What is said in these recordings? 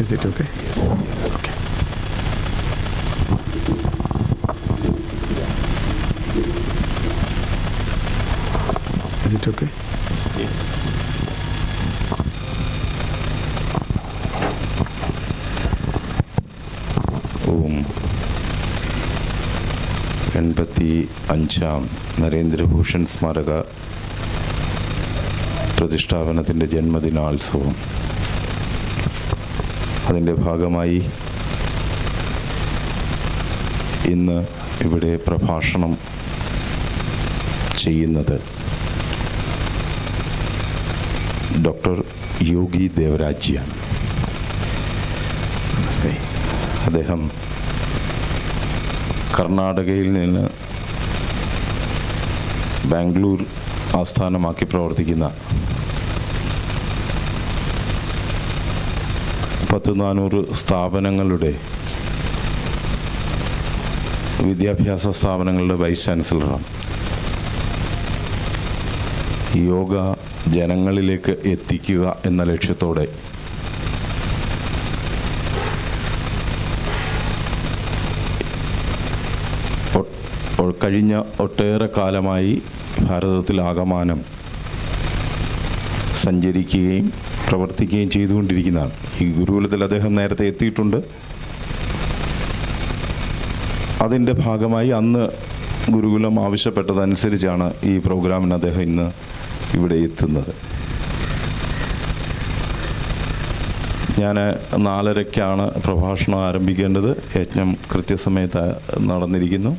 Is it okay? Okay. Is it okay? അഞ്ചാം നരേന്ദ്രഭൂഷൺ സ്മാരക പ്രതിഷ്ഠാപനത്തിൻ്റെ ജന്മദിനാത്സവം, അതിൻ്റെ ഭാഗമായി ഇന്ന് ഇവിടെ പ്രഭാഷണം ചെയ്യുന്നത് ഡോക്ടർ യോഗി ദേവരാജിയാണ്. നമസ്തേ. അദ്ദേഹം കർണാടകയിൽ നിന്ന് ബാംഗ്ലൂർ ആസ്ഥാനമാക്കി പ്രവർത്തിക്കുന്ന 400 സ്ഥാപനങ്ങളുടെ വിദ്യാഭ്യാസ സ്ഥാപനങ്ങളുടെ വൈസ് ചാൻസലറാണ്. യോഗ ജനങ്ങളിലേക്ക് എത്തിക്കുക എന്ന ലക്ഷ്യത്തോടെ കഴിഞ്ഞ ഒട്ടേറെ കാലമായി ഭാരതത്തിലാകമാനം സഞ്ചരിക്കുകയും പ്രവർത്തിക്കുകയും ചെയ്തുകൊണ്ടിരിക്കുന്നതാണ്. ഈ ഗുരുകുലത്തിൽ അദ്ദേഹം നേരത്തെ എത്തിയിട്ടുണ്ട്. അതിൻ്റെ ഭാഗമായി അന്ന് ഗുരുകുലം ആവശ്യപ്പെട്ടതനുസരിച്ചാണ് ഈ പ്രോഗ്രാമിന് അദ്ദേഹം ഇന്ന് ഇവിടെ എത്തുന്നത്. ഞാൻ 4:30 പ്രഭാഷണം ആരംഭിക്കേണ്ടത്. യജ്ഞം കൃത്യസമയത്ത് നടന്നിരിക്കുന്നു.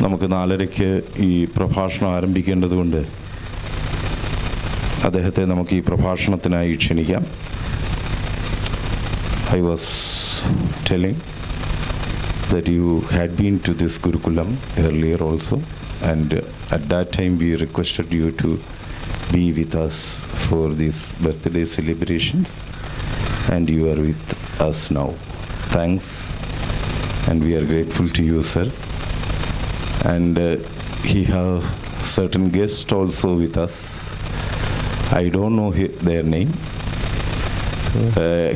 നമുക്ക് 4:30 ഈ പ്രഭാഷണം ആരംഭിക്കേണ്ടതുകൊണ്ട് അദ്ദേഹത്തെ നമുക്ക് ഈ പ്രഭാഷണത്തിനായി ക്ഷണിക്കാം. I was telling that you had been to this Gurukulam earlier also, and at that time we requested you to be with us for these birthday celebrations, and you are with us now. Thanks, and we are grateful to you, sir. And he have certain guests also with us. I don't know their name.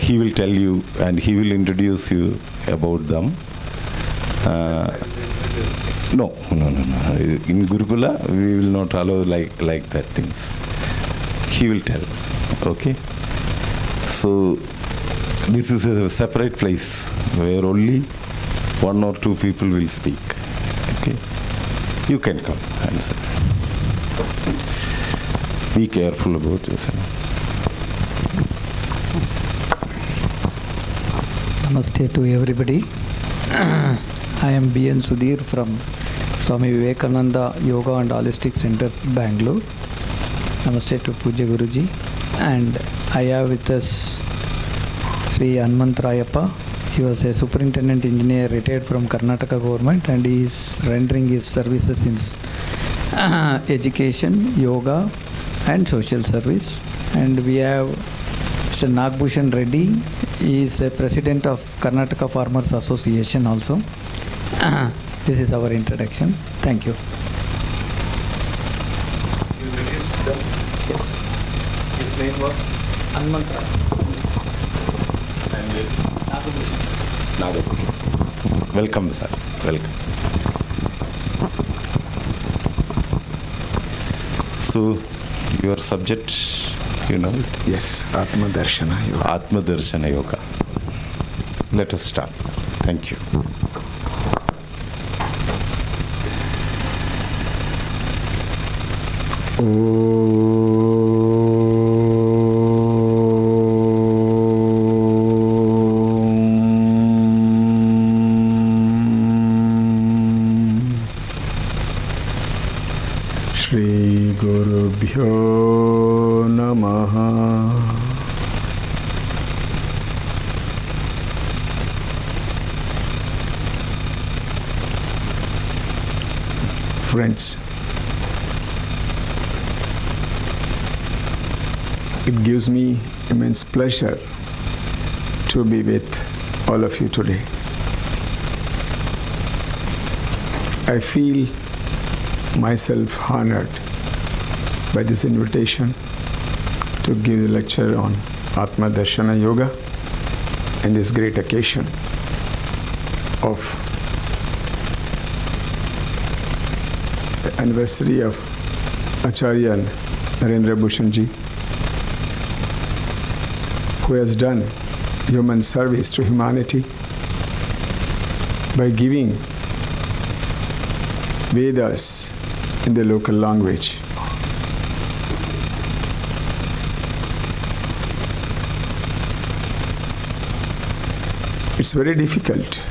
He will tell you and he will introduce you about them. No. In Gurukula we will not allow like that things. He will tell. Okay. So this is a separate place where only 1 or 2 people will speak. Okay. You can come and sit. Be careful about this. Namaste to everybody. I am B.N. Sudhir from Swami Vivekananda Yoga and Holistic Center, Bangalore. Namaste to Pujya Guruji. And I have with us Sri Hanmantrayappa. He was a superintendent engineer retired from Karnataka government, and he is rendering his services in education, yoga and social service. And we have Mr. Narendrabhooshan Reddy. He is a president of Karnataka Farmers Association also. This is our introduction. Thank you. Yes. His name was Hanmantrayappa. Narendrabhooshan. Welcome, sir. Welcome. So, your subject, you know it? Yes, Atma Darshana Yoga. Atma Darshana Yoga. Let us start, sir. Thank you. Shri Gurubhyo Namaha. Friends, it gives me immense pleasure to be with all of you today. I feel myself honored by this invitation to give a lecture on Atma Darshana Yoga in this great occasion of the anniversary of Acharya Narendrabhooshan ji, who has done human service to humanity by giving Vedas in the local language. It's very difficult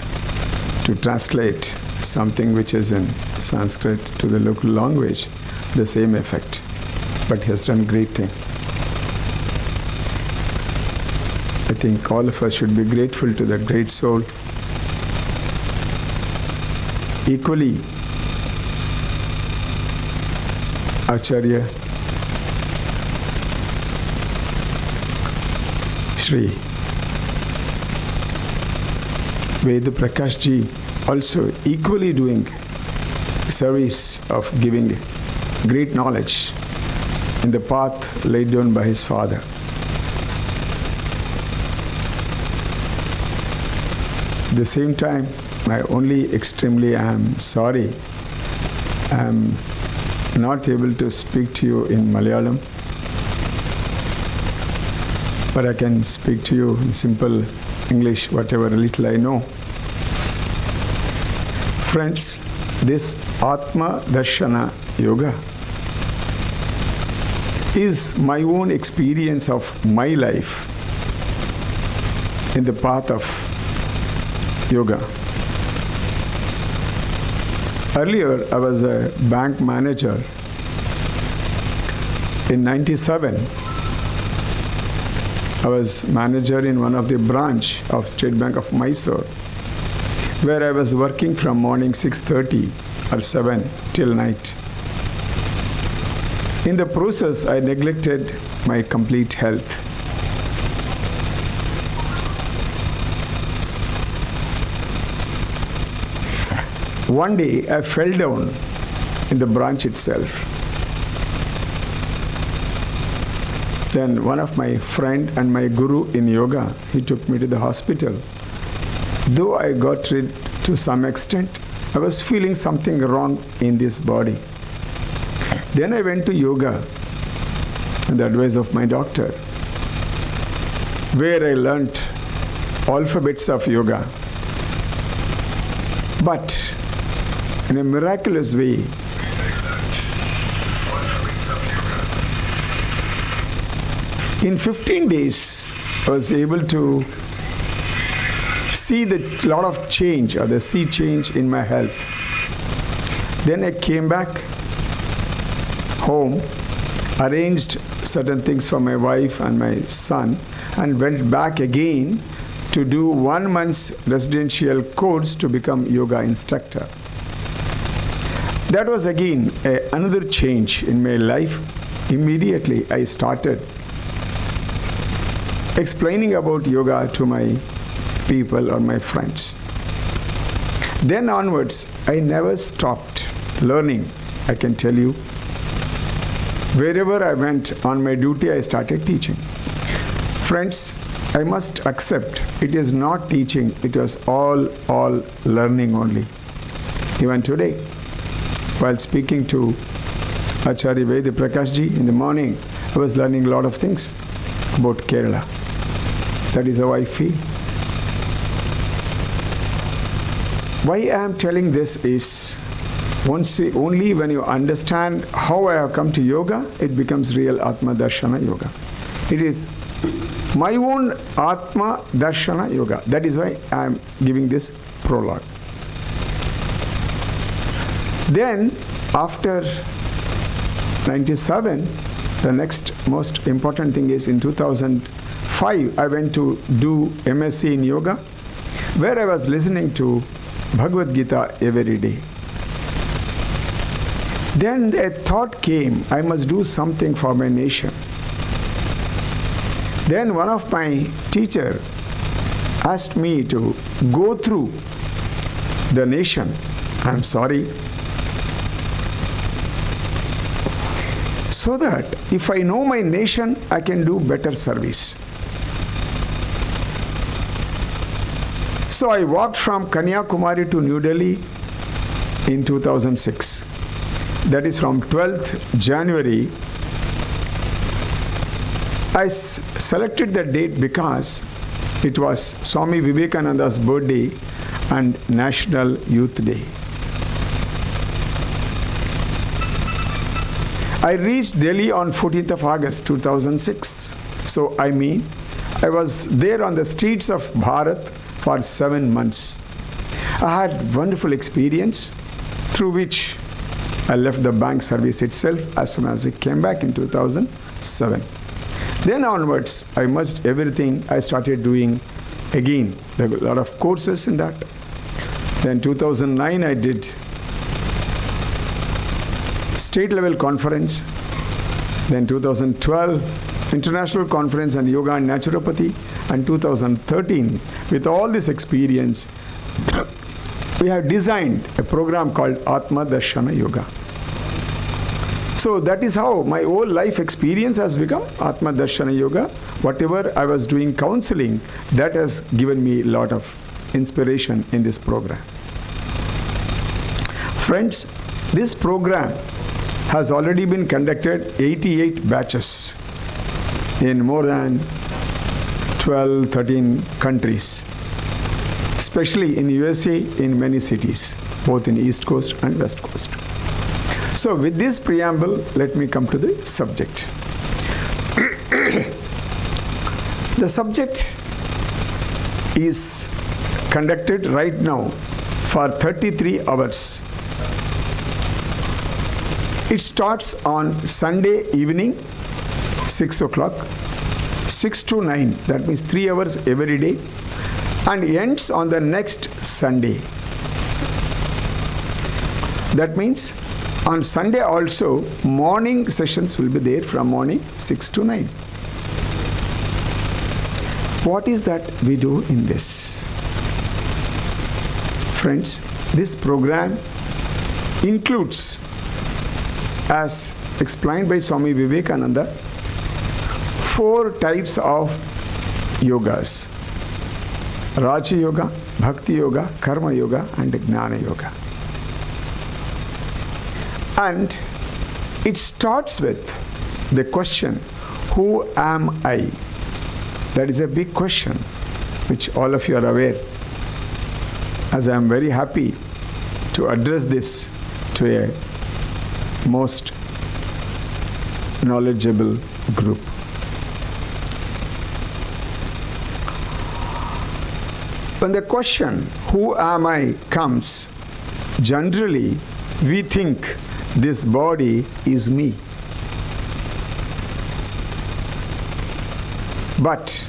to translate something which is in Sanskrit to the local language, the same effect. But he has done great thing. I think all of us should be grateful to that great soul. Equally, Acharya Shri Veda Prakash ji also equally doing service of giving great knowledge in the path laid down by his father. At the same time, I only extremely am sorry I am not able to speak to you in Malayalam, but I can speak to you in simple English, whatever little I know. Friends, this Atma Darshana Yoga is my own experience of my life in the path of yoga. Earlier, I was a bank manager. In 97, I was manager in one of the branch of State Bank of Mysore, where I was working from morning 6:30 or 7 till night. In the process, I neglected my complete health. One day, I fell down in the branch itself. Then one of my friend and my guru in yoga, he took me to the hospital. Though I got rid to some extent, I was feeling something wrong in this body. Then I went to yoga on the advice of my doctor, where I learnt alphabets of yoga. But in a miraculous way, in 15 days, I was able to see the lot of change or the sea change in my health. Then I came back home, arranged certain things for my wife and my son, and went back again to do 1 month's residential course to become yoga instructor. That was again another change in my life. Immediately I started explaining about yoga to my people or my friends. Then onwards, I never stopped learning, I can tell you. Wherever I went on my duty, I started teaching. Friends, I must accept it is not teaching, it was all learning only. Even today, while speaking to Acharya Veda Prakash ji in the morning, I was learning a lot of things about Kerala. That is how I feel. Why I am telling this is, only when you understand how I have come to yoga, it becomes real Atma Darshana Yoga. It is my own Atma Darshana Yoga. That is why I am giving this prologue. Then, after 97, the next most important thing is in 2005, I went to do MSc in yoga, where I was listening to Bhagavad Gita every day. Then a thought came, I must do something for my nation. Then one of my teachers asked me to go through the nation. I'm sorry. So that if I know my nation, I can do better service. So I walked from Kanyakumari to New Delhi in 2006. That is from 12th January. I selected that date because it was Swami Vivekananda's birthday and National Youth Day. I reached Delhi on 14th of August 2006. So I was there on the streets of Bharat for 7 months. I had wonderful experience through which I left the bank service itself as soon as I came back in 2007. Then onwards, I merged everything. I started doing again a lot of courses in that. Then 2009, I did state level conference. Then 2012, international conference on yoga and naturopathy. And 2013, with all this experience, we have designed a program called Atma Darshana Yoga. So that is how my whole life experience has become Atma Darshana Yoga. Whatever I was doing counseling, that has given me a lot of inspiration in this program. Friends, this program has already been conducted 88 batches in more than 12, 13 countries, especially in USA, in many cities, both in East Coast and West Coast. So with this preamble, let me come to the subject. The subject is conducted right now for 33 hours. It starts on Sunday evening, 6 o'clock, 6 to 9, that means 3 hours every day, and ends on the next Sunday. That means on Sunday also, morning sessions will be there from morning 6 to 9. What is that we do in this? Friends, this program includes, as explained by Swami Vivekananda, 4 types of yogas: Raja Yoga, Bhakti Yoga, Karma Yoga, and Jnana Yoga. And it starts with the question, who am I? That is a big question, which all of you are aware, as I am very happy to address this to a most knowledgeable group. When the question, who am I, comes, generally we think this body is me. But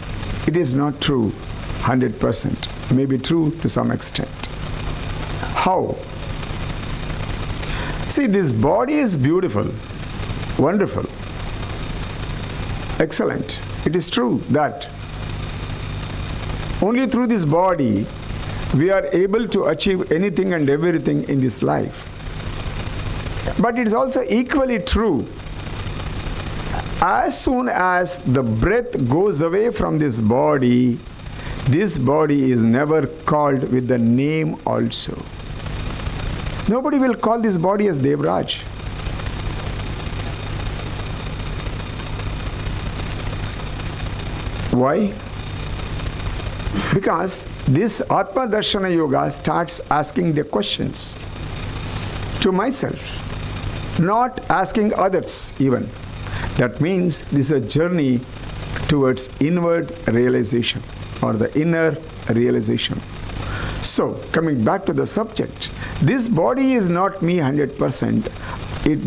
it is not true 100%, may be true to some extent. How? See, this body is beautiful, wonderful, excellent. It is true that only through this body we are able to achieve anything and everything in this life. But it is also equally true, as soon as the breath goes away from this body is never called with the name also. Nobody will call this body as Devraj. Why? Because this Atma Darshana Yoga starts asking the questions to myself, not asking others even. That means this is a journey towards inward realization or the inner realization. So, coming back to the subject, this body is not me 100%.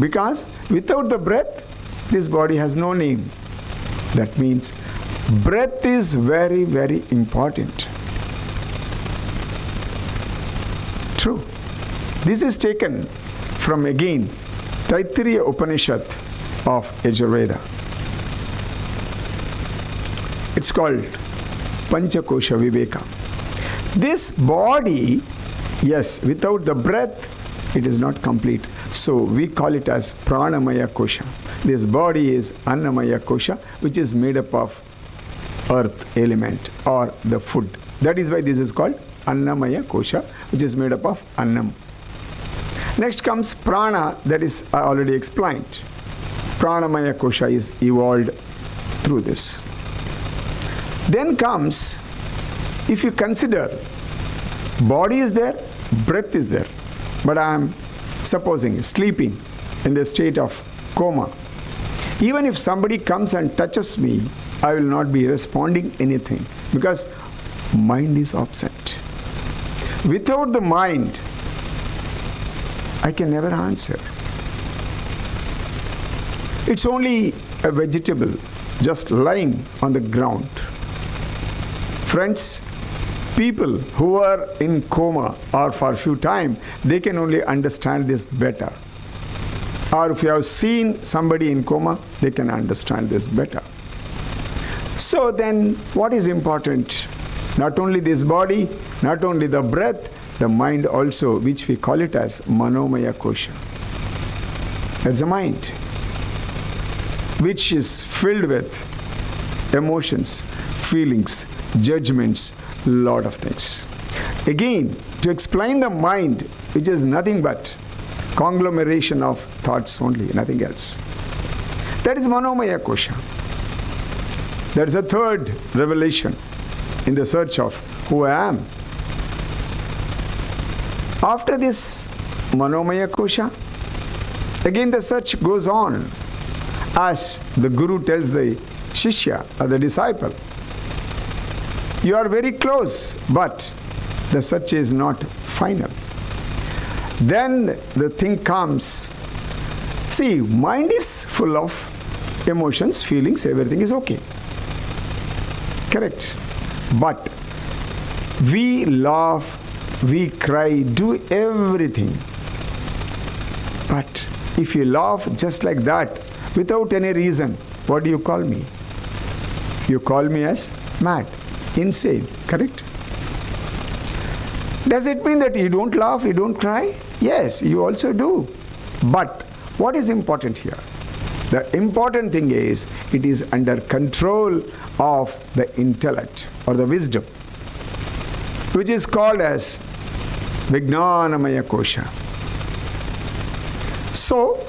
Because without the breath, this body has no name. That means breath is very, very important. True. This is taken from again Taittiriya Upanishad of Yajurveda. It's called Panchakosha Viveka. This body, yes, without the breath, it is not complete. So we call it as Pranamaya Kosha. This body is Annamaya Kosha, which is made up of earth element or the food. That is why this is called Annamaya Kosha, which is made up of Annam. Next comes Prana, that is I already explained. Pranamaya Kosha is evolved through this. Then comes, if you consider, body is there, breath is there, but I am supposing sleeping in the state of coma. Even if somebody comes and touches me, I will not be responding anything because mind is absent. Without the mind, I can never answer. It's only a vegetable just lying on the ground. Friends, people who are in coma or for a few time, they can only understand this better. Or if you have seen somebody in coma, they can understand this better. So then, what is important? Not only this body, not only the breath, the mind also, which we call it as Manomaya Kosha. That's the mind, which is filled with emotions, feelings, judgments, lot of things. Again, to explain the mind, which is nothing but conglomeration of thoughts only, nothing else. That is Manomaya Kosha. That is a third revelation in the search of who I am. After this Manomaya Kosha, again the search goes on as the Guru tells the Shishya or the disciple. You are very close, but the search is not final. Then the thing comes. See, mind is full of emotions, feelings, everything is okay. Correct. But we laugh, we cry, do everything. But if you laugh just like that, without any reason, what do you call me? You call me as mad, insane, correct? Does it mean that you don't laugh, you don't cry? Yes, you also do. But what is important here? The important thing is, it is under control of the intellect or the wisdom, which is called as Vijnanamaya Kosha. So,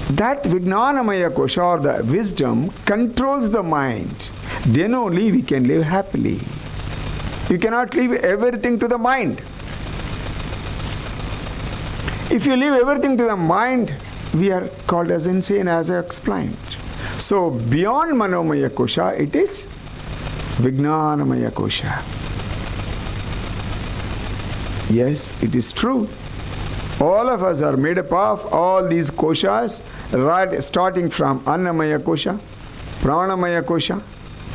that Vijnanamaya Kosha or the wisdom controls the mind. Then only we can live happily. You cannot leave everything to the mind. If you leave everything to the mind, we are called as insane, as I explained. So beyond Manomaya Kosha, it is Vijnanamaya Kosha. Yes, it is true. All of us are made up of all these koshas, right, starting from Annamaya Kosha, Pranamaya Kosha,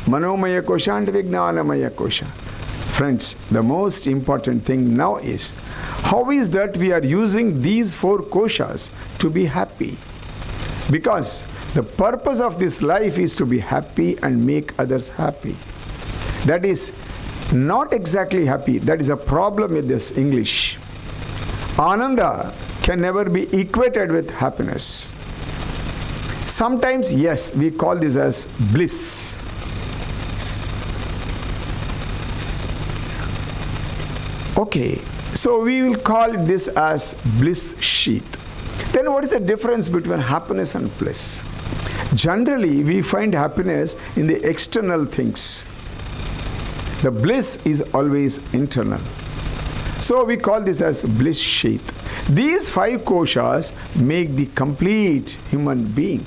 Manomaya Kosha and Vijnanamaya Kosha. Friends, the most important thing now is, how is that we are using these four koshas to be happy? Because the purpose of this life is to be happy and make others happy. That is not exactly happy. That is a problem with this English. Ananda can never be equated with happiness. Sometimes, yes, we call this as bliss. Okay, so we will call this as bliss sheath. Then what is the difference between happiness and bliss? Generally, we find happiness in the external things. The bliss is always internal. So we call this as bliss sheath. These five koshas make the complete human being.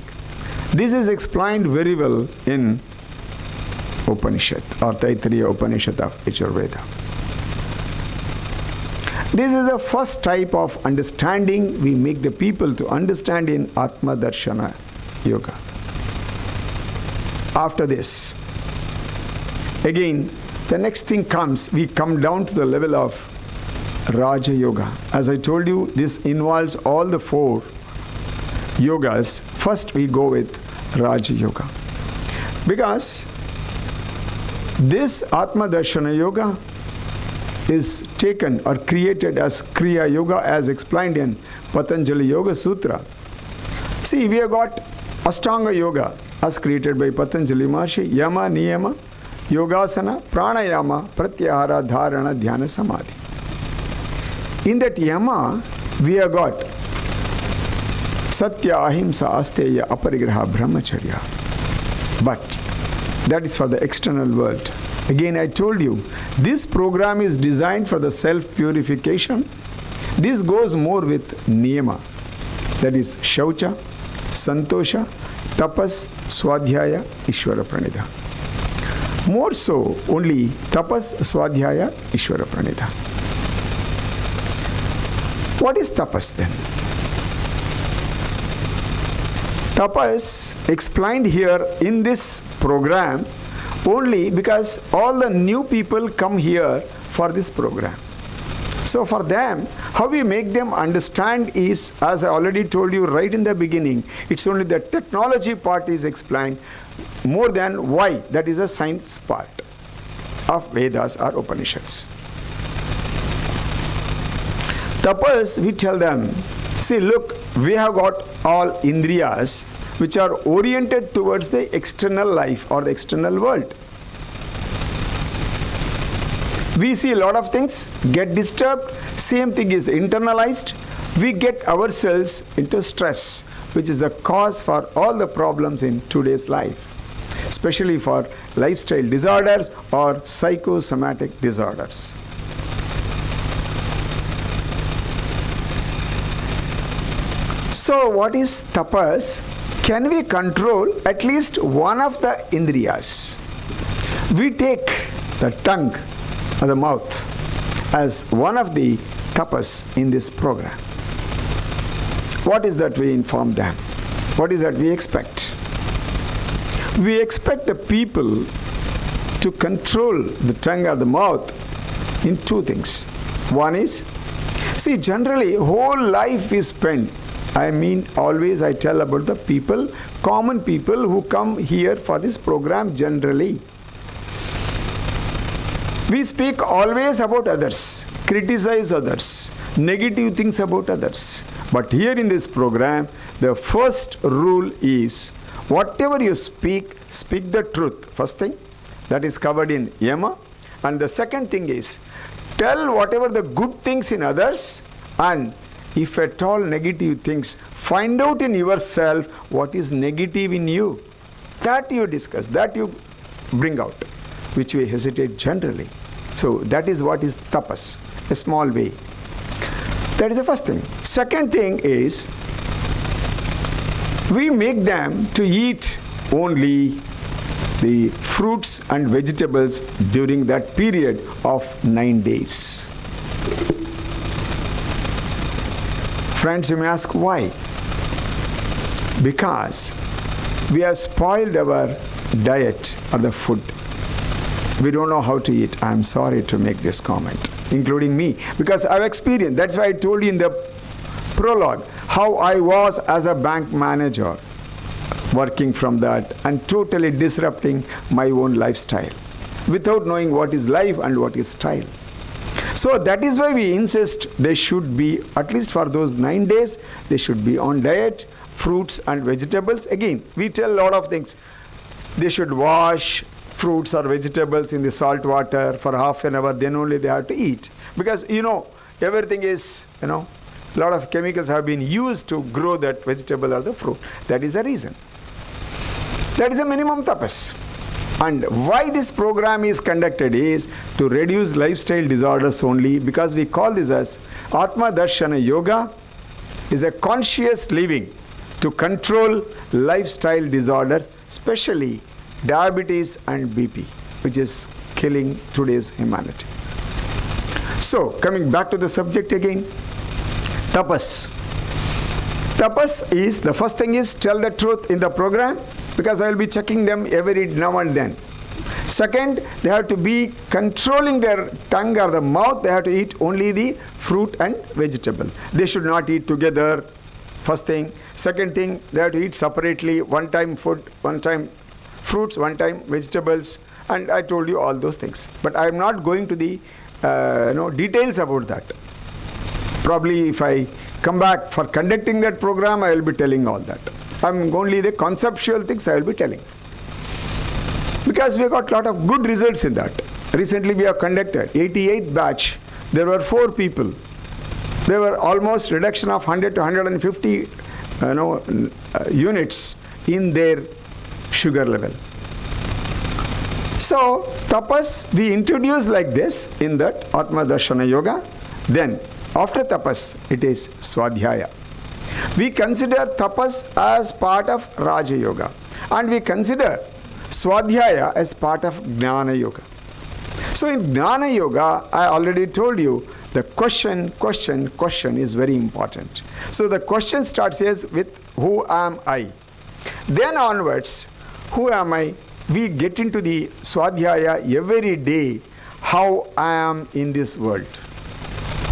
This is explained very well in Upanishad or Taittiriya Upanishad of Yajurveda. This is the first type of understanding we make the people to understand in Atma Darshana Yoga. After this, again, the next thing comes, we come down to the level of Raja Yoga. As I told you, this involves all the four yogas. First, we go with Raja Yoga. Because this Atma Darshana Yoga is taken or created as Kriya Yoga as explained in Patanjali Yoga Sutra. See, we have got Ashtanga Yoga as created by Patanjali Maharshi, Yama, Niyama, yogasana, pranayama, pratyahara, dharana, dhyana, samadhi. In that yama, we have got satya, ahimsa, asteya, aparigraha, brahmacharya. But that is for the external world. Again, I told you, this program is designed for the self-purification. This goes more with niyama. That is shaucha, santosha, tapas, swadhyaya, ishvara pranidha. More so, only tapas, swadhyaya, ishvara pranidha. What is tapas then? Tapas explained here in this program only because all the new people come here for this program. So for them, how we make them understand is, as I already told you right in the beginning, it's only the technology part is explained more than why. That is a science part of Vedas or Upanishads. Tapas, we tell them, see, look, we have got all indriyas which are oriented towards the external life or the external world. We see a lot of things get disturbed, same thing is internalized. We get ourselves into stress, which is a cause for all the problems in today's life, especially for lifestyle disorders or psychosomatic disorders. So what is tapas? Can we control at least one of the indriyas? We take the tongue or the mouth as one of the tapas in this program. What is that we inform them? What is that we expect? We expect the people to control the tongue or the mouth in two things. One is, see, generally whole life is spent, I mean always I tell about the people, common people who come here for this program generally. We speak always about others, criticize others, negative things about others. But here in this program, the first rule is, whatever you speak, speak the truth. First thing, that is covered in yama. And the second thing is, tell whatever the good things in others, and if at all negative things, find out in yourself what is negative in you. That you discuss, that you bring out, which we hesitate generally. So that is what is tapas, a small way. That is the first thing. Second thing is, we make them to eat only the fruits and vegetables during that period of 9 days. Friends, you may ask why? Because we have spoiled our diet or the food. We don't know how to eat. I'm sorry to make this comment, including me, because I've experienced. That's why I told you in the prologue how I was as a bank manager working from that and totally disrupting my own lifestyle without knowing what is life and what is style. So that is why we insist they should be, at least for those 9 days, they should be on diet, fruits and vegetables. Again, we tell a lot of things. They should wash fruits or vegetables in the salt water for half an hour, then only they have to eat. Because, everything is, a lot of chemicals have been used to grow that vegetable or the fruit. That is the reason. That is a minimum tapas. And why this program is conducted is to reduce lifestyle disorders only, because we call this as Atma Darshana Yoga is a conscious living to control lifestyle disorders, especially diabetes and BP, which is killing today's humanity. So, coming back to the subject again, tapas. Tapas is, the first thing is tell the truth in the program, because I will be checking them every now and then. Second, they have to be controlling their tongue or the mouth. They have to eat only the fruit and vegetable. They should not eat together, first thing. Second thing, they have to eat separately, one time food, one time fruits, one time vegetables. And I told you all those things. But I am not going to the details about that. Probably if I come back for conducting that program, I will be telling all that. I'm only the conceptual things I will be telling. Because we got a lot of good results in that. Recently we have conducted 88 batch. There were 4 people. There were almost reduction of 100 to 150 units in their sugar level. So tapas we introduce like this in that Atma Darshana Yoga. Then after tapas it is Swadhyaya. We consider tapas as part of Raja Yoga, and we consider Swadhyaya as part of Jnana Yoga. So in Jnana Yoga, I already told you, the question is very important. So the question starts here with who am I? Then onwards, who am I? We get into the Swadhyaya every day, how I am in this world.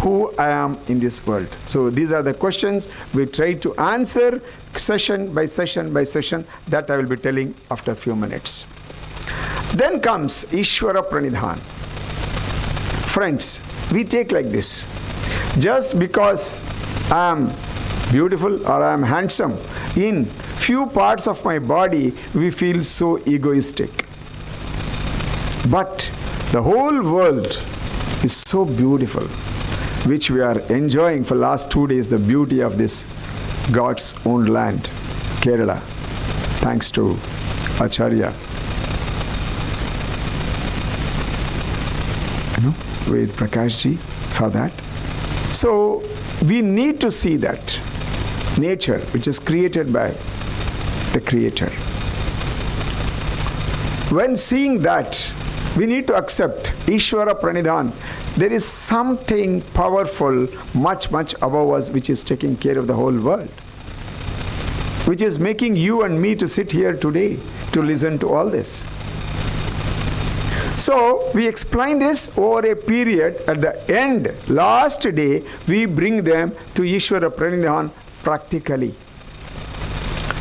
Who I am in this world. So these are the questions we try to answer session by session by session. That I will be telling after a few minutes. Then comes Ishvara Pranidhan. Friends, we take like this. Just because I am beautiful or I am handsome, in few parts of my body we feel so egoistic. But the whole world is so beautiful, which we are enjoying for last 2 days, the beauty of this God's own land, Kerala, thanks to Acharya, with Prakashji for that. So we need to see that nature which is created by the Creator. When seeing that, we need to accept Ishvara Pranidhan. There is something powerful, much above us, which is taking care of the whole world, which is making you and me to sit here today to listen to all this. So we explain this over a period. At the end, last day, we bring them to Ishvara Pranidhan practically.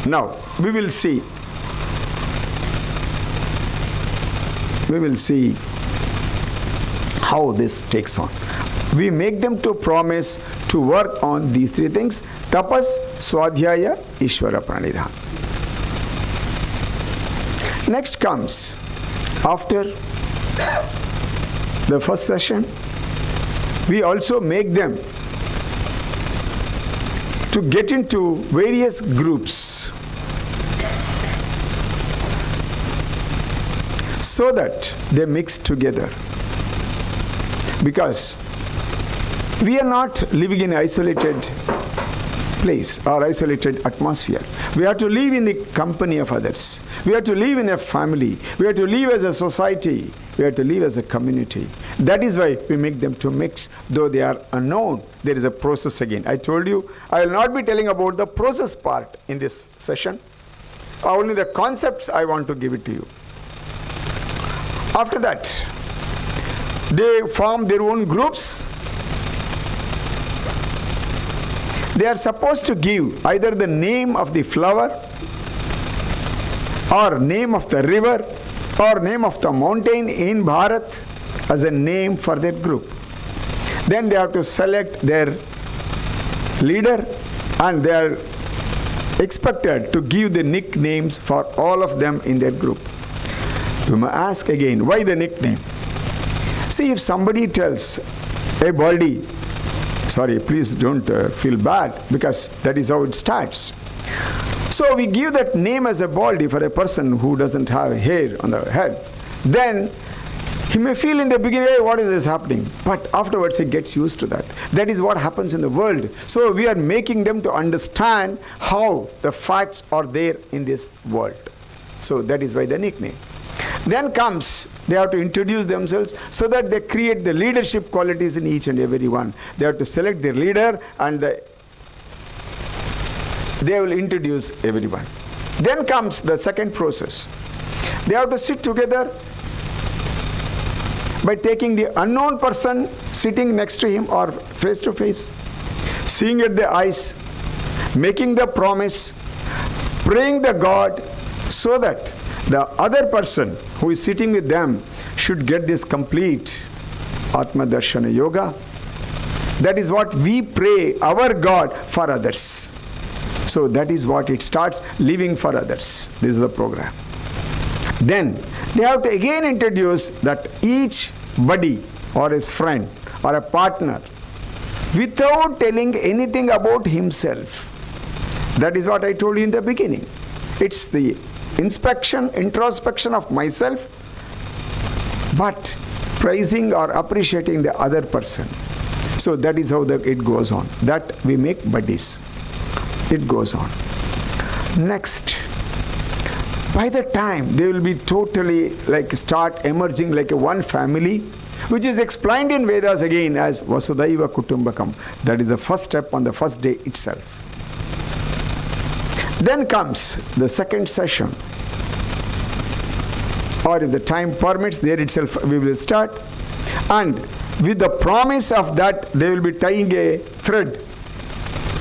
Now, we will see how this takes on. We make them to promise to work on these 3 things: tapas, swadhyaya, Ishvara Pranidhan. Next comes, after the first session, we also make them to get into various groups so that they mix together. Because we are not living in an isolated place or isolated atmosphere. We have to live in the company of others. We have to live in a family. We have to live as a society. We have to live as a community. That is why we make them to mix, though they are unknown. There is a process again. I told you, I will not be telling about the process part in this session. Only the concepts I want to give it to you. After that, they form their own groups. They are supposed to give either the name of the flower, or name of the river, or name of the mountain in Bharat as a name for their group. Then they have to select their leader, and they are expected to give the nicknames for all of them in their group. You may ask again, why the nickname? See, if somebody tells a baldi, sorry, please don't feel bad, because that is how it starts. So we give that name as a baldi for a person who doesn't have hair on the head. Then he may feel in the beginning, hey, what is this happening? But afterwards he gets used to that. That is what happens in the world. So we are making them to understand how the facts are there in this world. So that is why the nickname. Then comes, they have to introduce themselves so that they create the leadership qualities in each and every one. They have to select their leader, and they will introduce everyone. Then comes the second process. They have to sit together by taking the unknown person sitting next to him or face to face, seeing at the eyes, making the promise, praying the God, so that the other person who is sitting with them should get this complete Atma Darshana Yoga. That is what we pray our God for others. So that is what it starts, living for others. This is the program. Then They have to again introduce that each buddy or his friend or a partner without telling anything about himself. That is what I told you in the beginning. It's the introspection of myself, but praising or appreciating the other person. So that is how it goes on. That we make buddies. It goes on. Next, by the time they will be totally start emerging like a one family, which is explained in Vedas again as Vasudhaiva Kutumbakam. That is the first step on the first day itself. Then comes the second session, or if the time permits, there itself we will start, and with the promise of that they will be tying a thread,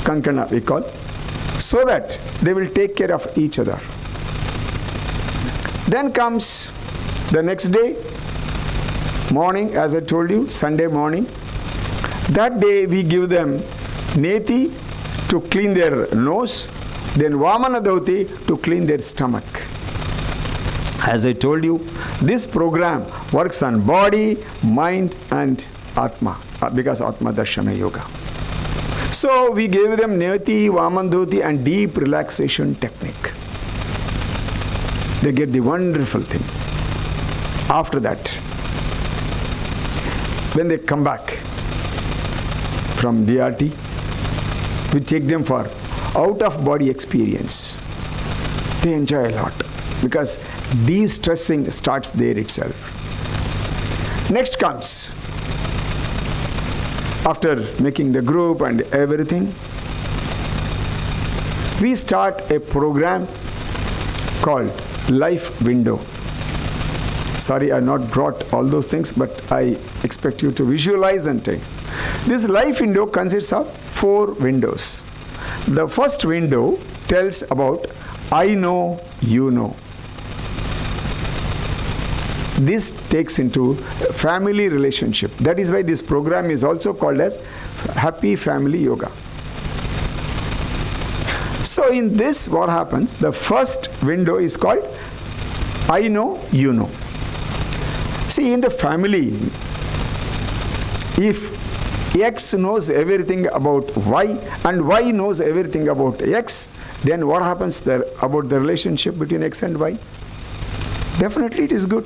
kankana we call, so that they will take care of each other. Then comes the next day, morning, as I told you, Sunday morning. That day we give them neti to clean their nose, then Vamana Dhoti to clean their stomach. As I told you, this program works on body, mind and Atma, because Atma Darshana Yoga. So we gave them neti, Vamana Dhoti and deep relaxation technique. They get the wonderful thing. After that, when they come back from DRT, we take them for out-of-body experience. They enjoy a lot because de-stressing starts there itself. Next comes, after making the group and everything, we start a program called Life Window. Sorry, I have not brought all those things, but I expect you to visualize and take. This life window consists of 4 windows. The first window tells about I know, you know. This takes into family relationship. That is why this program is also called as Happy Family Yoga. So in this, what happens? The first window is called I know, you know. See, in the family, if X knows everything about Y and Y knows everything about X, then what happens there about the relationship between X and Y? Definitely it is good.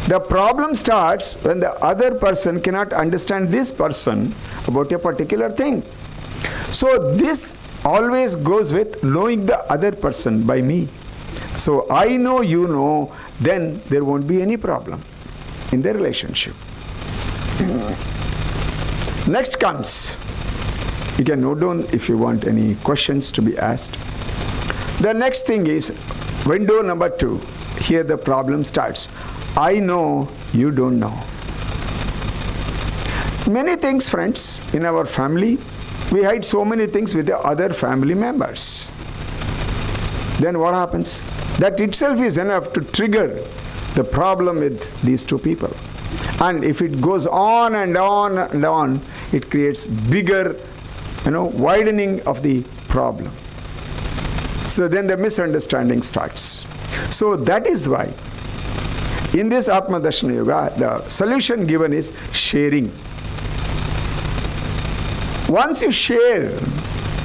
The problem starts when the other person cannot understand this person about a particular thing. So this always goes with knowing the other person by me. So I know, you know, then there won't be any problem in the relationship. Next comes, you can note down if you want any questions to be asked. The next thing is window number 2. Here the problem starts. I know, you don't know. Many things, friends, in our family, we hide so many things with the other family members. Then what happens? That itself is enough to trigger the problem with these 2 people. And if it goes on and on and on, it creates bigger, widening of the problem. So then the misunderstanding starts. So that is why in this Atma Darshana Yoga, the solution given is sharing. Once you share,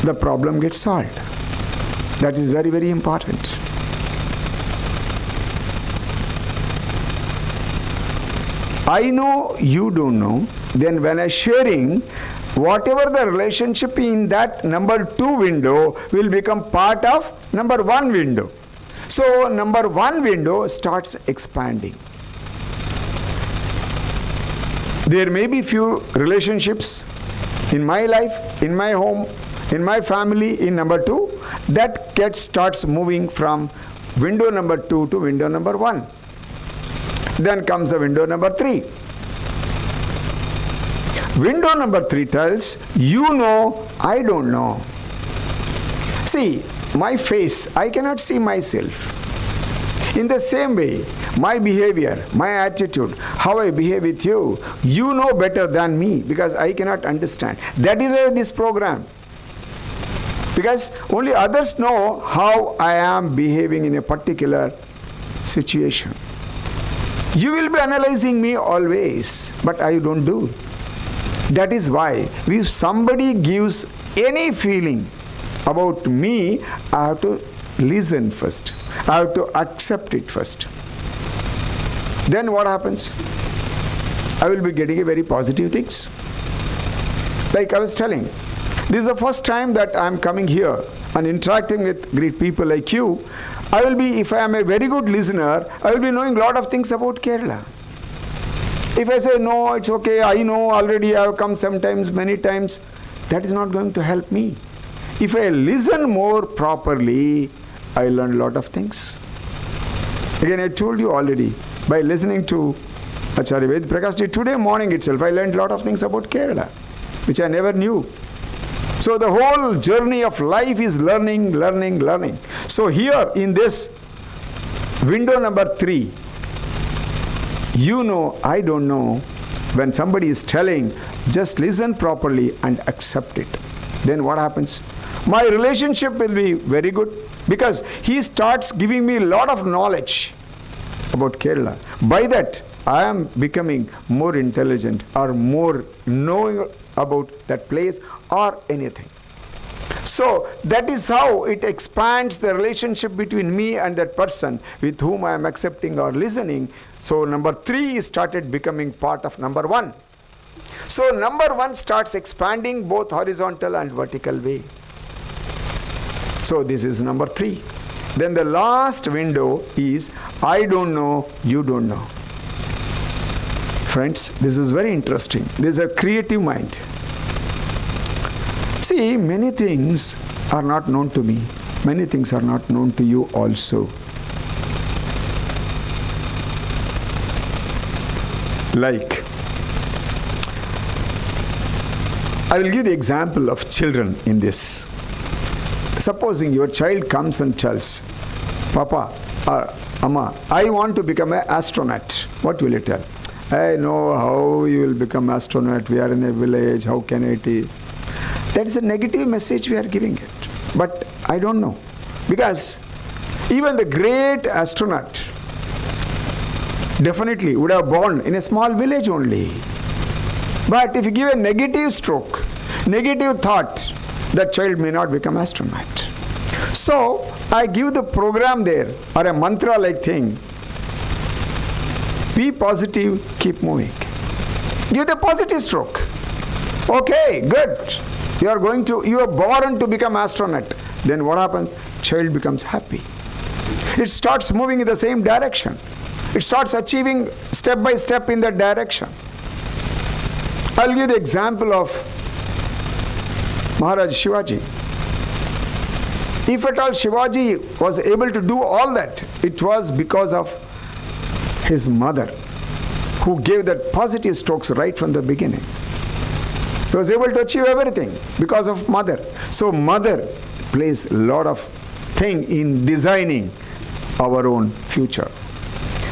the problem gets solved. That is very, very important. I know, you don't know. Then when I'm sharing, whatever the relationship in that number 2 window will become part of number 1 window. So number 1 window starts expanding. There may be few relationships in my life, in my home, in my family, in number 2, that starts moving from window number 2 to window number 1. Then comes the window number 3. Window number 3 tells, you know, I don't know. See, my face, I cannot see myself. In the same way, my behavior, my attitude, how I behave with you, you know better than me because I cannot understand. That is why this program. Because only others know how I am behaving in a particular situation. You will be analyzing me always, but I don't do. That is why if somebody gives any feeling about me, I have to listen first. I have to accept it first. Then what happens? I will be getting a very positive things. Like I was telling, this is the first time that I am coming here and interacting with great people like you. I will be, if I am a very good listener, I will be knowing a lot of things about Kerala. If I say, no, it's okay, I know already, I have come sometimes, many times, that is not going to help me. If I listen more properly, I learn a lot of things. Again, I told you already, by listening to Acharya Ved Prakash, today morning itself, I learned a lot of things about Kerala, which I never knew. So the whole journey of life is learning, learning, learning. So here in this window number 3, you know, I don't know, when somebody is telling, just listen properly and accept it. Then what happens? My relationship will be very good because he starts giving me a lot of knowledge about Kerala. By that, I am becoming more intelligent or more knowing about that place or anything. So that is how it expands the relationship between me and that person with whom I am accepting or listening. So number 3 started becoming part of number 1. So number 1 starts expanding both horizontal and vertical way. So this is number 3. Then the last window is I don't know, you don't know. Friends, this is very interesting. This is a creative mind. See, many things are not known to me. Many things are not known to you also. Like, I will give the example of children in this. Supposing your child comes and tells, Papa, Amma, I want to become an astronaut. What will you tell? I know how you will become astronaut. We are in a village. How can it be? That is a negative message we are giving it. But I don't know. Because even the great astronaut definitely would have born in a small village only. But if you give a negative stroke, negative thought, that child may not become astronaut. So I give the program there or a mantra like thing. Be positive, keep moving. Give the positive stroke. Okay, good. You are born to become astronaut. Then what happens? Child becomes happy. It starts moving in the same direction. It starts achieving step by step in that direction. I'll give the example of Maharaj Shivaji. If at all Shivaji was able to do all that, it was because of his mother, who gave that positive strokes right from the beginning. He was able to achieve everything because of mother. So mother plays a lot of thing in designing our own future.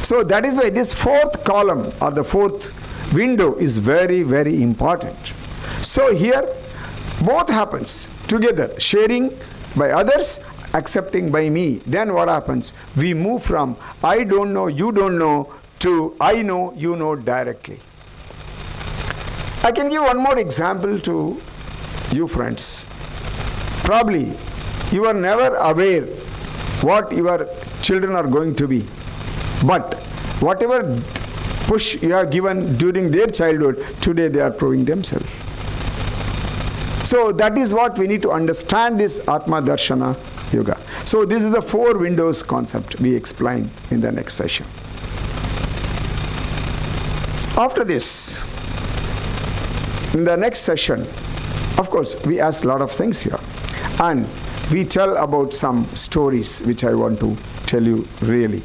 So that is why this 4th column or the 4th window is very, very important. So here both happens together, sharing by others, accepting by me. Then what happens? We move from I don't know, you don't know to I know, you know directly. I can give one more example to you friends. Probably you are never aware what your children are going to be. But whatever push you have given during their childhood, today they are proving themselves. So that is what we need to understand this Atma Darshana Yoga. So this is the 4 windows concept we explain in the next session. After this, in the next session, of course, we ask a lot of things here. And we tell about some stories which I want to tell you really.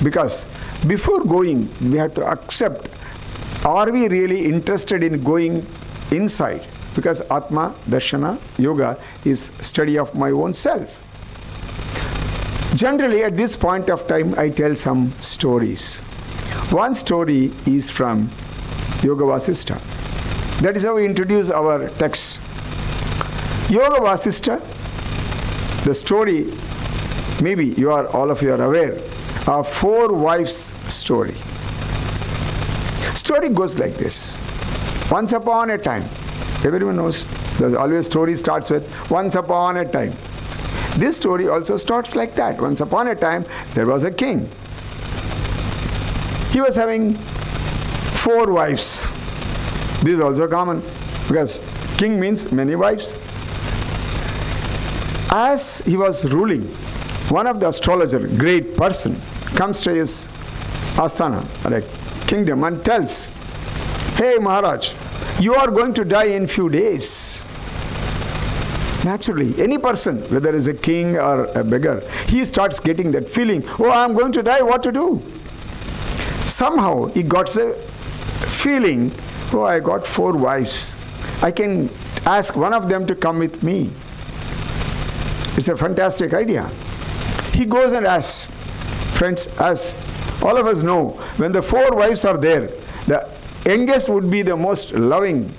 Because before going, we have to accept, are we really interested in going inside? Because Atma Darshana Yoga is study of my own self. Generally, at this point of time, I tell some stories. One story is from Yoga Vasishtha. That is how we introduce our text. Yoga Vasishtha, the story, maybe all of you are aware, a 4 wives story. Story goes like this. Once upon a time, everyone knows, there's always story starts with once upon a time. This story also starts like that. Once upon a time, there was a king. He was having 4 wives. This is also common because king means many wives. As he was ruling, one of the astrologer, great person, comes to his asthana, like kingdom, and tells, "Hey Maharaj, you are going to die in few days." Naturally, any person, whether is a king or a beggar, he starts getting that feeling, oh, I'm going to die, what to do? Somehow he got a feeling, oh, I got 4 wives. I can ask one of them to come with me. It's a fantastic idea. He goes and asks. Friends, as all of us know, when the 4 wives are there, the youngest would be the most loving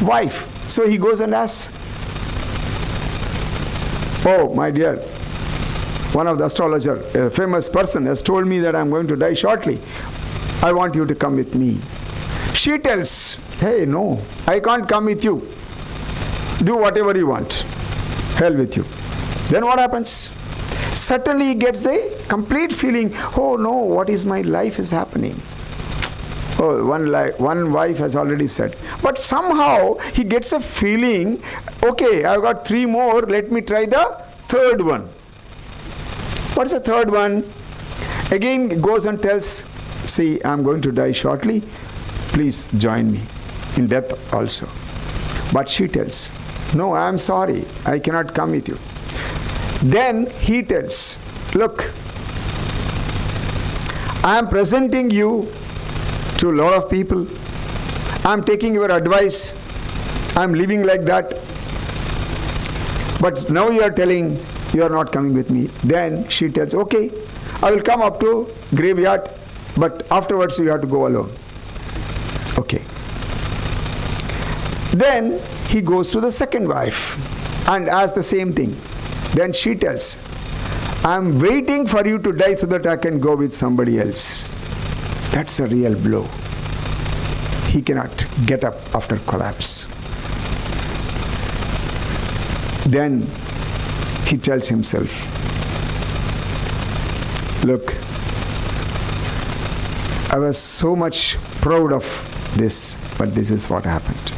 wife. So he goes and asks, "Oh, my dear, one of the astrologer, a famous person, has told me that I'm going to die shortly. I want you to come with me." She tells, "Hey, no, I can't come with you. Do whatever you want. Hell with you." Then what happens? Suddenly he gets the complete feeling, oh no, what is my life is happening? Oh, one wife has already said. But somehow he gets a feeling, okay, I've got 3 more, let me try the 3rd one. What's the 3rd one? Again goes and tells, "See, I'm going to die shortly. Please join me in death also." But she tells, "No, I'm sorry, I cannot come with you." Then he tells, "Look, I am presenting you to a lot of people. I'm taking your advice. I'm living like that. But now you are telling you are not coming with me." Then she tells, "Okay, I will come up to graveyard, but afterwards you have to go alone." Okay. Then he goes to the 2nd wife and asks the same thing. Then she tells, "I'm waiting for you to die so that I can go with somebody else." That's a real blow. He cannot get up after collapse. Then he tells himself, "Look, I was so much proud of this, but this is what happened."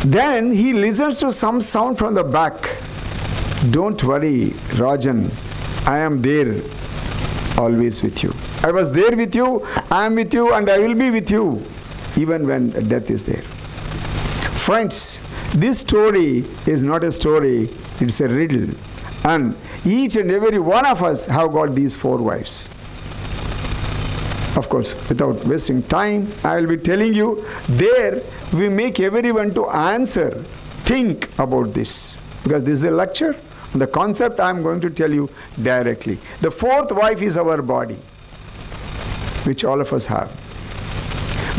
Then he listens to some sound from the back. "Don't worry, Rajan, I am there always with you. I was there with you, I am with you, and I will be with you even when death is there." Friends, this story is not a story, it's a riddle. And each and every one of us have got these 4 wives. Of course, without wasting time, I will be telling you, there we make everyone to answer, think about this. Because this is a lecture. The concept I am going to tell you directly. The 4th wife is our body, which all of us have.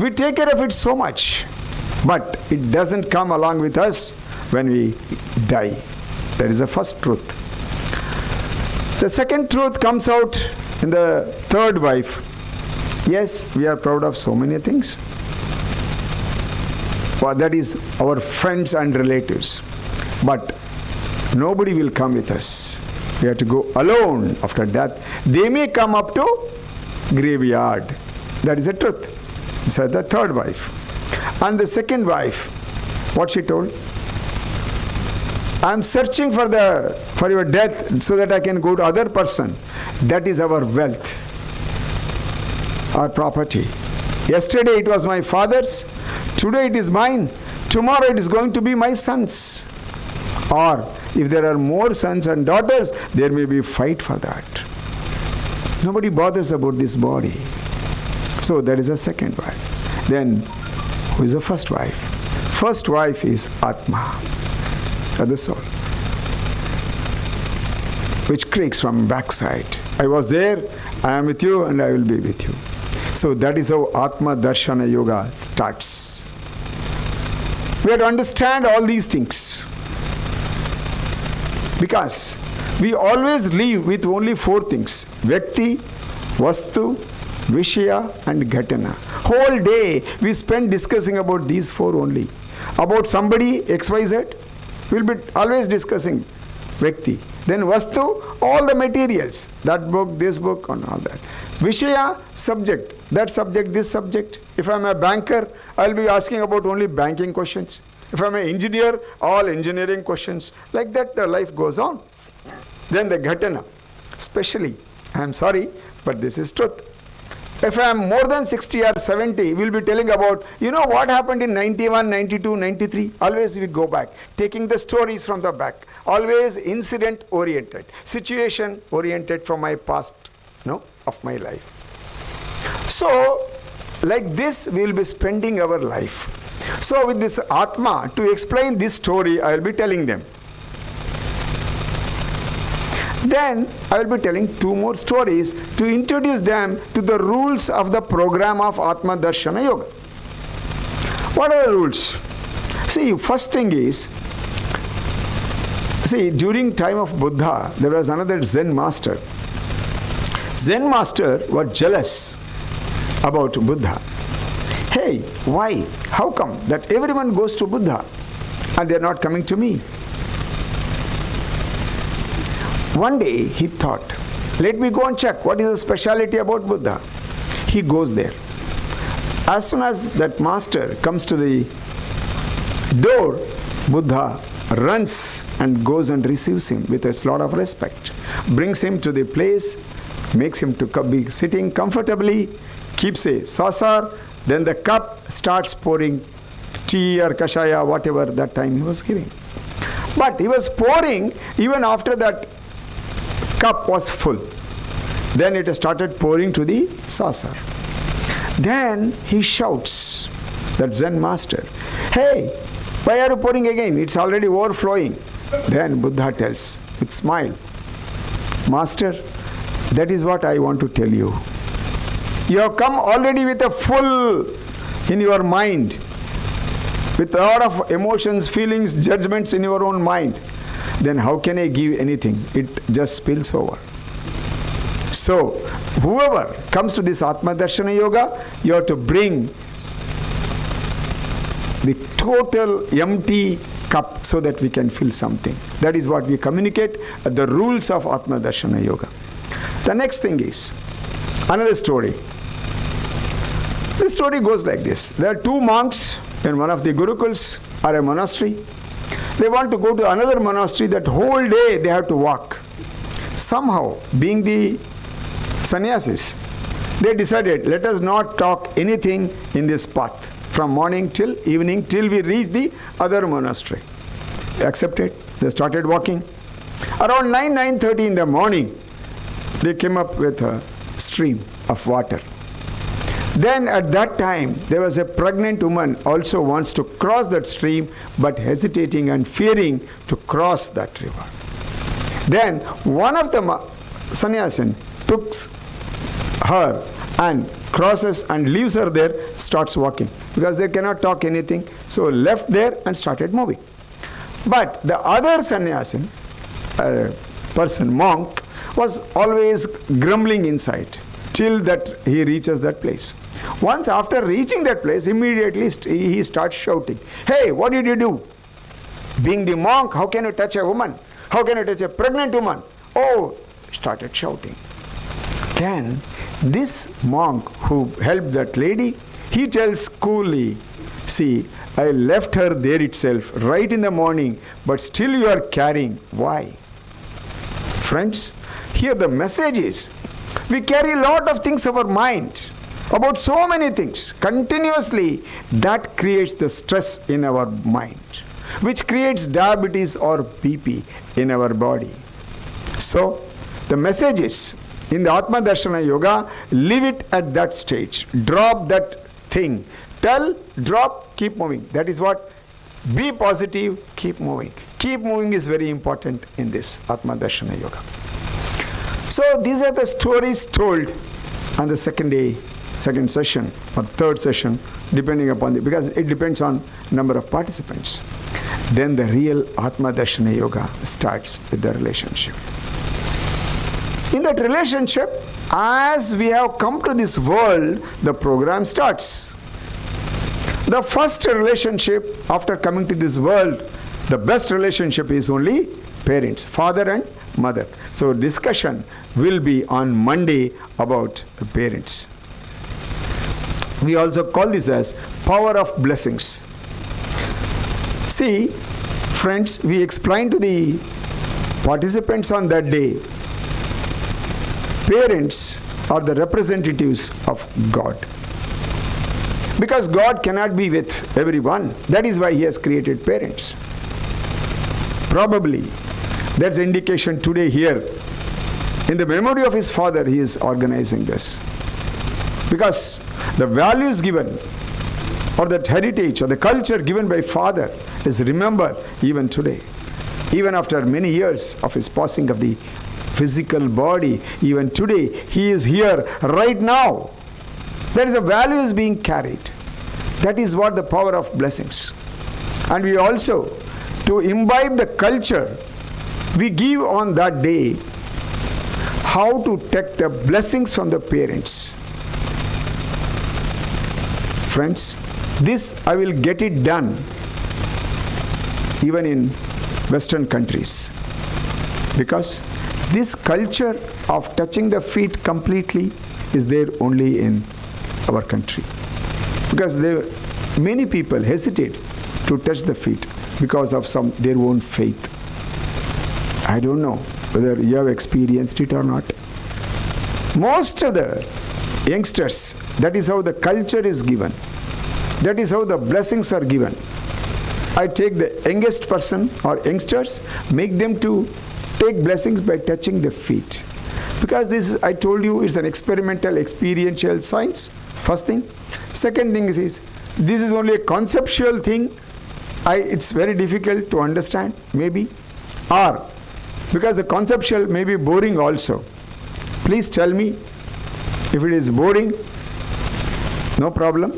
We take care of it so much, but it doesn't come along with us when we die. That is the first truth. The second truth comes out in the 3rd wife. Yes, we are proud of so many things. Well, that is our friends and relatives. But nobody will come with us. We have to go alone after death. They may come up to graveyard. That is the truth. So the 3rd wife. And the 2nd wife, what she told? "I'm searching for your death so that I can go to other person." That is our wealth, our property. Yesterday it was my father's, today it is mine, tomorrow it is going to be my son's. Or if there are more sons and daughters, there may be a fight for that. Nobody bothers about this body. So that is the 2nd wife. Then who is the 1st wife? 1st wife is Atma, or the soul, which creaks from backside. I was there, I am with you, and I will be with you. So that is how Atma Darshana Yoga starts. We have to understand all these things. Because We always live with only 4 things: Vyakti, Vastu, Vishaya and Ghatana. Whole day we spend discussing about these 4 only. About somebody XYZ, we'll be always discussing Vyakti. Then Vastu, all the materials, that book, this book and all that. Vishaya, subject, that subject, this subject. If I'm a banker, I'll be asking about only banking questions. If I'm an engineer, all engineering questions. Like that the life goes on. Then the Ghatana, especially, I'm sorry, but this is truth. If I am more than 60 or 70, we'll be telling about, what happened in 91, 92, 93. Always we go back, taking the stories from the back. Always incident oriented, situation oriented from my past, of my life. So, like this, we will be spending our life. So, with this Atma, to explain this story, I will be telling them. Then I will be telling 2 more stories to introduce them to the rules of the program of Atma Darshana Yoga. What are the rules? See, first thing is, during time of Buddha, there was another Zen master. Zen master was jealous about Buddha. Hey, why? How come that everyone goes to Buddha and they are not coming to me? One day he thought, let me go and check what is the speciality about Buddha. He goes there. As soon as that master comes to the door, Buddha runs and goes and receives him with a lot of respect. Brings him to the place, makes him to be sitting comfortably, keeps a saucer, then the cup starts pouring tea or kashaya, whatever that time he was giving. But he was pouring even after that cup was full. Then it started pouring to the saucer. Then he shouts, that Zen master, hey, why are you pouring again? It's already overflowing. Then Buddha tells with smile, Master, that is what I want to tell you. You have come already with a full in your mind, with a lot of emotions, feelings, judgments in your own mind. Then how can I give anything? It just spills over. So, whoever comes to this Atma Darshana Yoga, you have to bring the total empty cup so that we can fill something. That is what we communicate, the rules of Atma Darshana Yoga. The next thing is another story. This story goes like this. There are 2 monks in one of the gurukuls or a monastery. They want to go to another monastery. That whole day they have to walk. Somehow, being the sannyasis, they decided, let us not talk anything in this path from morning till evening till we reach the other monastery. They accepted. They started walking. Around 9:30 in the morning, they came up with a stream of water. Then at that time, there was a pregnant woman also wants to cross that stream, but hesitating and fearing to cross that river. Then one of the sannyasin took her and crosses and leaves her there, starts walking. Because they cannot talk anything, so left there and started moving. But the other sannyasin, monk, was always grumbling inside till that he reaches that place. Once after reaching that place, immediately he starts shouting, hey, what did you do? Being the monk, how can you touch a woman? How can you touch a pregnant woman? Oh, started shouting. Then this monk who helped that lady, he tells coolly, see, I left her there itself right in the morning, but still you are carrying. Why? Friends, here the message is, we carry a lot of things in our mind, about so many things, continuously. That creates the stress in our mind, which creates diabetes or BP in our body. So, the message is, in the Atma Darshana Yoga, leave it at that stage. Drop that thing. Tell, drop, keep moving. That is what, be positive, keep moving. Keep moving is very important in this Atma Darshana Yoga. So these are the stories told on the second session or third session, depending upon because it depends on number of participants. Then the real Atma Darshana Yoga starts with the relationship. In that relationship, as we have come to this world, the program starts. The first relationship after coming to this world, the best relationship is only parents, father and mother. So discussion will be on Monday about the parents. We also call this as power of blessings. See, friends, we explained to the participants on that day, parents are the representatives of God. Because God cannot be with everyone. That is why He has created parents. Probably, that's indication today here. In the memory of His Father, He is organizing this. Because the values given, or that heritage, or the culture given by Father is remembered even today. Even after many years of His passing of the physical body, even today, He is here right now. There is a value is being carried. That is what the power of blessings. And we also, to imbibe the culture, we give on that day how to take the blessings from the parents. Friends, this I will get it done even in Western countries. Because this culture of touching the feet completely is there only in our country. Because many people hesitate to touch the feet because of their own faith. I don't know whether you have experienced it or not. Most of the youngsters, that is how the culture is given. That is how the blessings are given. I take the youngest person or youngsters, make them to take blessings by touching the feet. Because this, I told you, is an experimental, experiential science. First thing. Second thing is this is only a conceptual thing. It's very difficult to understand, maybe. Or, because the conceptual may be boring also. Please tell me if it is boring, no problem.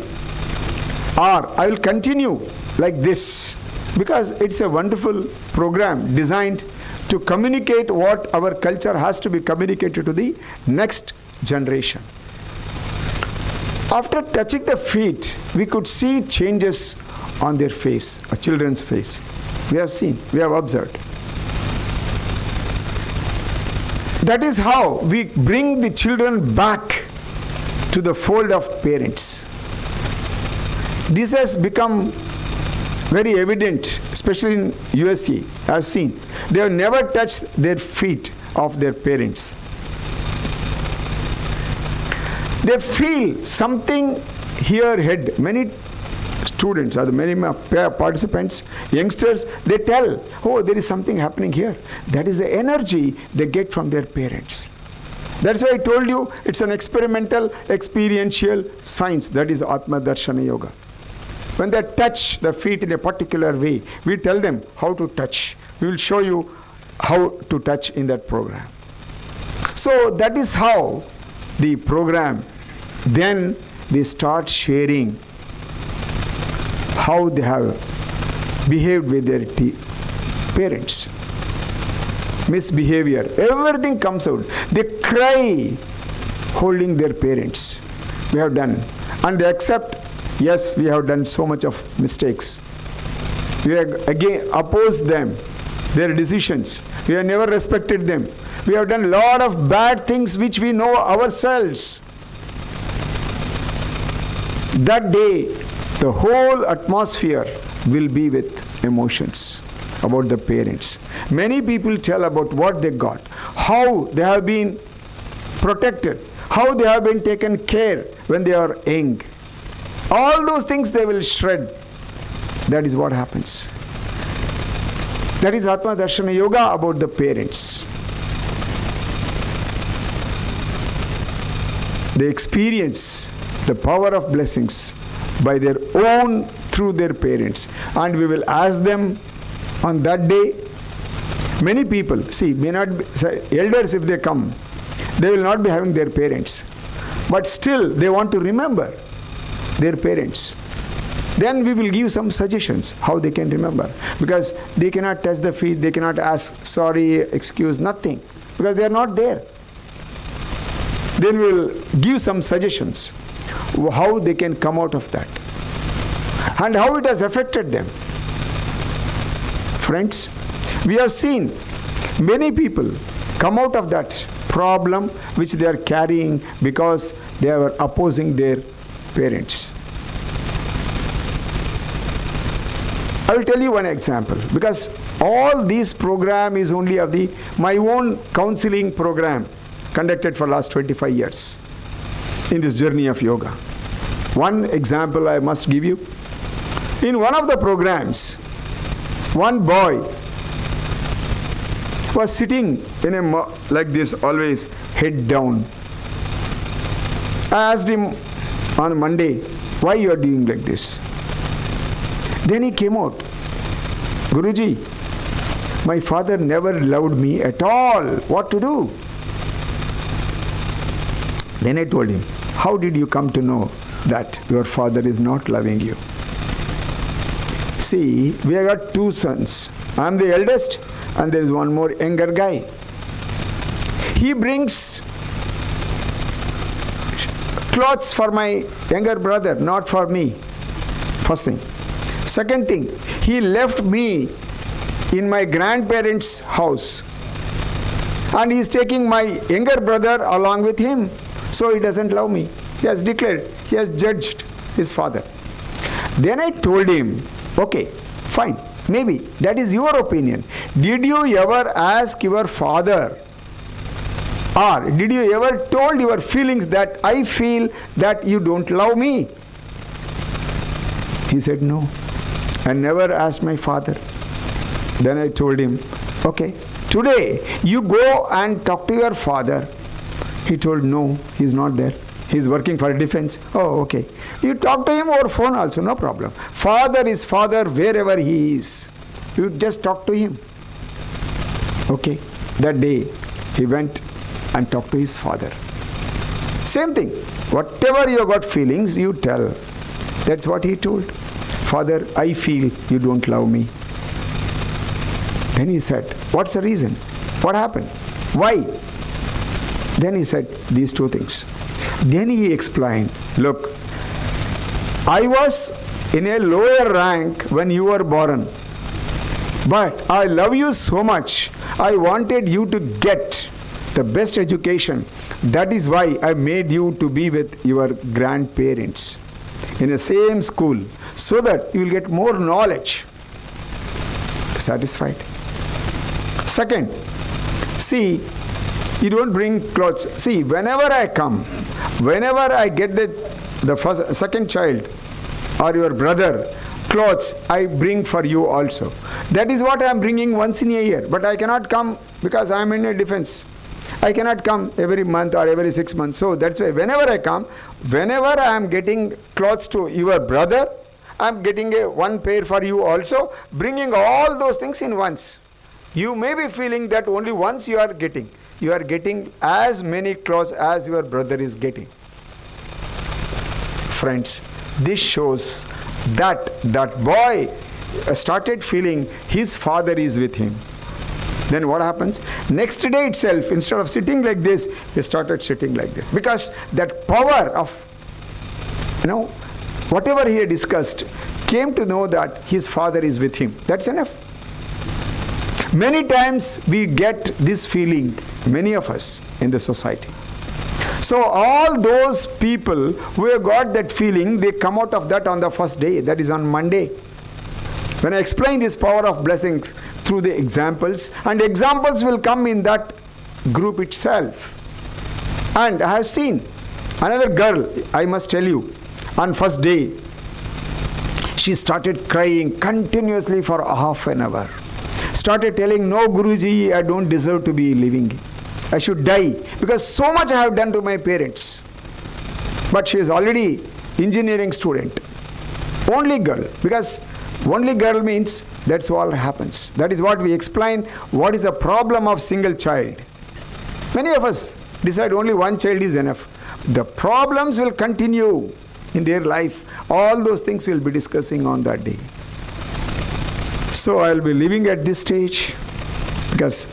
Or, I will continue like this. Because it's a wonderful program designed to communicate what our culture has to be communicated to the next generation. After touching the feet, we could see changes on their face, a children's face. We have seen, we have observed. That is how we bring the children back to the fold of parents. This has become very evident, especially in USA. I have seen. They have never touched their feet of their parents. They feel something here head. Many students or many participants, youngsters, they tell, oh, there is something happening here. That is the energy they get from their parents. That's why I told you it's an experimental, experiential science. That is Atma Darshana Yoga. When they touch the feet in a particular way, we tell them how to touch. We will show you how to touch in that program. So that is how the program, then they start sharing how they have behaved with their parents. Misbehavior, everything comes out. They cry holding their parents. We have done. And they accept, yes, we have done so much of mistakes. We have again opposed them, their decisions. We have never respected them. We have done a lot of bad things which we know ourselves. That day, the whole atmosphere will be with emotions about the parents. Many people tell about what they got, how they have been protected, how they have been taken care when they are young. All those things they will shred. That is what happens. That is Atma Darshana Yoga about the parents. They experience the power of blessings by their own, through their parents. And we will ask them on that day. Many people, see, may not be, elders, if they come, they will not be having their parents. But still, they want to remember their parents. Then we will give some suggestions how they can remember. Because they cannot touch the feet, they cannot ask sorry, excuse, nothing. Because they are not there. Then we'll give some suggestions how they can come out of that and how it has affected them. Friends, we have seen many people come out of that problem which they are carrying because they are opposing their parents. I will tell you one example, because all this program is only of my own counseling program conducted for last 25 years in this journey of yoga. One example I must give you. In one of the programs, one boy was sitting in like this, always head down. I asked him on Monday, why you are doing like this? Then he came out, Guruji, my father never loved me at all. What to do? Then I told him, how did you come to know that your father is not loving you? See, we have got two sons. I am the eldest and there is one more younger guy. He brings clothes for my younger brother, not for me. First thing. Second thing, he left me in my grandparents' house and he is taking my younger brother along with him. So he doesn't love me. He has declared, he has judged his father. Then I told him, okay, fine, maybe that is your opinion. Did you ever ask your father, or did you ever told your feelings that I feel that you don't love me? He said, no, I never asked my father. Then I told him, okay, today you go and talk to your father. He told, no, he's not there. He's working for defense. Oh, okay. You talk to him over phone also, no problem. Father is father wherever he is. You just talk to him. Okay. That day, he went and talked to his father. Same thing. Whatever you got feelings, you tell. That's what he told. Father, I feel you don't love me. Then he said, what's the reason? What happened? Why? Then he said these two things. Then he explained, look, I was in a lower rank when you were born, but I love you so much. I wanted you to get the best education. That is why I made you to be with your grandparents in the same school, so that you will get more knowledge. Satisfied? Second, see, you don't bring clothes. See, whenever I come, whenever I get the second child or your brother clothes, I bring for you also. That is what I am bringing once in a year. But I cannot come because I am in a defense. I cannot come every month or every 6 months. So that's why whenever I come, whenever I am getting clothes to your brother, I am getting one pair for you also, bringing all those things in once. You may be feeling that only once you are getting. You are getting as many clothes as your brother is getting. Friends, this shows that that boy started feeling his father is with him. Then what happens? Next day itself, instead of sitting like this, he started sitting like this. Because that power of, whatever he had discussed, came to know that his father is with him. That's enough. Many times we get this feeling, many of us in the society. So all those people who have got that feeling, they come out of that on the first day, that is on Monday. When I explain this power of blessings through the examples, and examples will come in that group itself. And I have seen another girl, I must tell you, on first day, she started crying continuously for half an hour. Started telling, no Guruji, I don't deserve to be living. I should die because so much I have done to my parents. But she is already engineering student. Only girl, because only girl means that's all happens. That is what we explain. What is the problem of single child? Many of us decide only one child is enough. The problems will continue in their life. All those things we'll be discussing on that day. So I'll be living at this stage because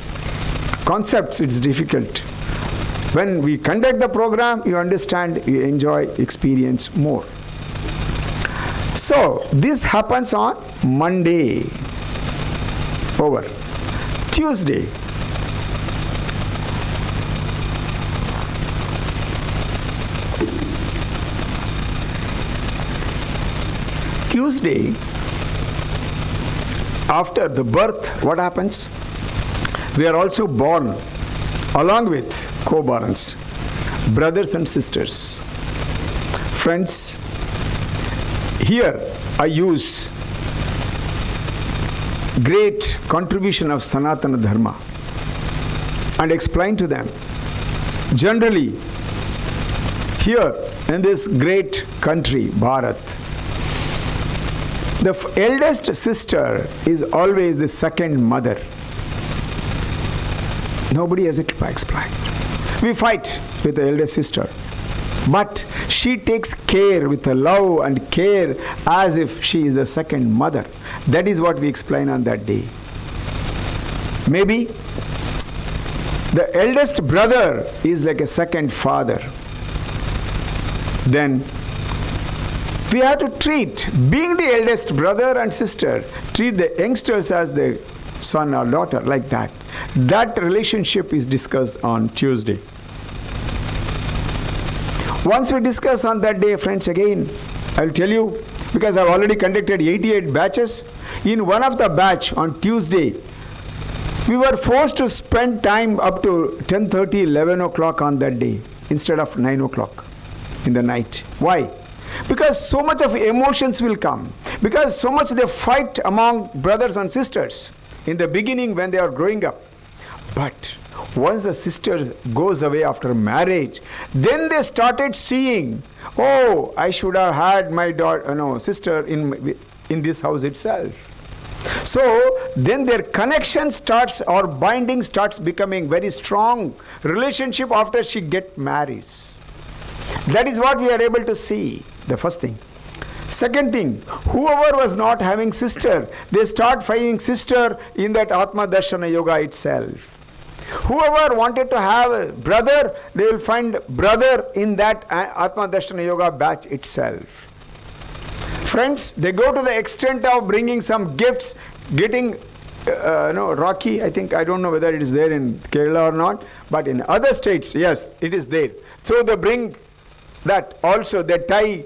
concepts, it's difficult. When we conduct the program, you understand, you enjoy, experience more. So, this happens on Monday. Over. Tuesday. Tuesday, after the birth, what happens? We are also born along with co-borns, brothers and sisters. Friends, here I use great contribution of Sanatana Dharma and explain to them. Generally, here in this great country, Bharat, the eldest sister is always the second mother. Nobody has it to explain. We fight with the eldest sister, but she takes care with a love and care as if she is the second mother. That is what we explain on that day. Maybe the eldest brother is like a second father. Then we have to treat, being the eldest brother and sister, treat the youngsters as the son or daughter, like that. That relationship is discussed on Tuesday. Once we discuss on that day, friends, again, I'll tell you, because I've already conducted 88 batches. In one of the batch on Tuesday, we were forced to spend time up to 10:30, 11 o'clock on that day, instead of 9 o'clock in the night. Why? Because so much of emotions will come. Because so much they fight among brothers and sisters in the beginning when they are growing up. But once the sister goes away after marriage, then they started seeing, oh, I should have had my sister in this house itself. So then their connection starts, or binding starts becoming very strong relationship after she get marries. That is what we are able to see, the first thing. Second thing, whoever was not having sister, they start finding sister in that Atma Darshana Yoga itself. Whoever wanted to have a brother, they will find brother in that Atma Darshana Yoga batch itself. Friends, they go to the extent of bringing some gifts, getting Rocky, I think, I don't know whether it is there in Kerala or not, but in other states, yes, it is there. So they bring that also, they tie,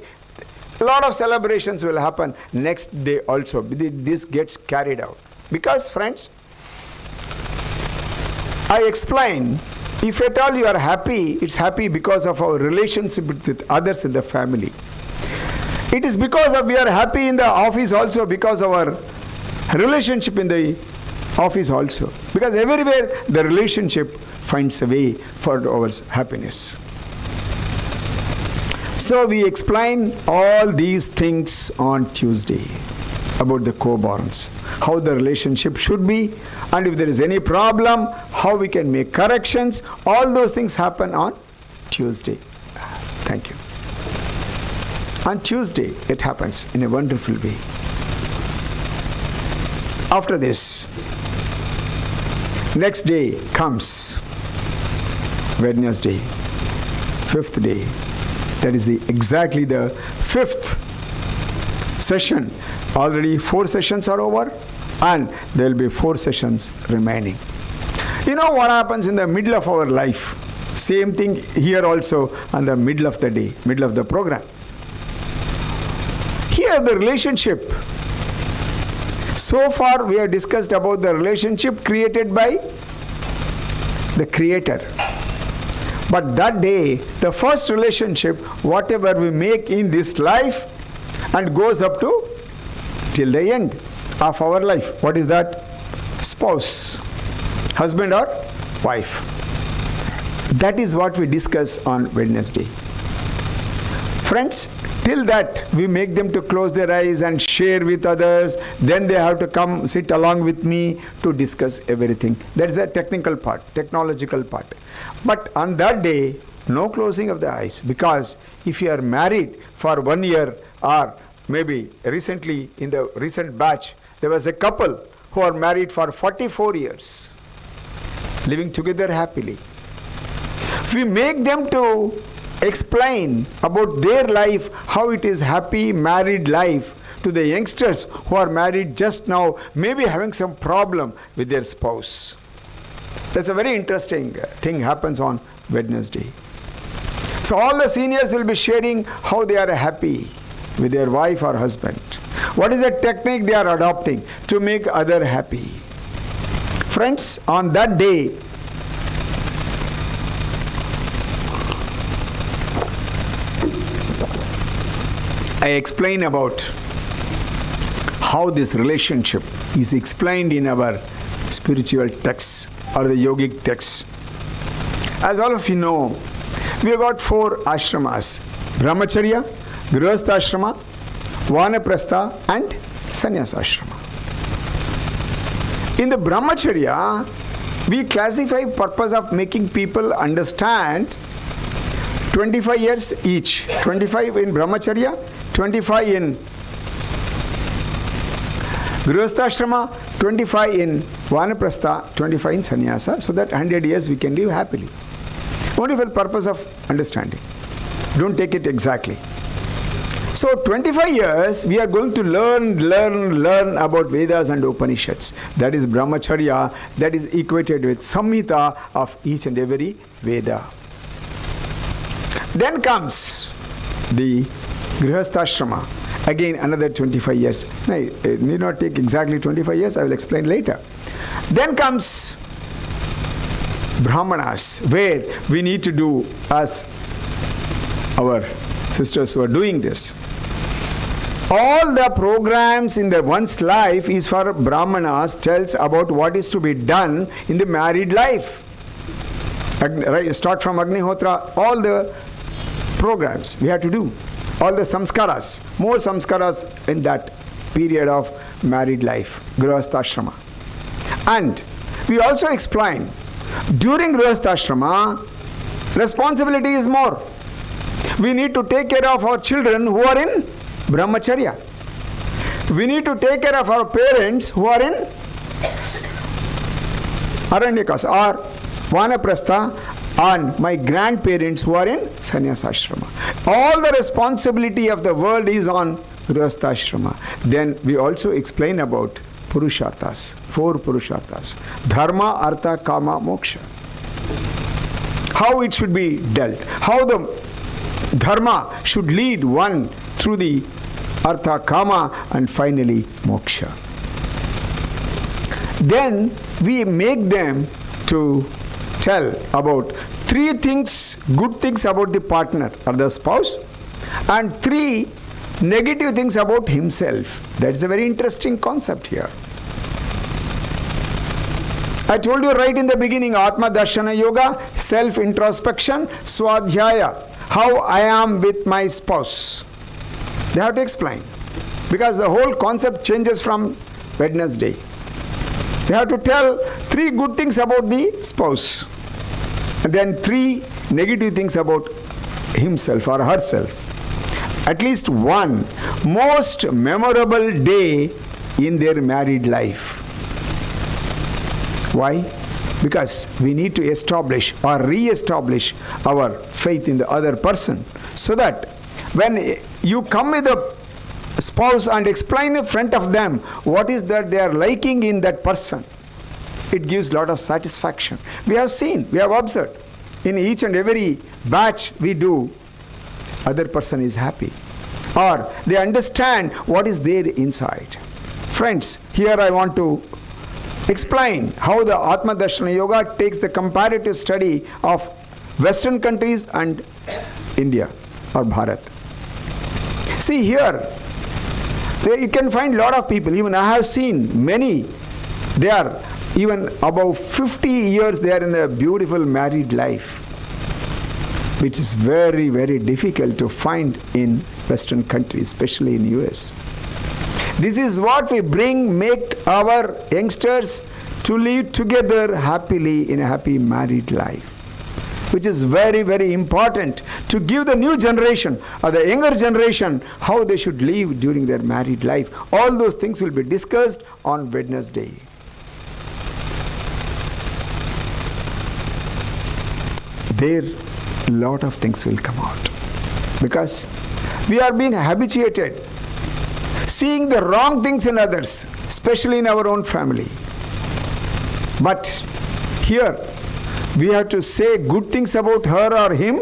a lot of celebrations will happen next day also. This gets carried out. Because, friends, I explain, if at all you are happy, it's happy because of our relationship with others in the family. It is because of we are happy in the office also, because of our relationship in the office also. Because everywhere the relationship finds a way for our happiness. So we explain all these things on Tuesday about the co-borns, how the relationship should be, and if there is any problem, how we can make corrections. All those things happen on Tuesday. Thank you. On Tuesday, it happens in a wonderful way. After this, next day comes Wednesday, 5th day. That is exactly the 5th session. Already 4 sessions are over, and there will be 4 sessions remaining. You know what happens in the middle of our life? Same thing here also on the middle of the day, middle of the program. Here the relationship. So far we have discussed about the relationship created by the Creator. But that day, the first relationship, whatever we make in this life, and goes up to till the end of our life. What is that? Spouse, husband or wife. That is what we discuss on Wednesday. Friends, till that we make them to close their eyes and share with others. Then they have to come sit along with me to discuss everything. That is a technical part, technological part. But on that day, no closing of the eyes, because if you are married for 1 year, or maybe recently in the recent batch, there was a couple who are married for 44 years, living together happily. we make them to explain about their life, how it is happy married life, to the youngsters who are married just now, maybe having some problem with their spouse. That's a very interesting thing happens on Wednesday. So all the seniors will be sharing how they are happy with their wife or husband. What is the technique they are adopting to make other happy? Friends, on that day, I explain about how this relationship is explained in our spiritual texts or the yogic texts. As all of you know, we have got 4 ashramas: Brahmacharya, Grihastha ashrama, Vanaprastha and Sannyasa ashrama. In the Brahmacharya, we classify purpose of making people understand 25 years each. 25 in Brahmacharya, 25 in Grihastha ashrama, 25 in Vanaprastha, 25 in Sannyasa, so that 100 years we can live happily. Only for the purpose of understanding. Don't take it exactly. So 25 years we are going to learn about Vedas and Upanishads. That is Brahmacharya, that is equated with Samhita of each and every Veda. Then comes the Grihastha ashrama. Again another 25 years. Now, it need not take exactly 25 years, I will explain later. Then comes Brahmanas, where we need to do, as our sisters who are doing this, all the programs in the one's life is for Brahmanas, tells about what is to be done in the married life. Start from Agnihotra, all the programs we have to do, all the samskaras, more samskaras in that period of married life, Grihastha ashrama. And we also explain, during Grihastha ashrama, responsibility is more. We need to take care of our children who are in Brahmacharya. We need to take care of our parents who are in Aranyakas or Vanaprastha, and my grandparents who are in Sannyasa ashrama. All the responsibility of the world is on Grihastha ashrama. Then we also explain about Purusharthas, 4 Purusharthas: Dharma, Artha, Kama, Moksha. How it should be dealt, how the Dharma should lead one through the Artha, Kama and finally Moksha. Then we make them to tell about 3 things, good things about the partner or the spouse, and 3 negative things about himself. That is a very interesting concept here. I told you right in the beginning, Atma Darshana Yoga, self-introspection, Swadhyaya, how I am with my spouse. They have to explain, because the whole concept changes from Wednesday. They have to tell 3 good things about the spouse, and then 3 negative things about himself or herself. At least one most memorable day in their married life. Why? Because we need to establish or re-establish our faith in the other person, so that when you come with a spouse and explain in front of them what is that they are liking in that person, it gives a lot of satisfaction. We have seen, we have observed, in each and every batch we do, other person is happy, or they understand what is there inside. Friends, here I want to explain how the Atma Darshana Yoga takes the comparative study of Western countries and India or Bharat. See here, you can find a lot of people, even I have seen many, they are even above 50 years, they are in a beautiful married life, which is very, very difficult to find in Western countries, especially in US. This is what we bring, make our youngsters to live together happily in a happy married life, which is very, very important to give the new generation or the younger generation how they should live during their married life. All those things will be discussed on Wednesday. There lot of things will come out. Because we are being habituated, seeing the wrong things in others, especially in our own family. But here, we have to say good things about her or him,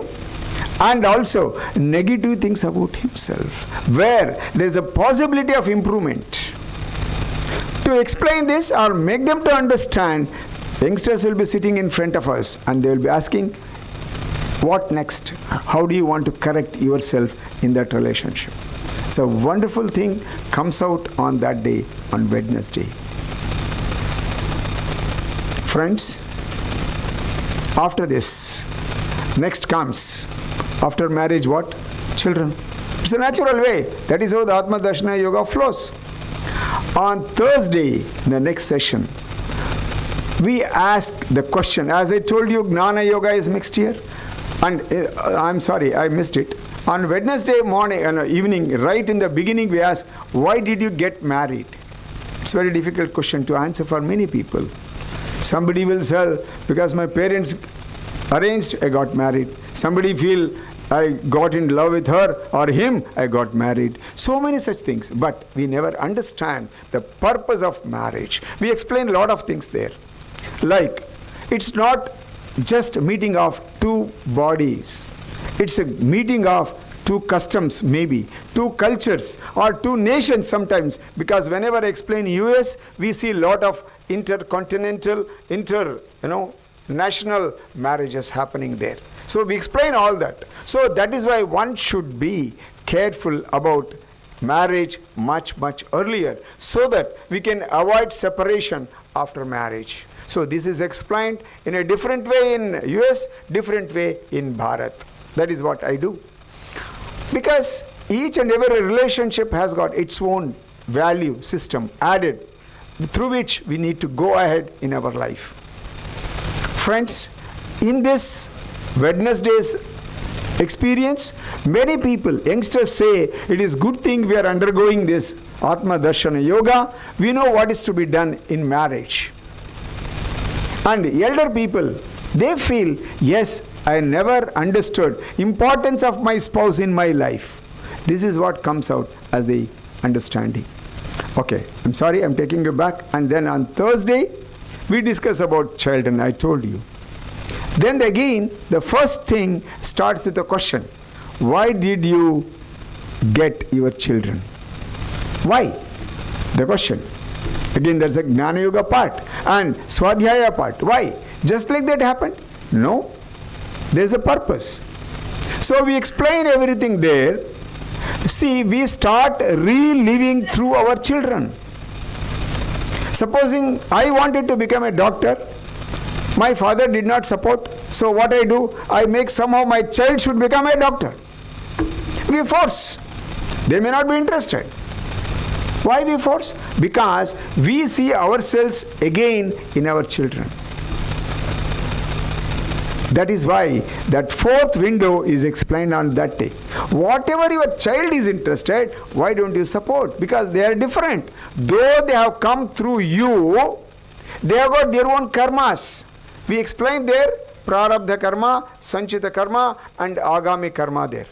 and also negative things about himself, where there is a possibility of improvement. To explain this or make them to understand, youngsters will be sitting in front of us and they will be asking, what next? How do you want to correct yourself in that relationship? So wonderful thing comes out on that day, on Wednesday. Friends, after this, next comes, after marriage, what? Children. It's a natural way. That is how the Atma Darshana Yoga flows. On Thursday, the next session, we ask the question. As I told you, Gnana Yoga is mixed here. And I'm sorry, I missed it. On Wednesday morning, evening, right in the beginning, we ask, why did you get married? It's a very difficult question to answer for many people. Somebody will say, because my parents arranged, I got married. Somebody feel, I got in love with her or him, I got married. So many such things. But we never understand the purpose of marriage. We explain a lot of things there. Like, it's not just a meeting of two bodies. It's a meeting of two customs, maybe, two cultures, or two nations sometimes. Because whenever I explain US, we see a lot of intercontinental, national marriages happening there. So we explain all that. So that is why one should be careful about marriage much, much earlier, so that we can avoid separation after marriage. So this is explained in a different way in US, different way in Bharat. That is what I do. Because each and every relationship has got its own value system added, through which we need to go ahead in our life. Friends, in this Wednesday's experience, many people, youngsters say, it is good thing we are undergoing this Atma Darshana Yoga. We know what is to be done in marriage. And elder people, they feel, yes, I never understood importance of my spouse in my life. This is what comes out as the understanding. Okay, I'm sorry, I'm taking you back. And then on Thursday, we discuss about children, I told you. Then again, the first thing starts with a question. Why did you get your children? Why? The question. Again, there's a Gnana Yoga part and Swadhyaya part. Why? Just like that happened? No. There's a purpose. So we explain everything there. See, we start reliving through our children. Supposing I wanted to become a doctor, my father did not support. So what I do, I make somehow my child should become a doctor. We force. They may not be interested. Why we force? Because we see ourselves again in our children. That is why that fourth window is explained on that day. Whatever your child is interested, why don't you support? Because they are different. Though they have come through you, they have got their own karmas. We explained there, prarabdha karma, sanchita karma, and agami karma there.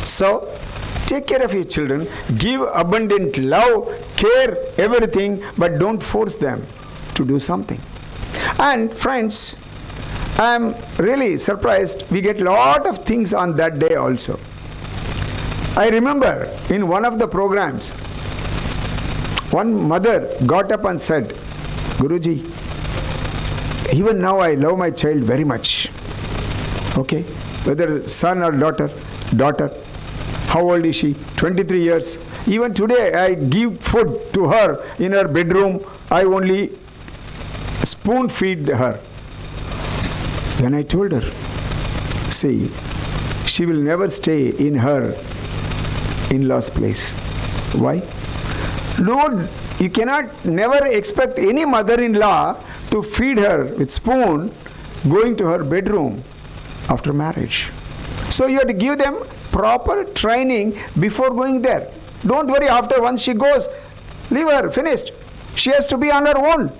So, take care of your children, give abundant love, care, everything, but don't force them to do something. And friends, I am really surprised, we get a lot of things on that day also. I remember in one of the programs, one mother got up and said, Guruji, even now I love my child very much. Okay, whether son or daughter. How old is she? 23 years. Even today I give food to her in her bedroom. I only spoon feed her. Then I told her, see, she will never stay in her in-laws place. Why? Lord, you cannot never expect any mother-in-law to feed her with spoon going to her bedroom after marriage. So you have to give them proper training before going there. Don't worry, after once she goes, leave her, finished. She has to be on her own.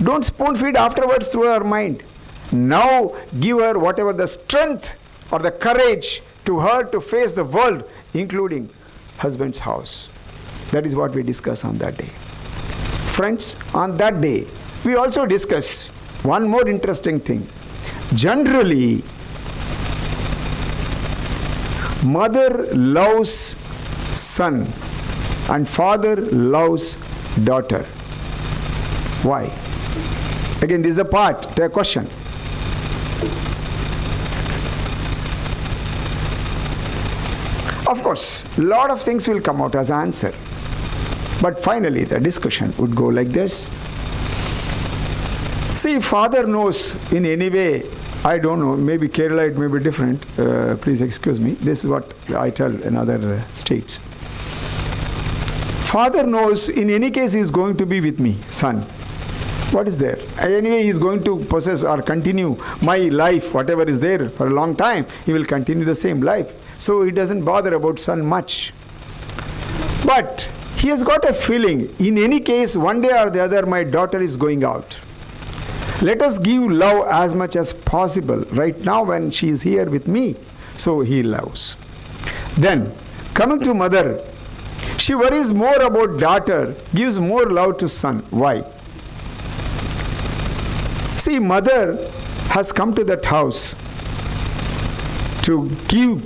Don't spoon feed afterwards through her mind. Now give her whatever the strength or the courage to her to face the world, including husband's house. That is what we discuss on that day. Friends, on that day, we also discuss one more interesting thing. Generally, mother loves son and father loves daughter. Why? Again, this is a part to a question. Of course, a lot of things will come out as answer. But finally, the discussion would go like this. See, father knows in any way, I don't know, maybe Kerala it may be different. Please excuse me. This is what I tell in other states. Father knows in any case he is going to be with me, son. What is there? Anyway, he is going to possess or continue my life, whatever is there for a long time. He will continue the same life. So he doesn't bother about son much. But he has got a feeling, in any case, one day or the other, my daughter is going out. Let us give love as much as possible right now when she is here with me. So he loves. Then, coming to mother, she worries more about daughter, gives more love to son. Why? See, mother has come to that house to give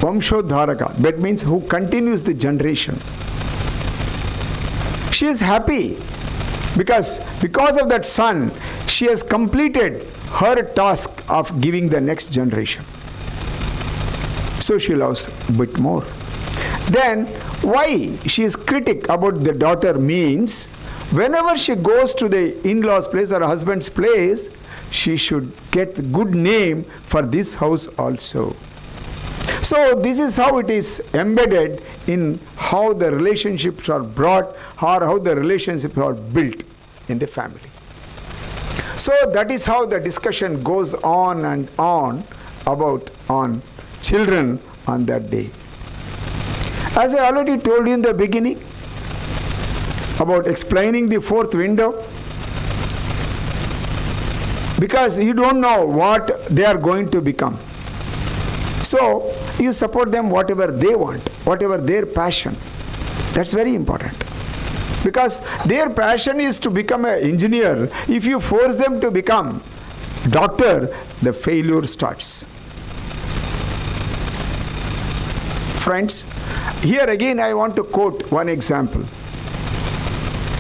Vamshodharaka. That means who continues the generation. She is happy because of that son, she has completed her task of giving the next generation. So she loves a bit more. Then why she is critic about the daughter means whenever she goes to the in-laws place or husband's place, she should get good name for this house also. So this is how it is embedded in how the relationships are brought or how the relationships are built in the family. So that is how the discussion goes on and on about on children on that day. As I already told you in the beginning about explaining the fourth window, because you don't know what they are going to become. So you support them whatever they want, whatever their passion. That's very important. Because their passion is to become an engineer. If you force them to become doctor, the failure starts. Friends, here again I want to quote one example.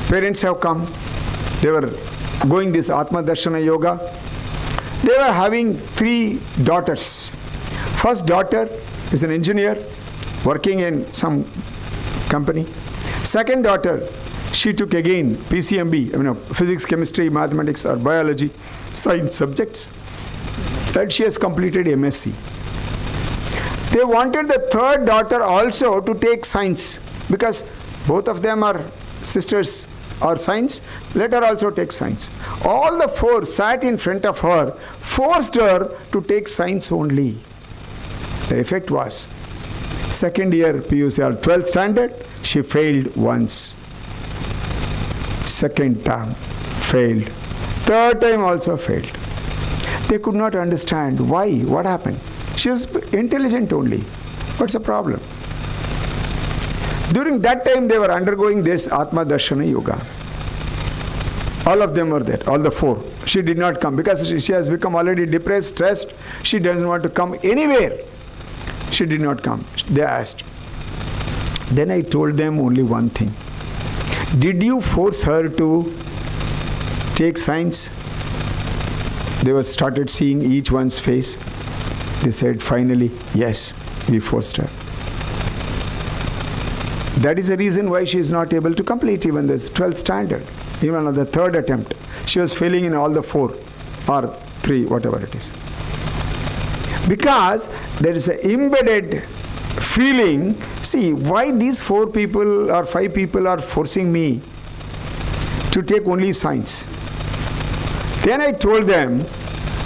Parents have come. They were going this Atma Darshana Yoga. They were having 3 daughters. First daughter is an engineer working in some company. Second daughter, she took again PCMB, physics, chemistry, mathematics or biology, science subjects. And she has completed MSc. They wanted the third daughter also to take science because both of them are sisters or science. Let her also take science. All the 4 sat in front of her, forced her to take science only. The effect was, second year PUC or 12th standard, she failed once. Second term, failed. Third time also failed. They could not understand why, what happened. She was intelligent only. What's the problem? During that time they were undergoing this Atma Darshana Yoga. All of them were there, all the 4. She did not come because she has become already depressed, stressed. She doesn't want to come anywhere. She did not come. They asked. Then I told them only one thing. Did you force her to take science? They were started seeing each one's face. They said finally, yes, we forced her. That is the reason why she is not able to complete even this 12th standard. Even on the 3rd attempt, she was failing in all the 4 or 3, whatever it is. Because there is an embedded feeling, see, why these 4 people or 5 people are forcing me to take only science? Then I told them,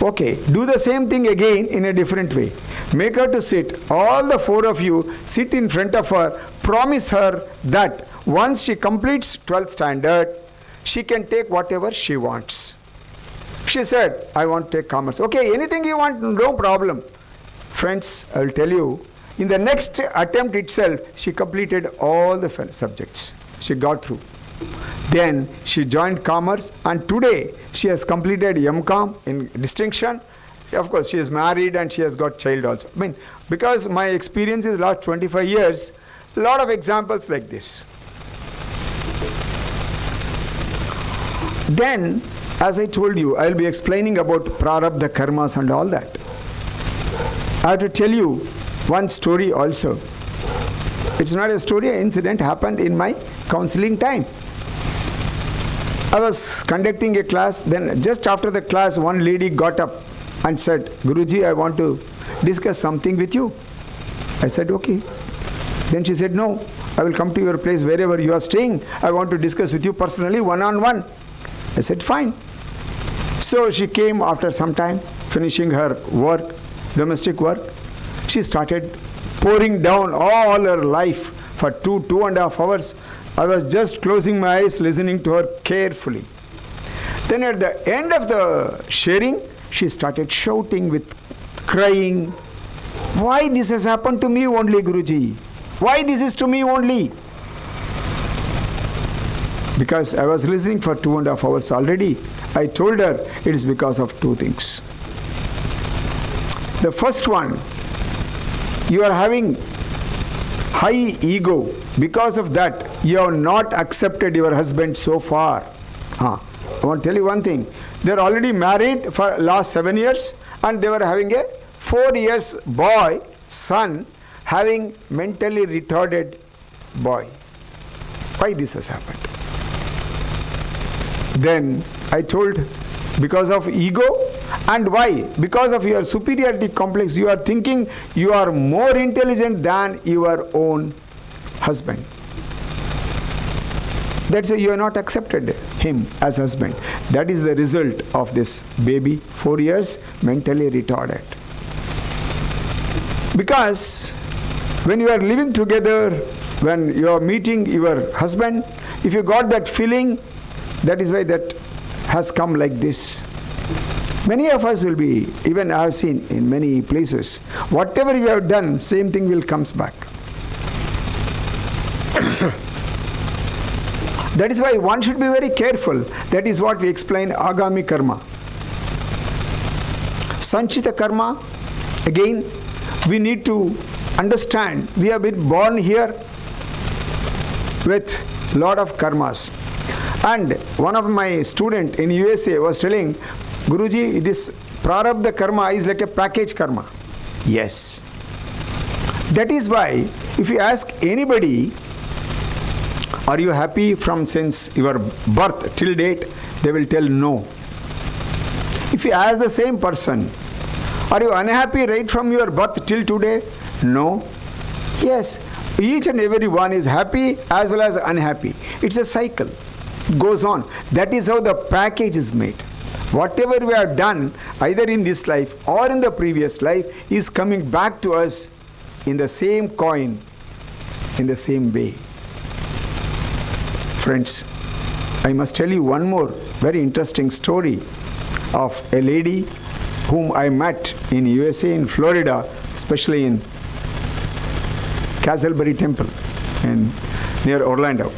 okay, do the same thing again in a different way. Make her to sit, all the 4 of you sit in front of her, promise her that once she completes 12th standard, she can take whatever she wants. She said, I want to take commerce. Okay, anything you want, no problem. Friends, I will tell you, in the next attempt itself, she completed all the subjects. She got through. Then she joined commerce, and today she has completed MCom in distinction. Of course, she is married and she has got child also. I mean, because my experience is last 25 years, a lot of examples like this. Then, as I told you, I will be explaining about prarabdha karmas and all that. I have to tell you one story also. It's not a story, an incident happened in my counseling time. I was conducting a class, then just after the class, one lady got up and said, Guruji, I want to discuss something with you. I said, okay. Then she said, no, I will come to your place wherever you are staying. I want to discuss with you personally, one-on-one. I said, fine. So she came after some time, finishing her work, domestic work. She started pouring down all her life for 2.5 hours. I was just closing my eyes, listening to her carefully. Then at the end of the sharing, she started shouting with crying, why this has happened to me only, Guruji? Why this is to me only? Because I was listening for 2.5 hours already. I told her it is because of two things. The first one, you are having high ego. Because of that, you have not accepted your husband so far. I want to tell you one thing. They are already married for last 7 years, and they were having a 4 years boy, son, having mentally retarded boy. Why this has happened? Then I told, because of ego. And why? Because of your superiority complex. You are thinking you are more intelligent than your own husband. That's why you have not accepted him as husband. That is the result of this baby, 4 years, mentally retarded. Because when you are living together, when you are meeting your husband, if you got that feeling, that is why that has come like this. Many of us will be, even I have seen in many places, whatever you have done, same thing will comes back. That is why one should be very careful. That is what we explain, agami karma. Sanchita karma, again, we need to understand, we have been born here with lot of karmas. And one of my student in USA was telling, Guruji, this prarabdha karma is like a package karma. Yes. That is why, if you ask anybody, are you happy from since your birth till date, they will tell no. If you ask the same person, are you unhappy right from your birth till today? No. Yes. Each and every one is happy as well as unhappy. It's a cycle. It goes on. That is how the package is made. Whatever we have done, either in this life or in the previous life, is coming back to us in the same coin, in the same way. Friends, I must tell you one more very interesting story of a lady whom I met in USA, in Florida, especially in Castleberry Temple near Orlando.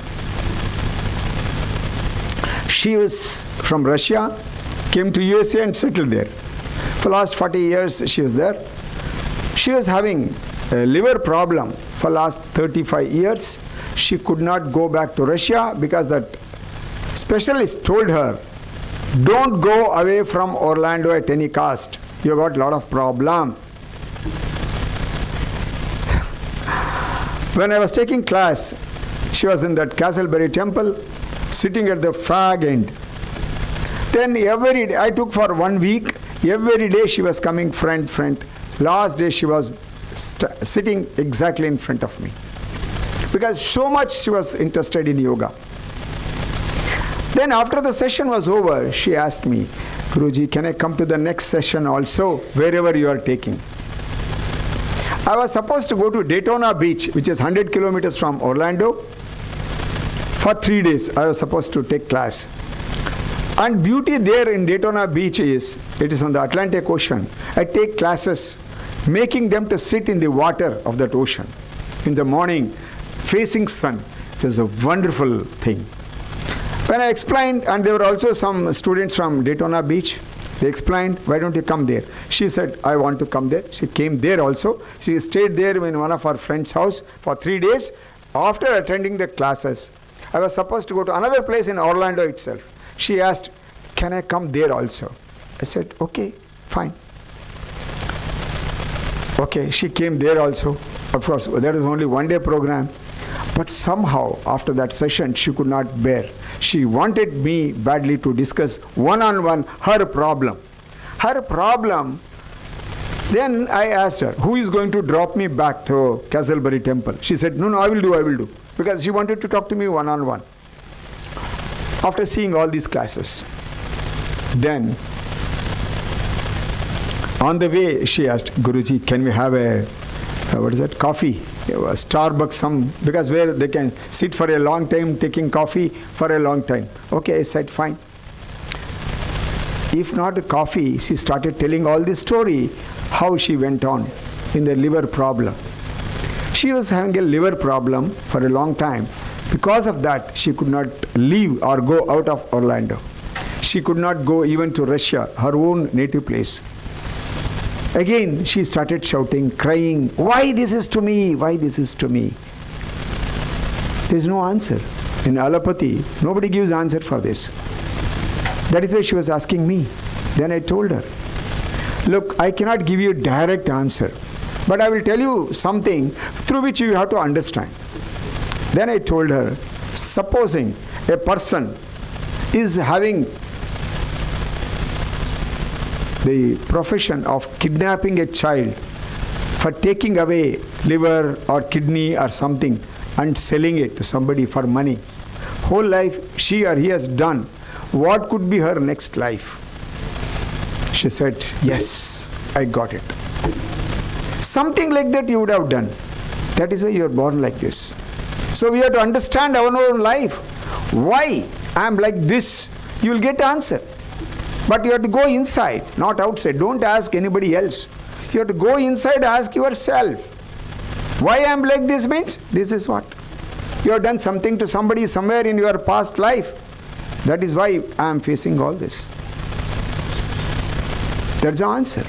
She was from Russia, came to USA and settled there. For last 40 years she was there. She was having a liver problem for last 35 years. She could not go back to Russia because that specialist told her, don't go away from Orlando at any cost. You got a lot of problem. When I was taking class, she was in that Castleberry Temple, sitting at the fag end. Then every day, I took for 1 week, every day she was coming front. Last day she was sitting exactly in front of me. Because so much she was interested in yoga. Then after the session was over, she asked me, Guruji, can I come to the next session also, wherever you are taking? I was supposed to go to Daytona Beach, which is 100 kilometers from Orlando. For 3 days, I was supposed to take class. And beauty there in Daytona Beach is, it is on the Atlantic Ocean. I take classes making them to sit in the water of that ocean in the morning facing sun. It is a wonderful thing. When I explained, and there were also some students from Daytona Beach, they explained, why don't you come there? She said, I want to come there. She came there also. She stayed there in one of our friend's house for 3 days. After attending the classes, I was supposed to go to another place in Orlando itself. She asked, can I come there also? I said, okay, fine. Okay, she came there also. Of course, there was only 1 day program. But somehow, after that session, she could not bear. She wanted me badly to discuss one-on-one her problem. Her problem, then I asked her, who is going to drop me back to Castleberry Temple? She said, no, I will do. Because she wanted to talk to me one-on-one. After seeing all these classes, then on the way, she asked, Guruji, can we have a, coffee? Starbucks, because where they can sit for a long time taking coffee for a long time. Okay, I said, fine. If not coffee, she started telling all this story, how she went on in the liver problem. She was having a liver problem for a long time. Because of that, she could not leave or go out of Orlando. She could not go even to Russia, her own native place. Again, she started shouting, crying, why this is to me? Why this is to me? There is no answer. In allopathy, nobody gives answer for this. That is why she was asking me. Then I told her, look, I cannot give you a direct answer, but I will tell you something through which you have to understand. Then I told her, supposing a person is having the profession of kidnapping a child for taking away liver or kidney or something and selling it to somebody for money. Whole life she or he has done. What could be her next life? She said, yes, I got it. Something like that you would have done. That is why you are born like this. So we have to understand our own life. Why I am like this? You will get answer. But you have to go inside, not outside. Don't ask anybody else. You have to go inside, ask yourself. Why I am like this means, this is what. You have done something to somebody somewhere in your past life. That is why I am facing all this. That's the answer.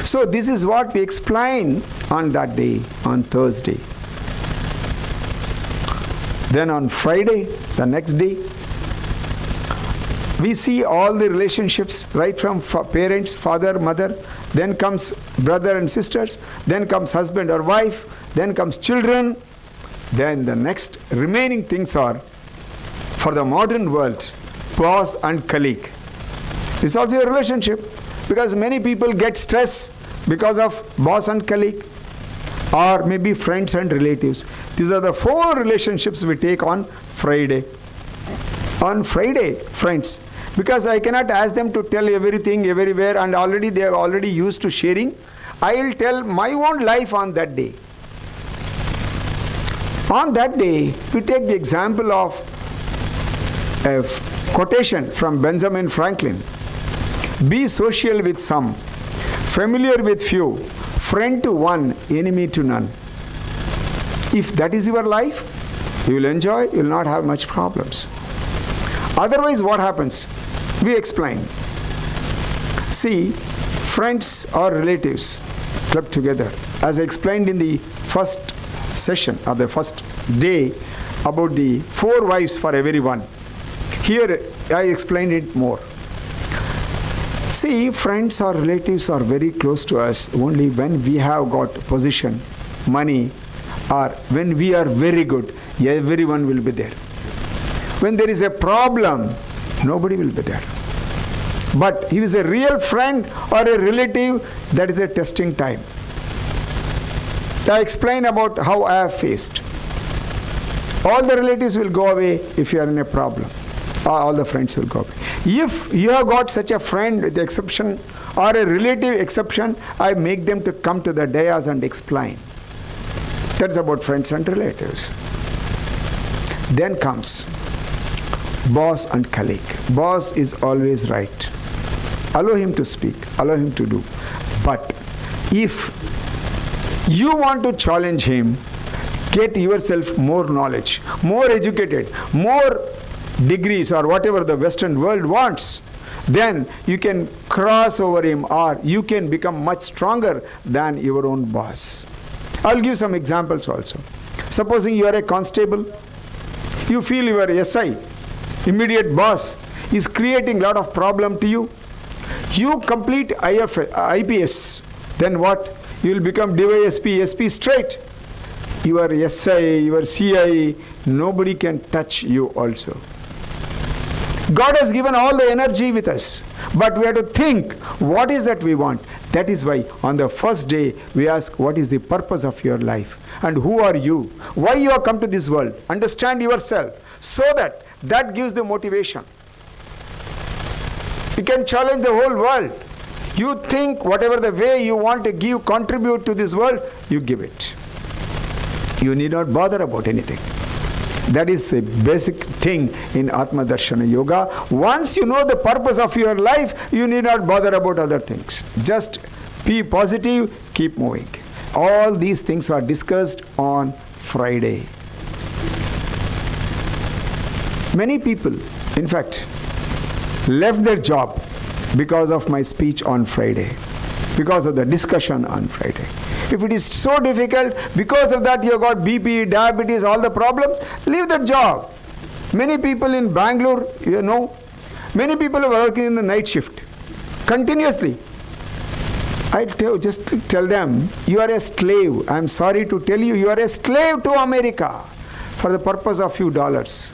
So this is what we explain on that day, on Thursday. Then on Friday, the next day, we see all the relationships right from parents, father, mother, then comes brother and sisters, then comes husband or wife, then comes children, then the next remaining things are, for the modern world, boss and colleague. This is also a relationship, because many people get stress because of boss and colleague, or maybe friends and relatives. These are the 4 relationships we take on Friday. On Friday, friends, because I cannot ask them to tell everything everywhere, and already they are already used to sharing, I will tell my own life on that day. On that day, we take the example of a quotation from Benjamin Franklin. Be social with some, familiar with few, friend to one, enemy to none. If that is your life, you will enjoy, you will not have much problems. Otherwise, what happens? We explain. See, friends or relatives club together. As I explained in the first session or the first day about the 4 wives for everyone. Here I explained it more. See, friends or relatives are very close to us only when we have got position, money, or when we are very good, everyone will be there. When there is a problem, nobody will be there. But he is a real friend or a relative, that is a testing time. I explain about how I have faced. All the relatives will go away if you are in a problem. All the friends will go away. If you have got such a friend with the exception or a relative exception, I make them to come to the dais and explain. That's about friends and relatives. Then comes boss and colleague. Boss is always right. Allow him to speak, allow him to do. But if you want to challenge him, get yourself more knowledge, more educated, more degrees or whatever the Western world wants, then you can cross over him or you can become much stronger than your own boss. I'll give some examples also. Supposing you are a constable, you feel your SI, immediate boss, is creating a lot of problem to you. You complete IPS, then what? You will become DYSP, SP straight. Your SI, your CI, nobody can touch you also. God has given all the energy with us, but we have to think what is that we want. That is why on the first day we ask, what is the purpose of your life and who are you? Why you have come to this world? Understand yourself, so that gives the motivation. You can challenge the whole world. You think whatever the way you want to give, contribute to this world, you give it. You need not bother about anything. That is a basic thing in Atma Darshana Yoga. Once you know the purpose of your life, you need not bother about other things. Just be positive, keep moving. All these things are discussed on Friday. Many people, in fact, left their job because of my speech on Friday, because of the discussion on Friday. If it is so difficult, because of that you got BP, diabetes, all the problems, leave that job. Many people in Bangalore, many people are working in the night shift continuously. I just tell them, you are a slave. I am sorry to tell you, you are a slave to America for the purpose of few dollars.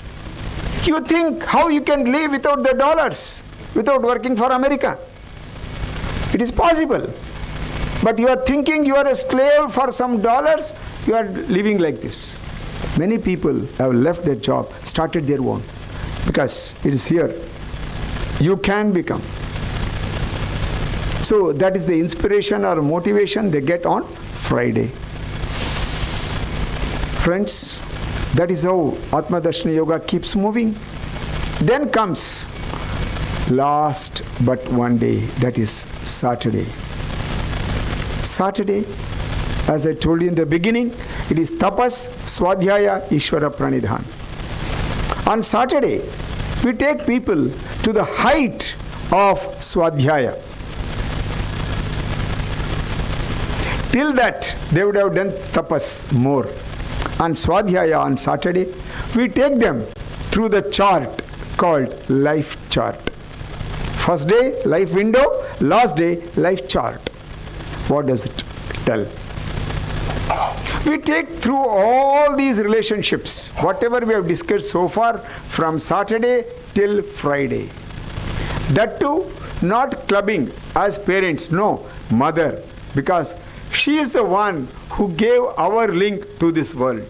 You think how you can live without the dollars, without working for America? It is possible. But you are thinking you are a slave for some dollars, you are living like this. Many people have left their job, started their own, because it is here. You can become. So that is the inspiration or motivation they get on Friday. Friends, that is how Atma Darshana Yoga keeps moving. Then comes last but one day, that is Saturday. Saturday, as I told you in the beginning, it is tapas, swadhyaya, Ishvara pranidhan. On Saturday, we take people to the height of swadhyaya. Till that, they would have done tapas more. On swadhyaya on Saturday, we take them through the chart called life chart. First day, life window. Last day, life chart. What does it tell? We take through all these relationships, whatever we have discussed so far, from Saturday till Friday. That too, not clubbing as parents, no, mother, because she is the one who gave our link to this world.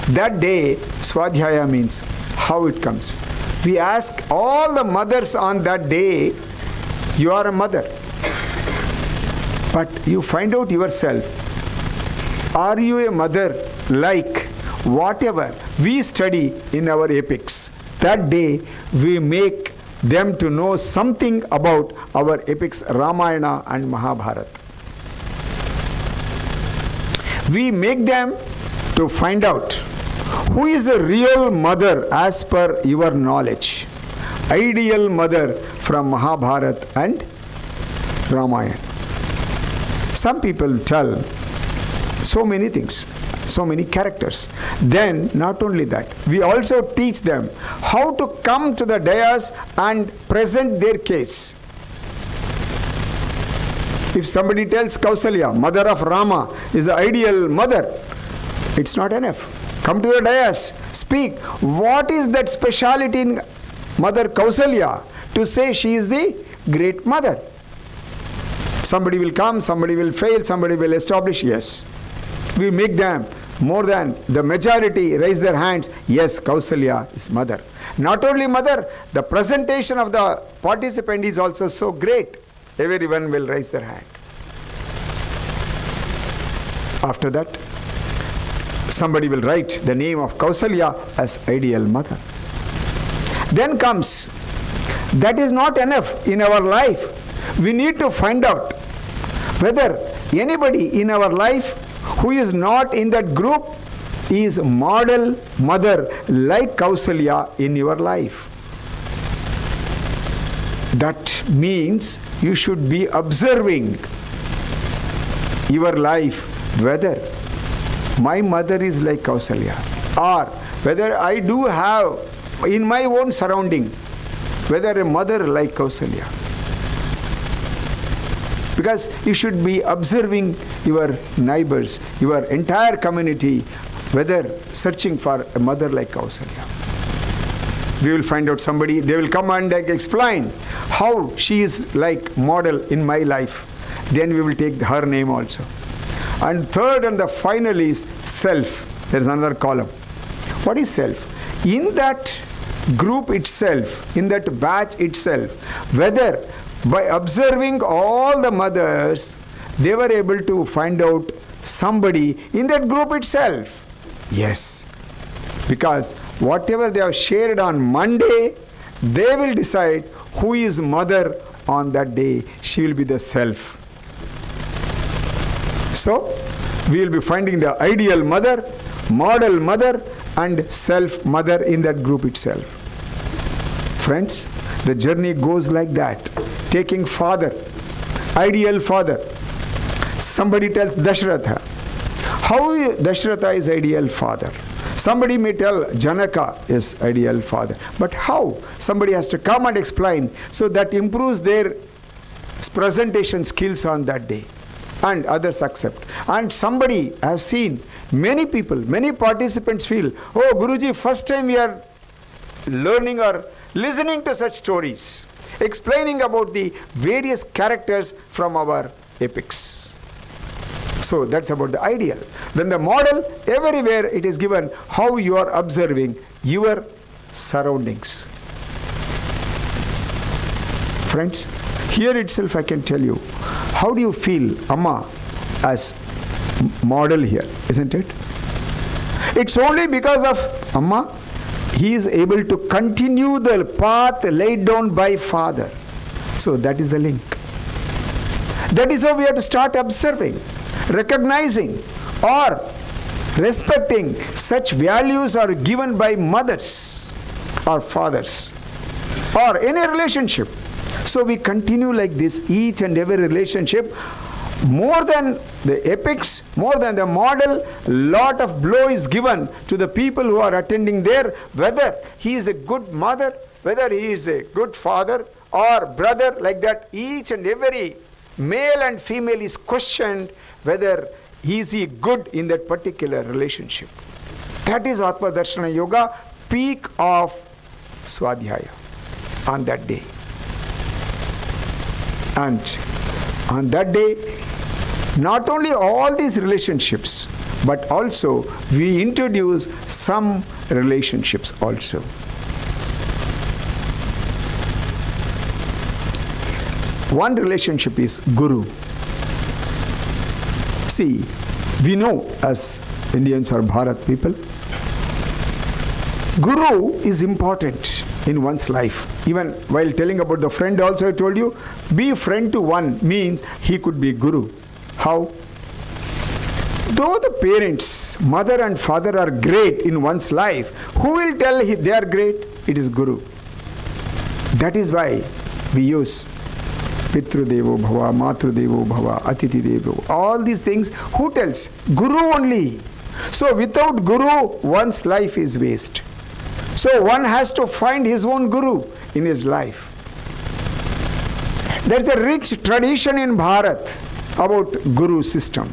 That day, Swadhyaya means how it comes. We ask all the mothers on that day, you are a mother. But you find out yourself, are you a mother like whatever we study in our epics? That day we make them to know something about our epics Ramayana and Mahabharata. We make them to find out who is a real mother as per your knowledge. Ideal mother from Mahabharata and Ramayana. Some people tell so many things, so many characters. Then, not only that, we also teach them how to come to the dais and present their case. If somebody tells Kausalya, mother of Rama, is the ideal mother, it's not enough. Come to the dais, speak. What is that speciality in Mother Kausalya to say she is the great mother? Somebody will come, somebody will fail, somebody will establish, yes. We make them more than the majority raise their hands, yes, Kausalya is mother. Not only mother, the presentation of the participant is also so great, everyone will raise their hand. After that, Somebody will write the name of Kausalya as ideal mother. Then comes, that is not enough in our life. We need to find out whether anybody in our life who is not in that group is model mother like Kausalya in your life. That means you should be observing your life whether my mother is like Kausalya or whether I do have in my own surrounding whether a mother like Kausalya. Because you should be observing your neighbors, your entire community, whether searching for a mother like Kausalya. We will find out somebody, they will come and explain how she is like model in my life. Then we will take her name also. And third and the final is self. There is another column. What is self? In that group itself, in that batch itself, whether by observing all the mothers, they were able to find out somebody in that group itself. Yes. Because whatever they have shared on Monday, they will decide who is mother on that day. She will be the self. So, we will be finding the ideal mother, model mother, and self mother in that group itself. Friends, the journey goes like that. Taking father, ideal father. Somebody tells Dashratha. How Dashratha is ideal father? Somebody may tell Janaka is ideal father. But how? Somebody has to come and explain. So that improves their presentation skills on that day. And others accept. And somebody, I have seen many people, many participants feel, oh Guruji, first time we are learning or listening to such stories, explaining about the various characters from our epics. So that's about the ideal. Then the model, everywhere it is given how you are observing your surroundings. Friends, here itself I can tell you, how do you feel Amma as model here, isn't it? It's only because of Amma he is able to continue the path laid down by father. So that is the link. That is how we have to start observing, recognizing or respecting such values are given by mothers or fathers or any relationship. So we continue like this, each and every relationship. More than the epics, more than the model, lot of blow is given to the people who are attending there, whether he is a good mother, whether he is a good father or brother, like that. Each and every male and female is questioned whether he is good in that particular relationship. That is Atma Darshana Yoga, peak of Swadhyaya on that day. And on that day, not only all these relationships, but also we introduce some relationships also. One relationship is Guru. See, we know as Indians or Bharat people, Guru is important in one's life. Even while telling about the friend also I told you, be friend to one means he could be Guru. How? Though the parents, mother and father are great in one's life, who will tell they are great? It is Guru. That is why we use Pitru Devo Bhava, Matru Devo Bhava, Atiti Devo. All these things, who tells? Guru only. So without Guru, one's life is waste. So one has to find his own Guru in his life. There is a rich tradition in Bharat about Guru system.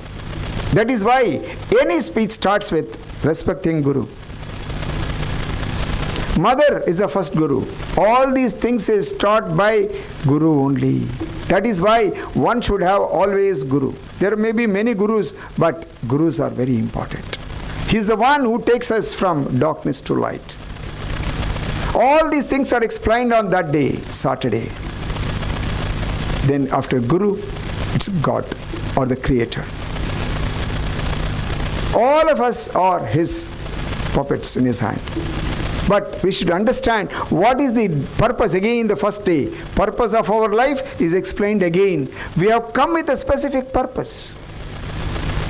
That is why any speech starts with respecting Guru. Mother is the first Guru. All these things is taught by Guru only. That is why one should have always Guru. There may be many Gurus, but Gurus are very important. He is the one who takes us from darkness to light. All these things are explained on that day, Saturday. Then after Guru, it's God or the Creator. All of us are his puppets in his hand. But we should understand what is the purpose. Again, the first day, purpose of our life is explained again. We have come with a specific purpose.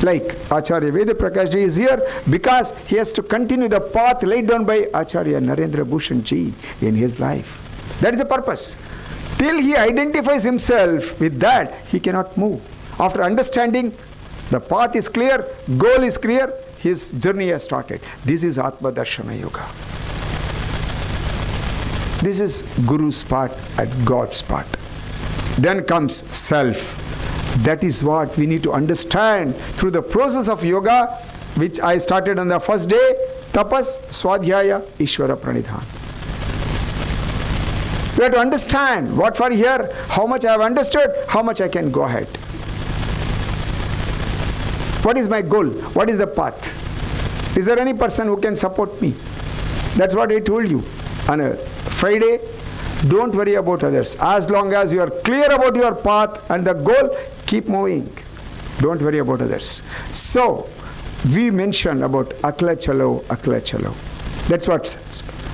Like Acharya Veda Prakash Ji is here because he has to continue the path laid down by Acharya Narendrabhooshan Ji in his life. That is the purpose. Till he identifies himself with that, he cannot move. After understanding the path is clear, goal is clear, his journey has started. This is Atma Darshana Yoga. This is Guru's part and God's part. Then comes self. That is what we need to understand through the process of yoga, which I started on the first day, tapas, swadhyaya, Ishvara pranidhan. We have to understand what for here, how much I have understood, how much I can go ahead. What is my goal? What is the path? Is there any person who can support me? That's what I told you. On a Friday, don't worry about others. As long as you are clear about your path and the goal, keep moving. Don't worry about others. So, we mentioned about Akla Chalo, Akla Chalo. That's what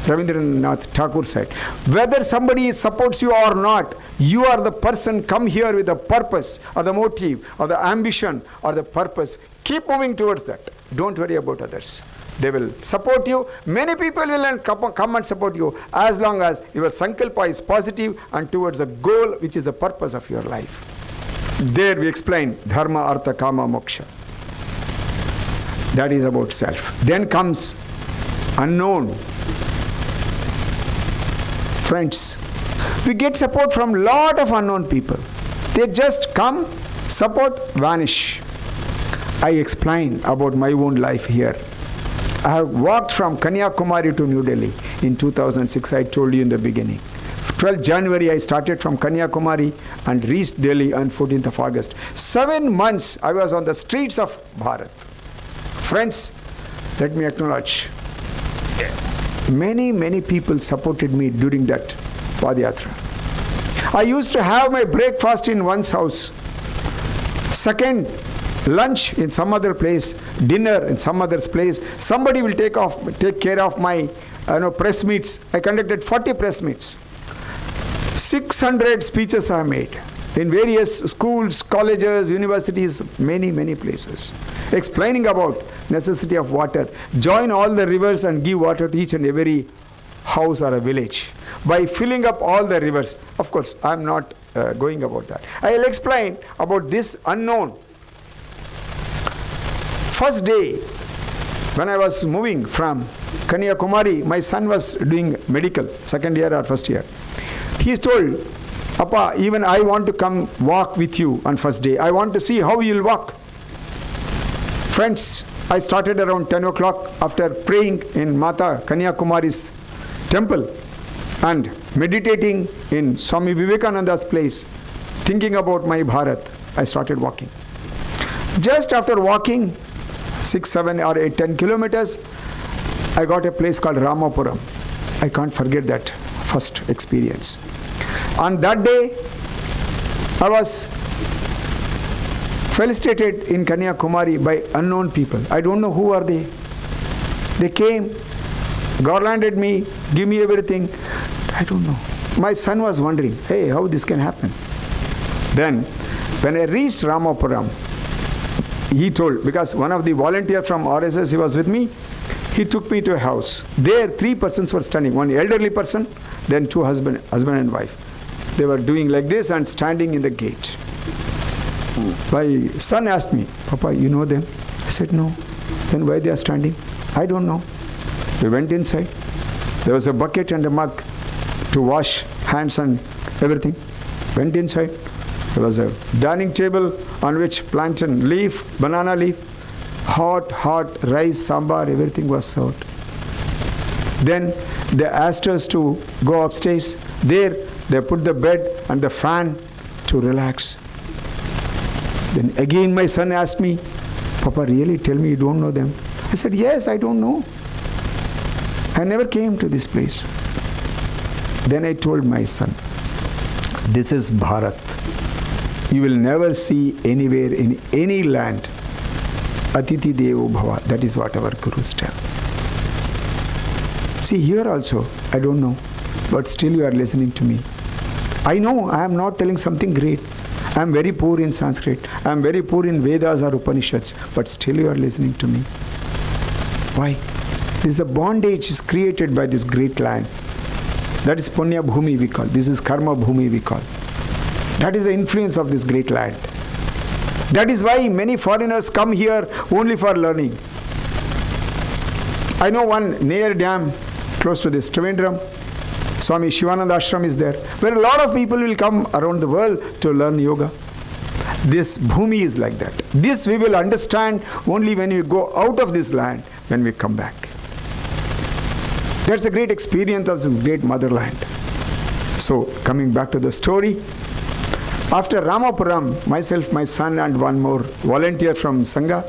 Ravindranath Tagore said. Whether somebody supports you or not, you are the person come here with a purpose or the motive or the ambition or the purpose. Keep moving towards that. Don't worry about others. They will support you. Many people will come and support you as long as your sankalpa is positive and towards a goal which is the purpose of your life. There we explain dharma, artha, kama, moksha. That is about self. Then comes unknown. Friends, we get support from lot of unknown people. They just come, support, vanish. I explain about my own life here. I have walked from Kanyakumari to New Delhi in 2006. I told you in the beginning. 12th January I started from Kanyakumari and reached Delhi on 14th of August. 7 months I was on the streets of Bharat. Friends, let me acknowledge, many people supported me during that Padayatra. I used to have my breakfast in one's house. Second, lunch in some other place, dinner in some other's place. Somebody will take care of my press meets. I conducted 40 press meets. 600 speeches I made in various schools, colleges, universities, many places, explaining about necessity of water. Join all the rivers and give water to each and every house or a village by filling up all the rivers. Of course, I am not going about that. I will explain about this unknown. First day, when I was moving from Kanyakumari, my son was doing medical, second year or first year. He told, Appa, even I want to come walk with you on first day. I want to see how you'll walk. Friends, I started around 10 o'clock after praying in Mata Kanyakumari's temple and meditating in Swami Vivekananda's place, thinking about my Bharat. I started walking. Just after walking 6, 7 or 8, 10 kilometers, I got a place called Ramapuram. I can't forget that first experience. On that day, I was felicitated in Kanyakumari by unknown people. I don't know who are they. They came, garlanded me, give me everything. I don't know. My son was wondering, hey, how this can happen? Then, when I reached Ramapuram, he told, because one of the volunteers from RSS, he was with me, he took me to a house. There, 3 persons were standing. One elderly person, then 2 husband and wife. They were doing like this and standing in the gate. My son asked me, Papa, you know them? I said, no. Then why they are standing? I don't know. We went inside. There was a bucket and a mug to wash hands and everything. Went inside. There was a dining table on which plantain leaf, banana leaf, hot rice, sambar, everything was served. Then they asked us to go upstairs. There they put the bed and the fan to relax. Then again my son asked me, Papa, really tell me you don't know them? I said, yes, I don't know. I never came to this place. Then I told my son, this is Bharat. You will never see anywhere in any land Atiti Devo Bhava. That is what our gurus tell. See, here also, I don't know, but still you are listening to me. I know I am not telling something great. I am very poor in Sanskrit. I am very poor in Vedas or Upanishads, but still you are listening to me. Why? This is the bondage is created by this great land. That is Punya Bhumi we call. This is Karma Bhumi we call. That is the influence of this great land. That is why many foreigners come here only for learning. I know one near dam close to this Trivandrum, Swami Shivananda Ashram is there, where a lot of people will come around the world to learn yoga. This Bhumi is like that. This we will understand only when we go out of this land, when we come back. That's a great experience of this great motherland. So, coming back to the story, after Ramapuram, myself, my son and one more volunteer from Sangha,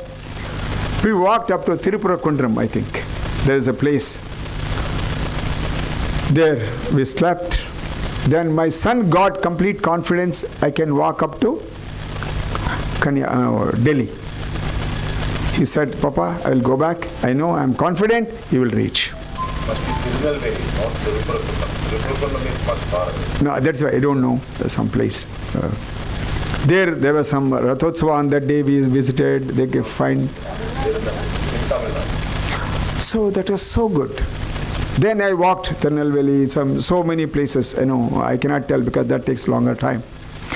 we walked up to Tirupura Kundram, I think. There is a place. There we slept. Then my son got complete confidence I can walk up to Delhi. He said, Papa, I will go back. I know, I am confident he will reach. Must be Tirunelveli, not Tirupura Kundram. Tirupura Kundram is much far away. No, that's why I don't know. Some place. There was some Rathotsava on that day we visited. They could find. So that was so good. Then I walked Tirunelveli, so many places. I cannot tell because that takes longer time.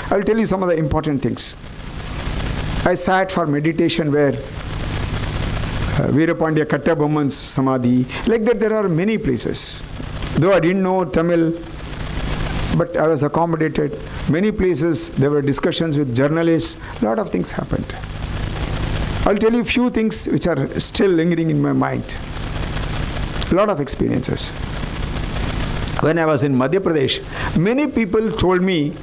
I will tell you some of the important things. I sat for meditation where Veerapandya Kattabomman's Samadhi. Like that there are many places. Though I didn't know Tamil, but I was accommodated. Many places there were discussions with journalists. A lot of things happened. I'll tell you a few things which are still lingering in my mind. A lot of experiences. When I was in Madhya Pradesh, many people told me,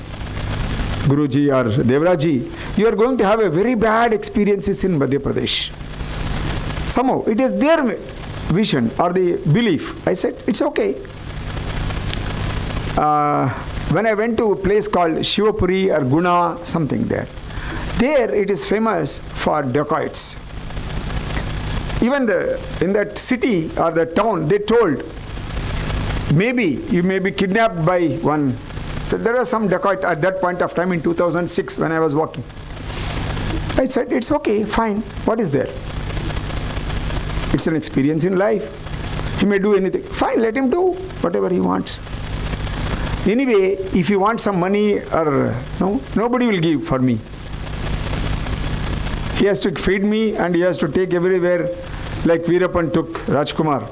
Guruji or Devraji, you are going to have a very bad experiences in Madhya Pradesh. Somehow, it is their vision or the belief. I said, it's okay. When I went to a place called Shivapuri or Guna, something there it is famous for dacoits. Even in that city or the town, they told, maybe you may be kidnapped by one. There was some dacoit at that point of time in 2006 when I was walking. I said, it's okay, fine. What is there? It's an experience in life. He may do anything. Fine, let him do whatever he wants. Anyway, if he wants some money or nobody will give for me. He has to feed me and he has to take everywhere like Veerapan took Rajkumar.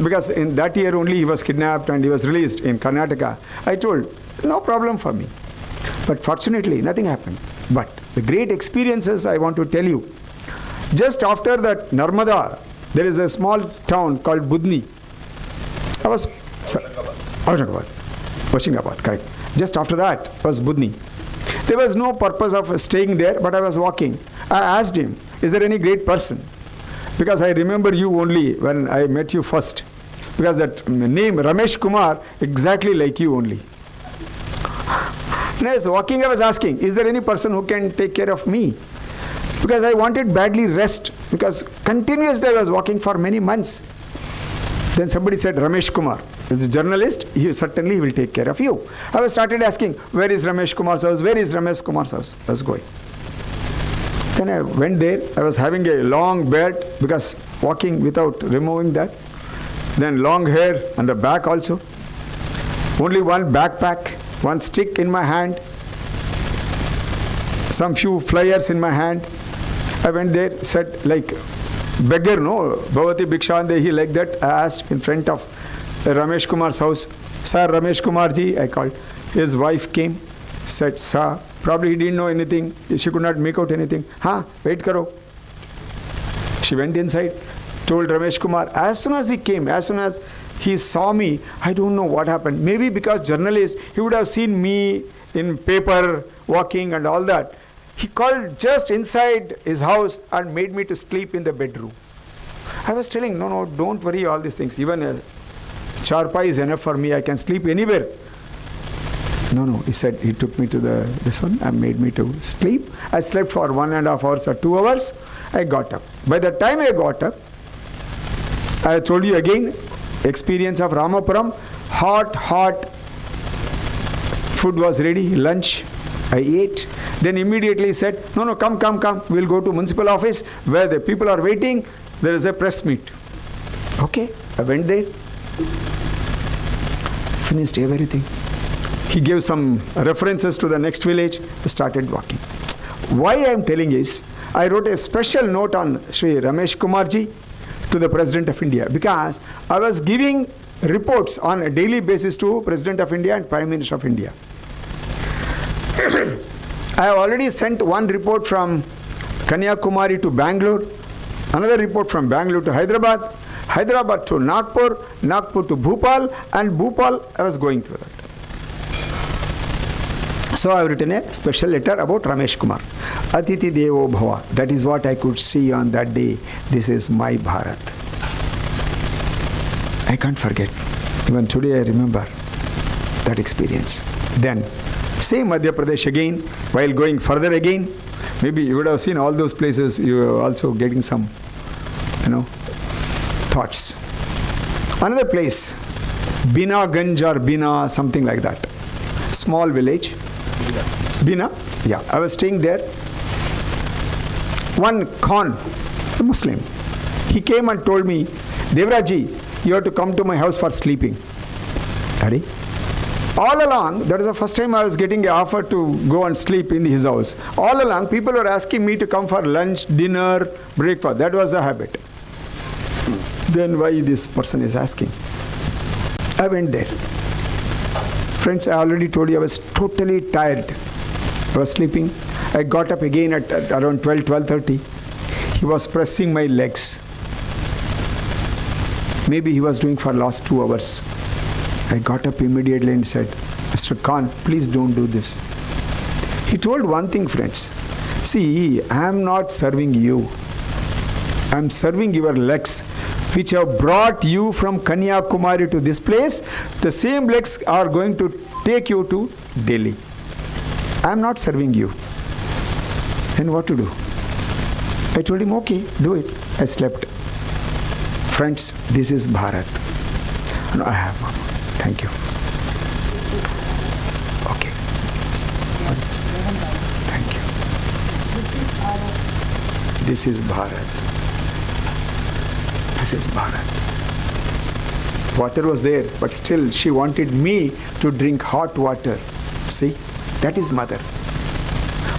Because in that year only he was kidnapped and he was released in Karnataka. I told, no problem for me. But fortunately, nothing happened. But the great experiences I want to tell you. Just after that Narmada, there is a small town called Budni. Hoshangabad, correct. Just after that was Budni. There was no purpose of staying there, but I was walking. I asked him, is there any great person? Because I remember you only when I met you first. Because that name, Ramesh Kumar, exactly like you only. When I was walking, I was asking, is there any person who can take care of me? Because I wanted badly rest. Because continuously I was walking for many months. Then somebody said, Ramesh Kumar is a journalist, he will take care of you. I started asking, where is Ramesh Kumar's house? Where is Ramesh Kumar's house? I was going. Then I went there. I was having a long beard because walking without removing that. Then long hair on the back also. Only one backpack, one stick in my hand. Some few flyers in my hand. I went there, said like beggar, no, Bhavati Bhikshandehi, like that. I asked in front of Ramesh Kumar's house, Sir Ramesh Kumarji, I called. His wife came, said, Sir, probably he didn't know anything. She could not make out anything. Wait karo. She went inside, told Ramesh Kumar. As soon as he came, as soon as he saw me, I don't know what happened. Maybe because journalist, he would have seen me in paper, walking and all that. He called just inside his house and made me to sleep in the bedroom. I was telling, no, don't worry all these things. Even a charpai is enough for me. I can sleep anywhere. No, he said, he took me to this one and made me to sleep. I slept for 1.5 hours or 2 hours. I got up. By the time I got up, I told you again, experience of Ramapuram, hot food was ready, lunch, I ate. Then immediately said, no, come, we'll go to municipal office where the people are waiting, there is a press meet. Okay, I went there, finished everything. He gave some references to the next village, started walking. Why I am telling is, I wrote a special note on Sri Ramesh Kumarji to the President of India, because I was giving reports on a daily basis to President of India and Prime Minister of India. I have already sent one report from Kanyakumari to Bangalore, another report from Bangalore to Hyderabad, Hyderabad to Nagpur, Nagpur to Bhopal, and Bhopal I was going through that. So I have written a special letter about Ramesh Kumar. Atiti Devo Bhava. That is what I could see on that day. This is my Bharat. I can't forget. Even today I remember that experience. Then, same Madhya Pradesh again, while going further again, maybe you would have seen all those places, you are also getting some, thoughts. Another place, Bina Ganj or Bina, something like that. Small village. Bina? Yeah, I was staying there. One Khan, a Muslim, he came and told me, Devraji, you have to come to my house for sleeping. Hari? All along, that is the first time I was getting an offer to go and sleep in his house. All along, people were asking me to come for lunch, dinner, breakfast. That was a habit. Then why this person is asking? I went there. Friends, I already told you I was totally tired. I was sleeping. I got up again at around 12:30. He was pressing my legs. Maybe he was doing for last 2 hours. I got up immediately and said, Mr. Khan, please don't do this. He told one thing, friends. See, I am not serving you. I am serving your legs, which have brought you from Kanyakumari to this place. The same legs are going to take you to Delhi. I am not serving you. Then what to do? I told him, okay, do it. I slept. Friends, this is Bharat. No, I have, Mama. Thank you. Okay. Thank you. This is Bharat. This is Bharat. Water was there, but still she wanted me to drink hot water. See, that is mother.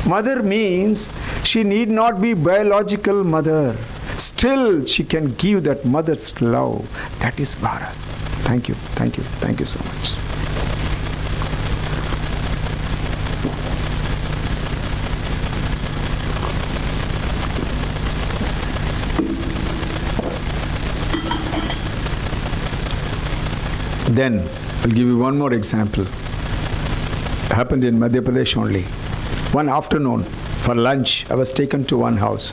Mother means she need not be biological mother. Still she can give that mother's love. That is Bharat. Thank you, thank you, thank you so much. Then, I'll give you one more example. It happened in Madhya Pradesh only. One afternoon, for lunch, I was taken to one house.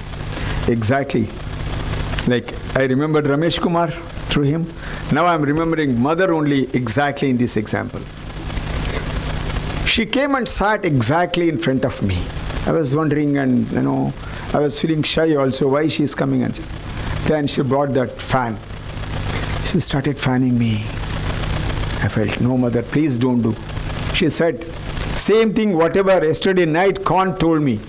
Exactly. Like, I remembered Ramesh Kumar through him. Now I'm remembering mother only exactly in this example. She came and sat exactly in front of me. I was wondering, and I was feeling shy also why she is coming. And then she brought that fan. She started fanning me. I felt, no mother, please don't do. She said, same thing whatever yesterday night Khan told me.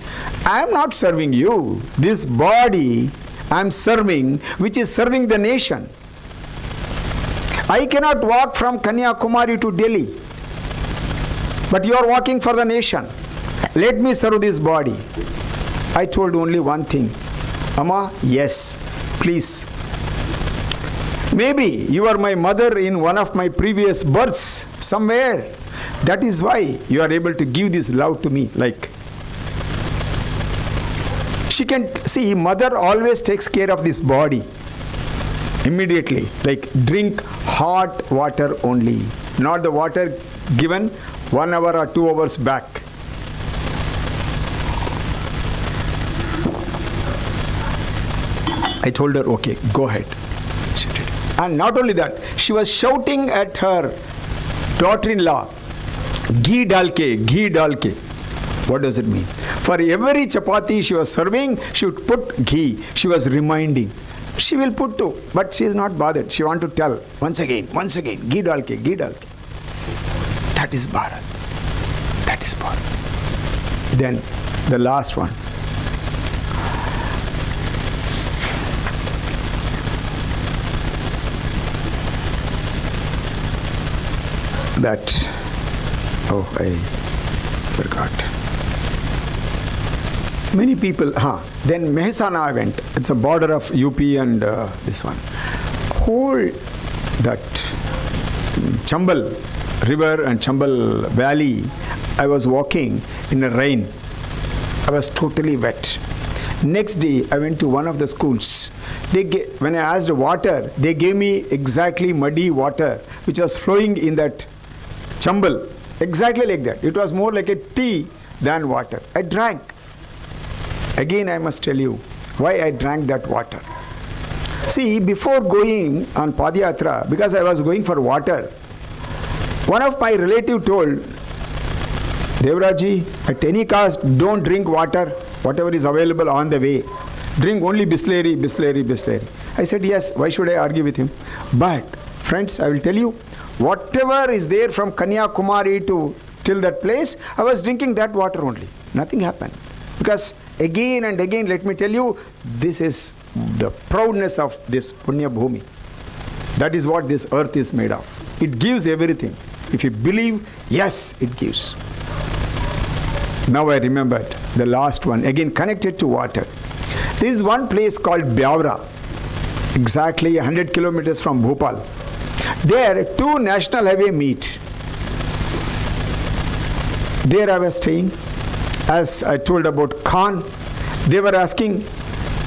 I am not serving you. This body I am serving, which is serving the nation. I cannot walk from Kanyakumari to Delhi. But you are walking for the nation. Let me serve this body. I told only one thing. Amma, yes, please. Maybe you are my mother in one of my previous births somewhere. That is why you are able to give this love to me. Like, she can see, mother always takes care of this body immediately. Like, drink hot water only, not the water given 1 hour or 2 hours back. I told her, okay, go ahead. She did. And not only that, she was shouting at her daughter-in-law, ghee dalke, ghee dalke. What does it mean? For every chapati she was serving, she would put ghee. She was reminding. She will put too, but she is not bothered. She want to tell once again, ghee dal ke, ghee dal ke. That is Bharat. That is Bharat. Then the last one. That, oh, I forgot. Many people, then Mehsana I went. It's a border of UP and this one. Whole that Chambal river and Chambal valley, I was walking in the rain. I was totally wet. Next day, I went to one of the schools. When I asked water, they gave me exactly muddy water, which was flowing in that Chambal. Exactly like that. It was more like a tea than water. I drank. Again, I must tell you why I drank that water. See, before going on Padayatra, because I was going for water, one of my relative told, Devraji, at any cost, don't drink water, whatever is available on the way. Drink only Bisleri, Bisleri, Bisleri. I said, yes, why should I argue with him? But, friends, I will tell you, whatever is there from Kanyakumari to till that place, I was drinking that water only. Nothing happened. Because again and again, let me tell you, this is the proudness of this Punya Bhumi. That is what this earth is made of. It gives everything. If you believe, yes, it gives. Now I remembered the last one, again connected to water. There is one place called Byavra, exactly 100 kilometers from Bhopal. There, two national highway meet. There I was staying. As I told about Khan, they were asking,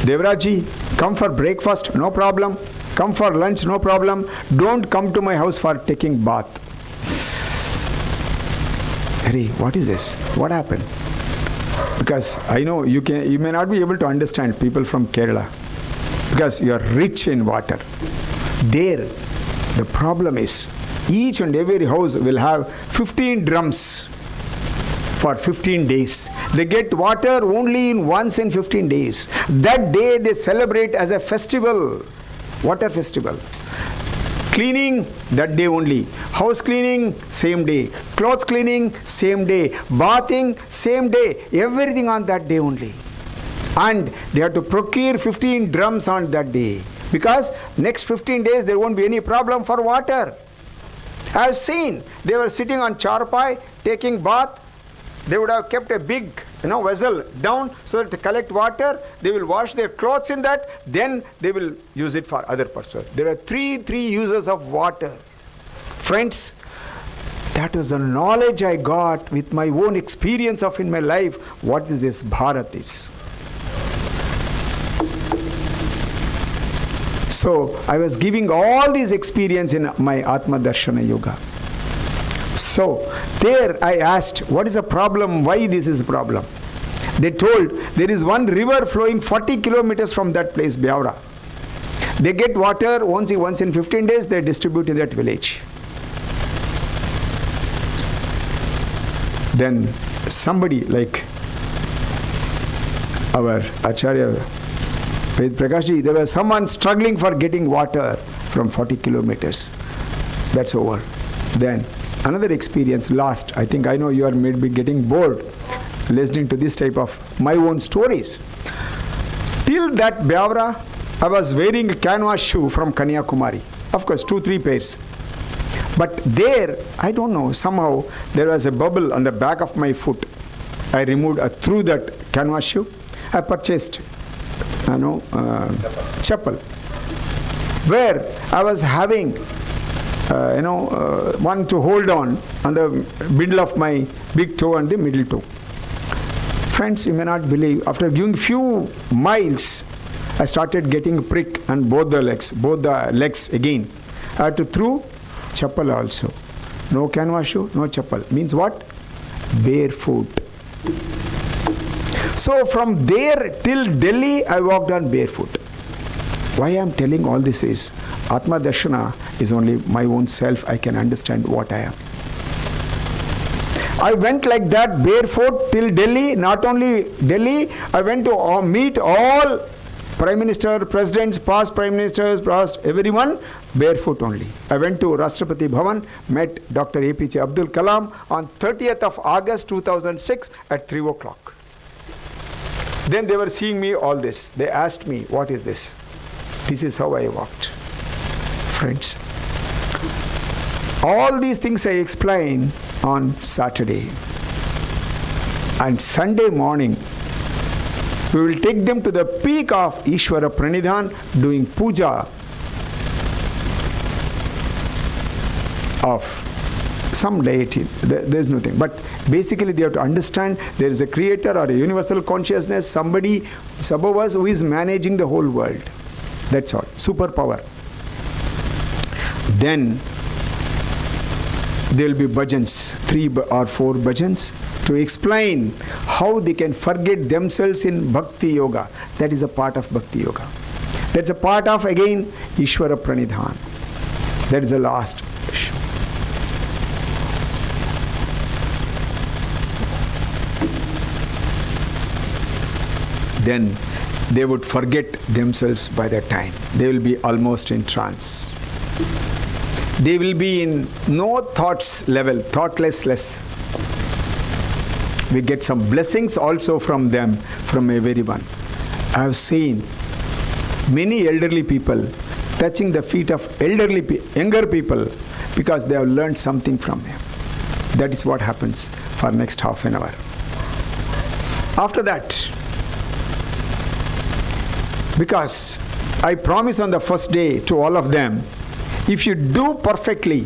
Devraji, come for breakfast, no problem. Come for lunch, no problem. Don't come to my house for taking bath. Hey, what is this? What happened? Because I know you may not be able to understand people from Kerala, because you are rich in water. There, the problem is, each and every house will have 15 drums for 15 days. They get water only once in 15 days. That day they celebrate as a festival, water festival. Cleaning, that day only. House cleaning, same day. Clothes cleaning, same day. Bathing, same day. Everything on that day only. And they have to procure 15 drums on that day. Because next 15 days there won't be any problem for water. I have seen, they were sitting on charpai, taking bath. They would have kept a big vessel down so that to collect water. They will wash their clothes in that. Then they will use it for other purposes. There are three uses of water. Friends, that was the knowledge I got with my own experience of in my life. What is this Bharat is? So I was giving all these experience in my Atma Darshana Yoga. So there I asked, what is the problem? Why this is a problem? They told, there is one river flowing 40 kilometers from that place, Byavra. They get water once in 15 days, they distribute in that village. Then somebody like our Acharya Prakashji, there was someone struggling for getting water from 40 kilometers. That's over. Then another experience, last. I think I know you are maybe getting bored listening to this type of my own stories. Till that Byavra, I was wearing a canvas shoe from Kanyakumari. Of course, 2-3 pairs. But there, I don't know, somehow there was a bubble on the back of my foot. I removed through that canvas shoe. I purchased, chapel, where I was having one to hold on the middle of my big toe and the middle toe. Friends, you may not believe, after giving few miles, I started getting a prick on both the legs again. I had to throw chappal also. No canvas shoe, no chappal. Means what? Barefoot. So from there till Delhi, I walked on barefoot. Why I am telling all this is, Atma Darshana is only my own self. I can understand what I am. I went like that barefoot till Delhi. Not only Delhi, I went to meet all Prime Minister, Presidents, past Prime Ministers, past everyone, barefoot only. I went to Rashtrapati Bhavan, met Dr. APJ Abdul Kalam on 30th of August 2006 at 3 o'clock. Then they were seeing me all this. They asked me, what is this? This is how I walked. Friends, all these things I explain on Saturday. And Sunday morning, we will take them to the peak of Ishvara Pranidhan, doing puja of some deity. There's nothing. But basically they have to understand there is a creator or a universal consciousness, somebody above us who is managing the whole world. That's all. Superpower. Then there will be bhajans, 3 or 4 bhajans, to explain how they can forget themselves in Bhakti Yoga. That is a part of Bhakti Yoga. That's a part of, again, Ishvara Pranidhan. That is the last issue. Then they would forget themselves by that time. They will be almost in trance. They will be in no thoughts level, thoughtless. We get some blessings also from them, from everyone. I have seen many elderly people touching the feet of younger people because they have learned something from him. That is what happens for next half an hour. After that, because I promise on the first day to all of them, if you do perfectly,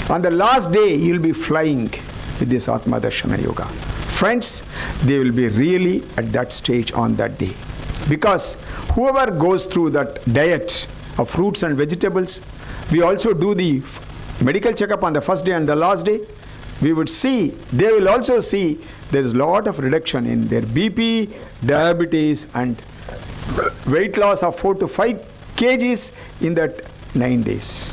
on the last day you will be flying with this Atma Darshana Yoga. Friends, they will be really at that stage on that day. Because whoever goes through that diet of fruits and vegetables, we also do the medical checkup on the first day and the last day. We would see, they will also see there is a lot of reduction in their BP, diabetes and weight loss of 4 to 5 kgs in that 9 days.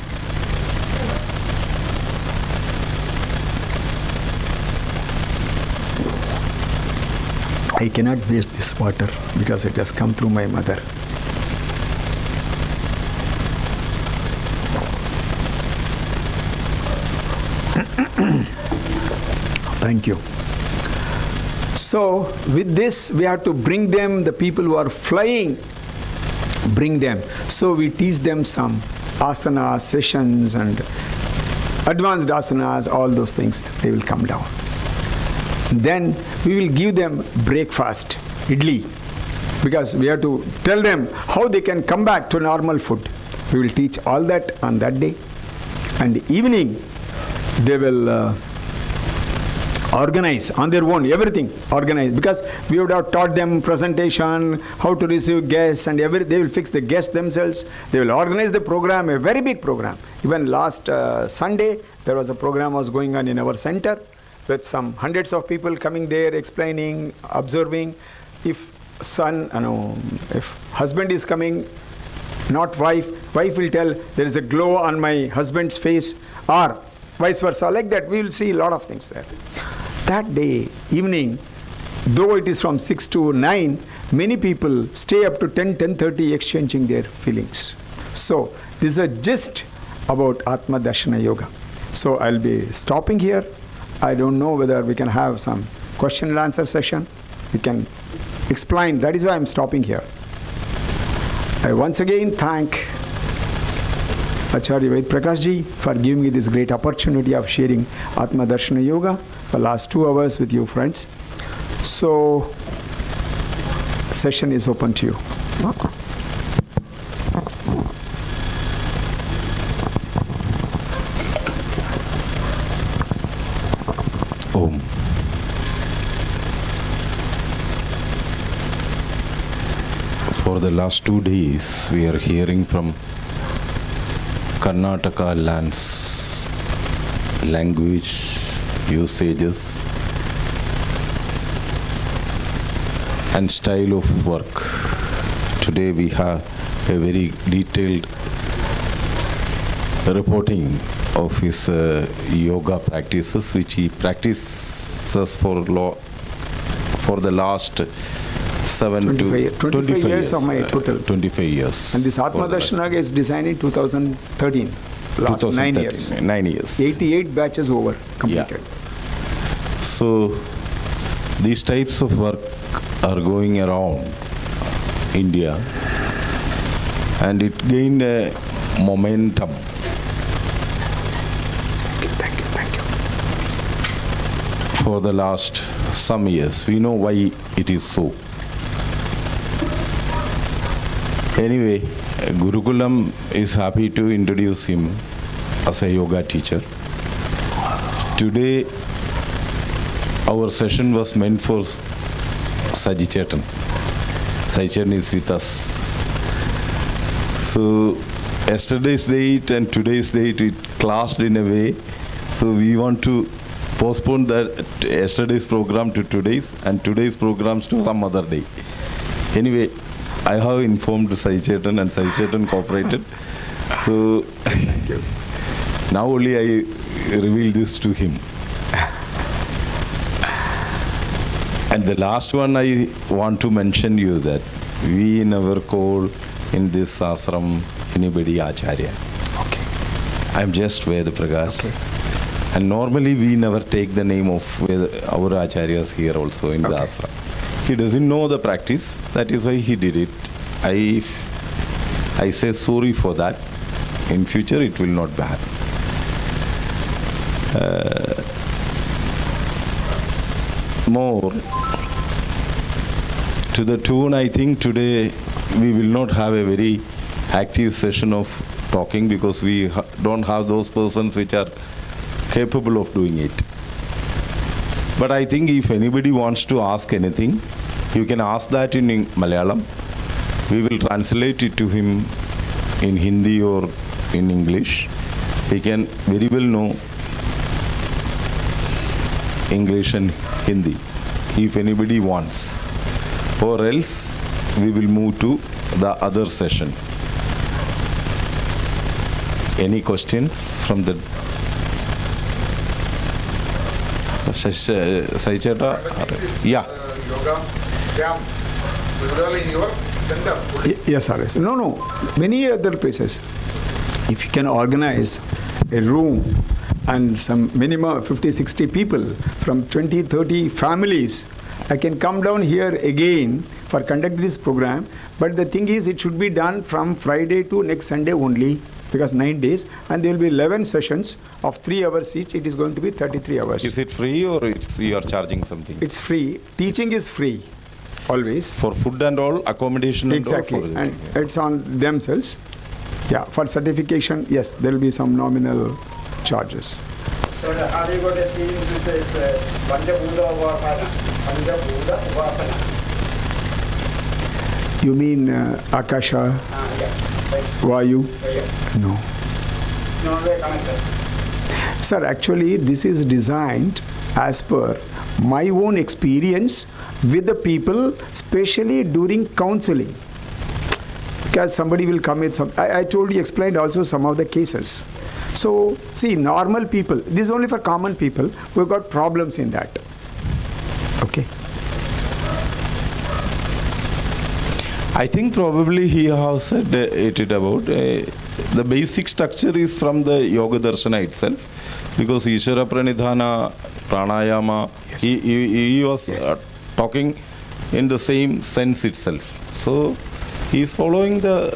I cannot waste this water because it has come through my mother. Thank you. So with this we have to bring them, the people who are flying, bring them. So we teach them some asana sessions and advanced asanas, all those things, they will come down. Then we will give them breakfast, idli, because we have to tell them how they can come back to normal food. We will teach all that on that day. And evening they will organize on their own, everything organize, because we would have taught them presentation, how to receive guests, and they will fix the guests themselves. They will organize the program, a very big program. Even last Sunday there was a program was going on in our center with some hundreds of people coming there, explaining, observing. If if husband is coming, not wife will tell there is a glow on my husband's face, or vice versa, like that. We will see a lot of things there. That day, evening, though it is from 6 to 9, many people stay up to 10:30 exchanging their feelings. So this is a gist about Atma Darshana Yoga. So I'll be stopping here. I don't know whether we can have some question and answer session. We can explain. That is why I'm stopping here. I once again thank Acharya Ved Prakash Ji for giving me this great opportunity of sharing Atma Darshana Yoga for last 2 hours with you friends. So session is open to you. Om. For the last 2 days we are hearing from Karnataka lands, language, usages and style of work. Today we have a very detailed reporting of his yoga practices which he practiced practices for the last 25 years of my total. 25 years. And this Atma Darshana is designed in 2013. Last 9 years. 9 years. 88 batches over completed. Yeah. So these types of work are going around India, and it gained a momentum. Thank you. For the last some years. We know why it is so. Anyway, Gurukulam is happy to introduce him as a yoga teacher. Today, our session was meant for Saji Chetan. Saji Chetan is with us. So, yesterday's date and today's date, it clashed in a way. So, we want to postpone that yesterday's program to today's, and today's programs to some other day. Anyway, I have informed Sai Chetan, and Sai Chetan cooperated. So now only I reveal this to him. And the last one I want to mention you that we never call in this ashram anybody Acharya. Okay. I'm just Veda Prakash. Okay. And normally we never take the name of our Acharyas here also in the ashram. He doesn't know the practice, that is why he did it. I say sorry for that. In future it will not happen. More to the tune, I think today we will not have a very active session of talking because we don't have those persons which are capable of doing it. But I think if anybody wants to ask anything, you can ask that in Malayalam. We will translate it to him in Hindi or in English. He can very well know English and Hindi if anybody wants. Or else we will move to the other session. Any questions from the Saicheta? Yeah. Yoga camp, usually in your center. Yes, sir. No. Many other places. If you can organize a room and some minimum 50-60 people from 20-30 families, I can come down here again for conduct this program. But the thing is, it should be done from Friday to next Sunday only, because 9 days, and there will be 11 sessions of 3 hours each. It is going to be 33 hours. Is it free or you are charging something? It's free. Teaching is free, always. For food and all, accommodation and Exactly, all? and it's on themselves. Yeah, for certification, yes, there will be some nominal charges. So have you got experience with this Panchabhuta Upasana? Panchabhuta Upasana. You mean Akasha, Yeah. Vayu? Yeah. No. It's not very connected. Sir, actually, this is designed as per my own experience with the people, especially during counseling. Because somebody will come with some, I told you, explained also some of the cases. So, see, normal people, this is only for common people who have got problems in that. Okay. I think probably he has said it about the basic structure is from the Yoga Darshana itself, because Ishvara Pranidhana, Pranayama, Yes. he was talking in the same sense itself. So he is following the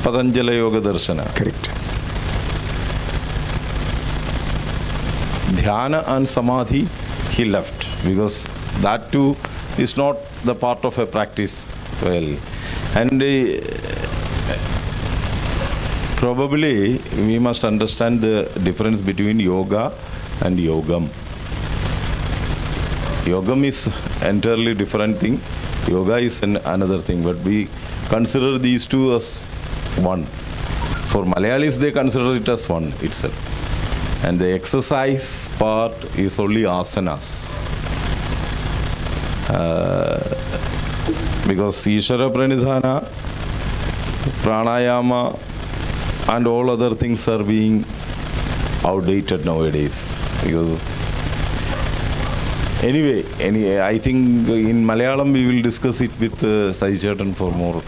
Patanjali Yoga Darshana. Correct. Dhyana and Samadhi he left, because that too is not the part of a practice well. And probably we must understand the difference between yoga and yogam. Yogam is entirely different thing. Yoga is another thing, but we consider these two as one. For Malayalis, they consider it as one itself. And the exercise part is only asanas. Because Ishvara Pranidhana, Pranayama and all other things are being outdated nowadays. Because Anyway, I think in Malayalam we will discuss it with Sai Chetan for more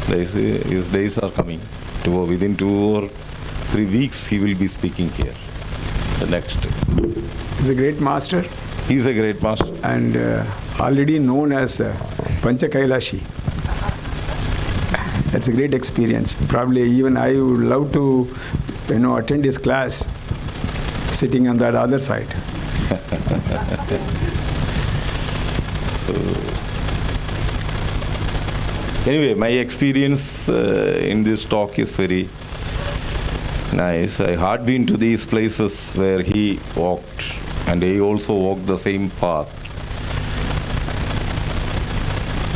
days. His days are coming. Within 2 or 3 weeks he will be speaking here. The next. He's a great master. He's a great master. And already known as Pancha Kailashi. That's a great experience. Probably even I would love to, attend his class, sitting on that other side. So, anyway, my experience in this talk is very nice. I had been to these places where he walked, and I also walked the same path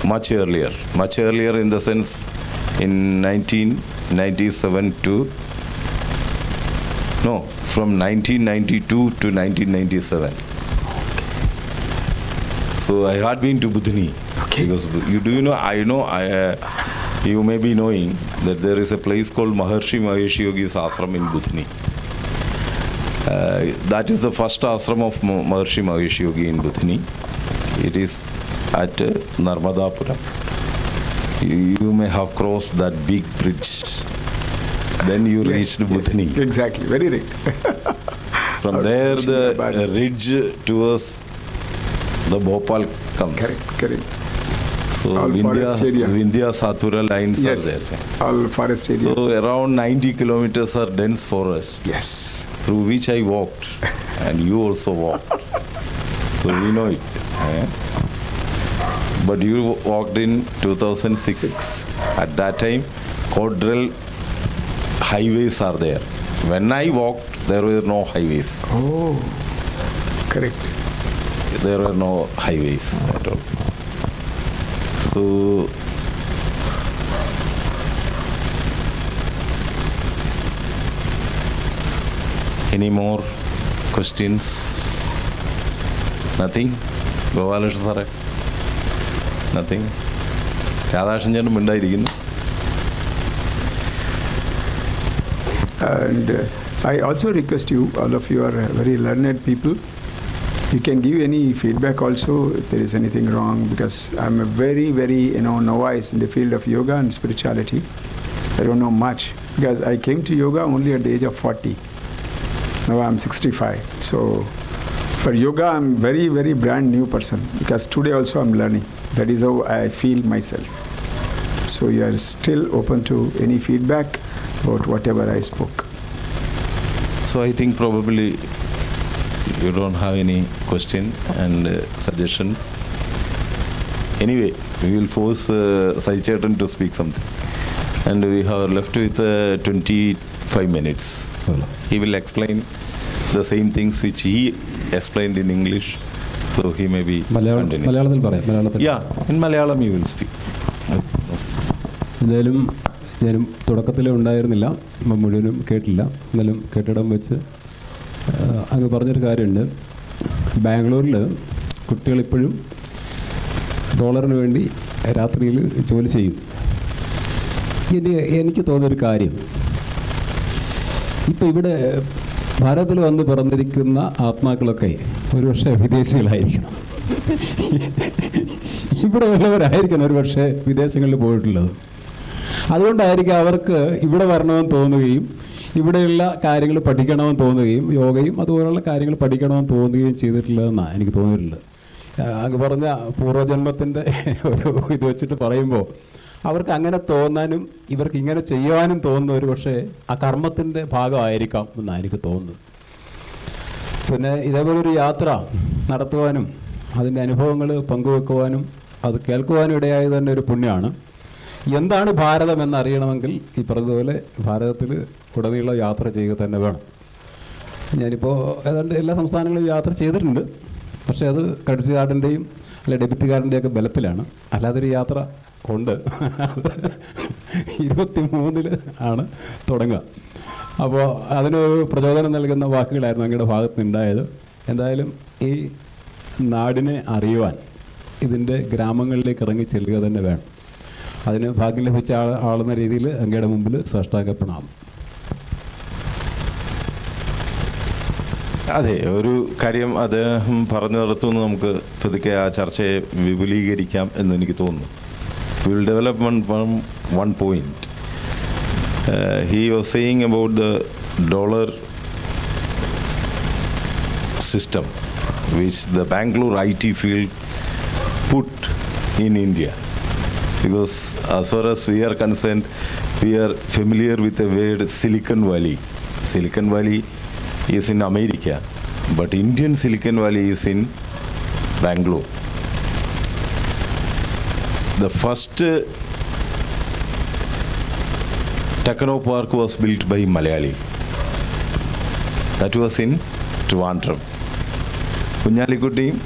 much earlier in the sense in 1997 from 1992 to 1997. So I had been to Budhini. Okay. Because you may be knowing that there is a place called Maharshi Mahesh Yogi's ashram in Budhini. That is the first ashram of Maharshi Mahesh Yogi in Budhini. It is at Narendrabhooshan. You may have crossed that big bridge. Then you reached Budhini. Exactly, very right. From there, the ridge towards the Bhopal comes. Correct. So All forest area. Vindhya Satpura lines are there. All forest area. So around 90 kilometers are dense forest. Yes. Through which I walked, and you also walked. So we know it. But you walked in 2006. At that time, quadral highways are there. When I walked, there were no highways. Oh, correct. There were no highways at all. So any more questions? Nothing? Gopalakrishna sir? Nothing? Radhakrishnan Mundai. And I also request you, all of you are very learned people, you can give any feedback also if there is anything wrong, because I'm a very, very novice in the field of yoga and spirituality. I don't know much because I came to yoga only at the age of 40. Now I'm 65. So for yoga, I'm very, very brand new person, because today also I'm learning. That is how I feel myself. So you are still open to any feedback about whatever I spoke. So I think probably you don't have any question and suggestions. Anyway, we will force Sai Chetan to speak something. And we have left with 25 minutes. He will explain the same things which he explained in English. So he may be continue. Yeah, in Malayalam you will speak. എന്തായാലും ഞാനും തുടക്കത്തിൽ ഉണ്ടായിരുന്നില്ല, മുഴുവനും കേട്ടില്ല. എന്നാലും കേട്ടിടം വെച്ച് അങ്ങ് പറഞ്ഞൊരു കാര്യമുണ്ട്. ബാംഗ്ലൂരിൽ കുട്ടികളിപ്പോഴും ഡോളറിന് വേണ്ടി രാത്രിയിൽ ജോലി ചെയ്യും. എനിക്ക് തോന്നിയൊരു കാര്യം, ഇപ്പം ഇവിടെ ഭാരതത്തിൽ വന്ന് പിറന്നിരിക്കുന്ന ആത്മാക്കളൊക്കെ ഒരുപക്ഷെ വിദേശികളായിരിക്കണം. ഇവിടെ ഉള്ളവരായിരിക്കണം ഒരുപക്ഷെ വിദേശങ്ങളിൽ പോയിട്ടുള്ളത്. അതുകൊണ്ടായിരിക്കും അവർക്ക് ഇവിടെ വരണമെന്ന് തോന്നുകയും ഇവിടെയുള്ള കാര്യങ്ങൾ പഠിക്കണമെന്ന് തോന്നുകയും യോഗയും അതുപോലുള്ള കാര്യങ്ങൾ പഠിക്കണമെന്ന് തോന്നുകയും ചെയ്തിട്ടുള്ളതെന്നാണ് എനിക്ക് തോന്നിയിട്ടുള്ളത്. അങ്ങ് പറഞ്ഞ പൂർവ്വജന്മത്തിൻ്റെ ഒരു ഇത് വെച്ചിട്ട് പറയുമ്പോൾ അവർക്ക് അങ്ങനെ തോന്നാനും ഇവർക്ക് ഇങ്ങനെ ചെയ്യുവാനും തോന്നുന്ന ഒരു പക്ഷേ ആ കർമ്മത്തിൻ്റെ ഭാഗമായിരിക്കാം എന്നാണ് എനിക്ക് തോന്നുന്നത്. പിന്നെ ഇതേപോലൊരു യാത്ര നടത്തുവാനും അതിൻ്റെ അനുഭവങ്ങൾ പങ്കുവെക്കുവാനും അത് കേൾക്കുവാനും ഇടയായത് തന്നെ ഒരു പുണ്യമാണ്. എന്താണ് ഭാരതം എന്നറിയണമെങ്കിൽ ഈ പറഞ്ഞതുപോലെ ഭാരതത്തിൽ ഉടനീളം യാത്ര ചെയ്യുക തന്നെ വേണം. ഞാനിപ്പോൾ ഏതാണ്ട് എല്ലാ സംസ്ഥാനങ്ങളിലും യാത്ര ചെയ്തിട്ടുണ്ട്. പക്ഷേ അത് ക്രെഡിറ്റ് കാർഡിൻ്റെയും അല്ലെ ഡെബിറ്റ് കാർഡിൻ്റെയൊക്കെ ബലത്തിലാണ്. അല്ലാതൊരു യാത്ര ഉണ്ട്. 23 ആണ് തുടങ്ങുക. അപ്പോൾ അതിനൊരു പ്രചോദനം നൽകുന്ന വാക്കുകളായിരുന്നു അങ്ങയുടെ ഭാഗത്ത് നിന്നുണ്ടായത്. എന്തായാലും ഈ നാടിനെ അറിയുവാൻ ഇതിൻ്റെ ഗ്രാമങ്ങളിലേക്ക് ഇറങ്ങി ചെല്ലുക തന്നെ വേണം. അതിന് ഭാഗ്യം ലഭിച്ച ആളെന്ന രീതിയിൽ അങ്ങയുടെ മുമ്പിൽ സാഷ്ടാംഗപ്പെടാം. അതെ, ഒരു കാര്യം അദ്ദേഹം പറഞ്ഞു നിർത്തുമെന്ന് നമുക്ക് പതുക്കെ ആ ചർച്ചയെ വിപുലീകരിക്കാം എന്ന് എനിക്ക് തോന്നുന്നു. Will develop one point. He was saying about the dollar system which the Bangalore IT field put in India. Because as far as we are concerned, we are familiar with the word Silicon Valley. Silicon Valley is in America, but Indian Silicon Valley is in Bangalore. The first Techno Park was built by Malayali. That was in Trivandrum. കുഞ്ഞാലിക്കുട്ടിയും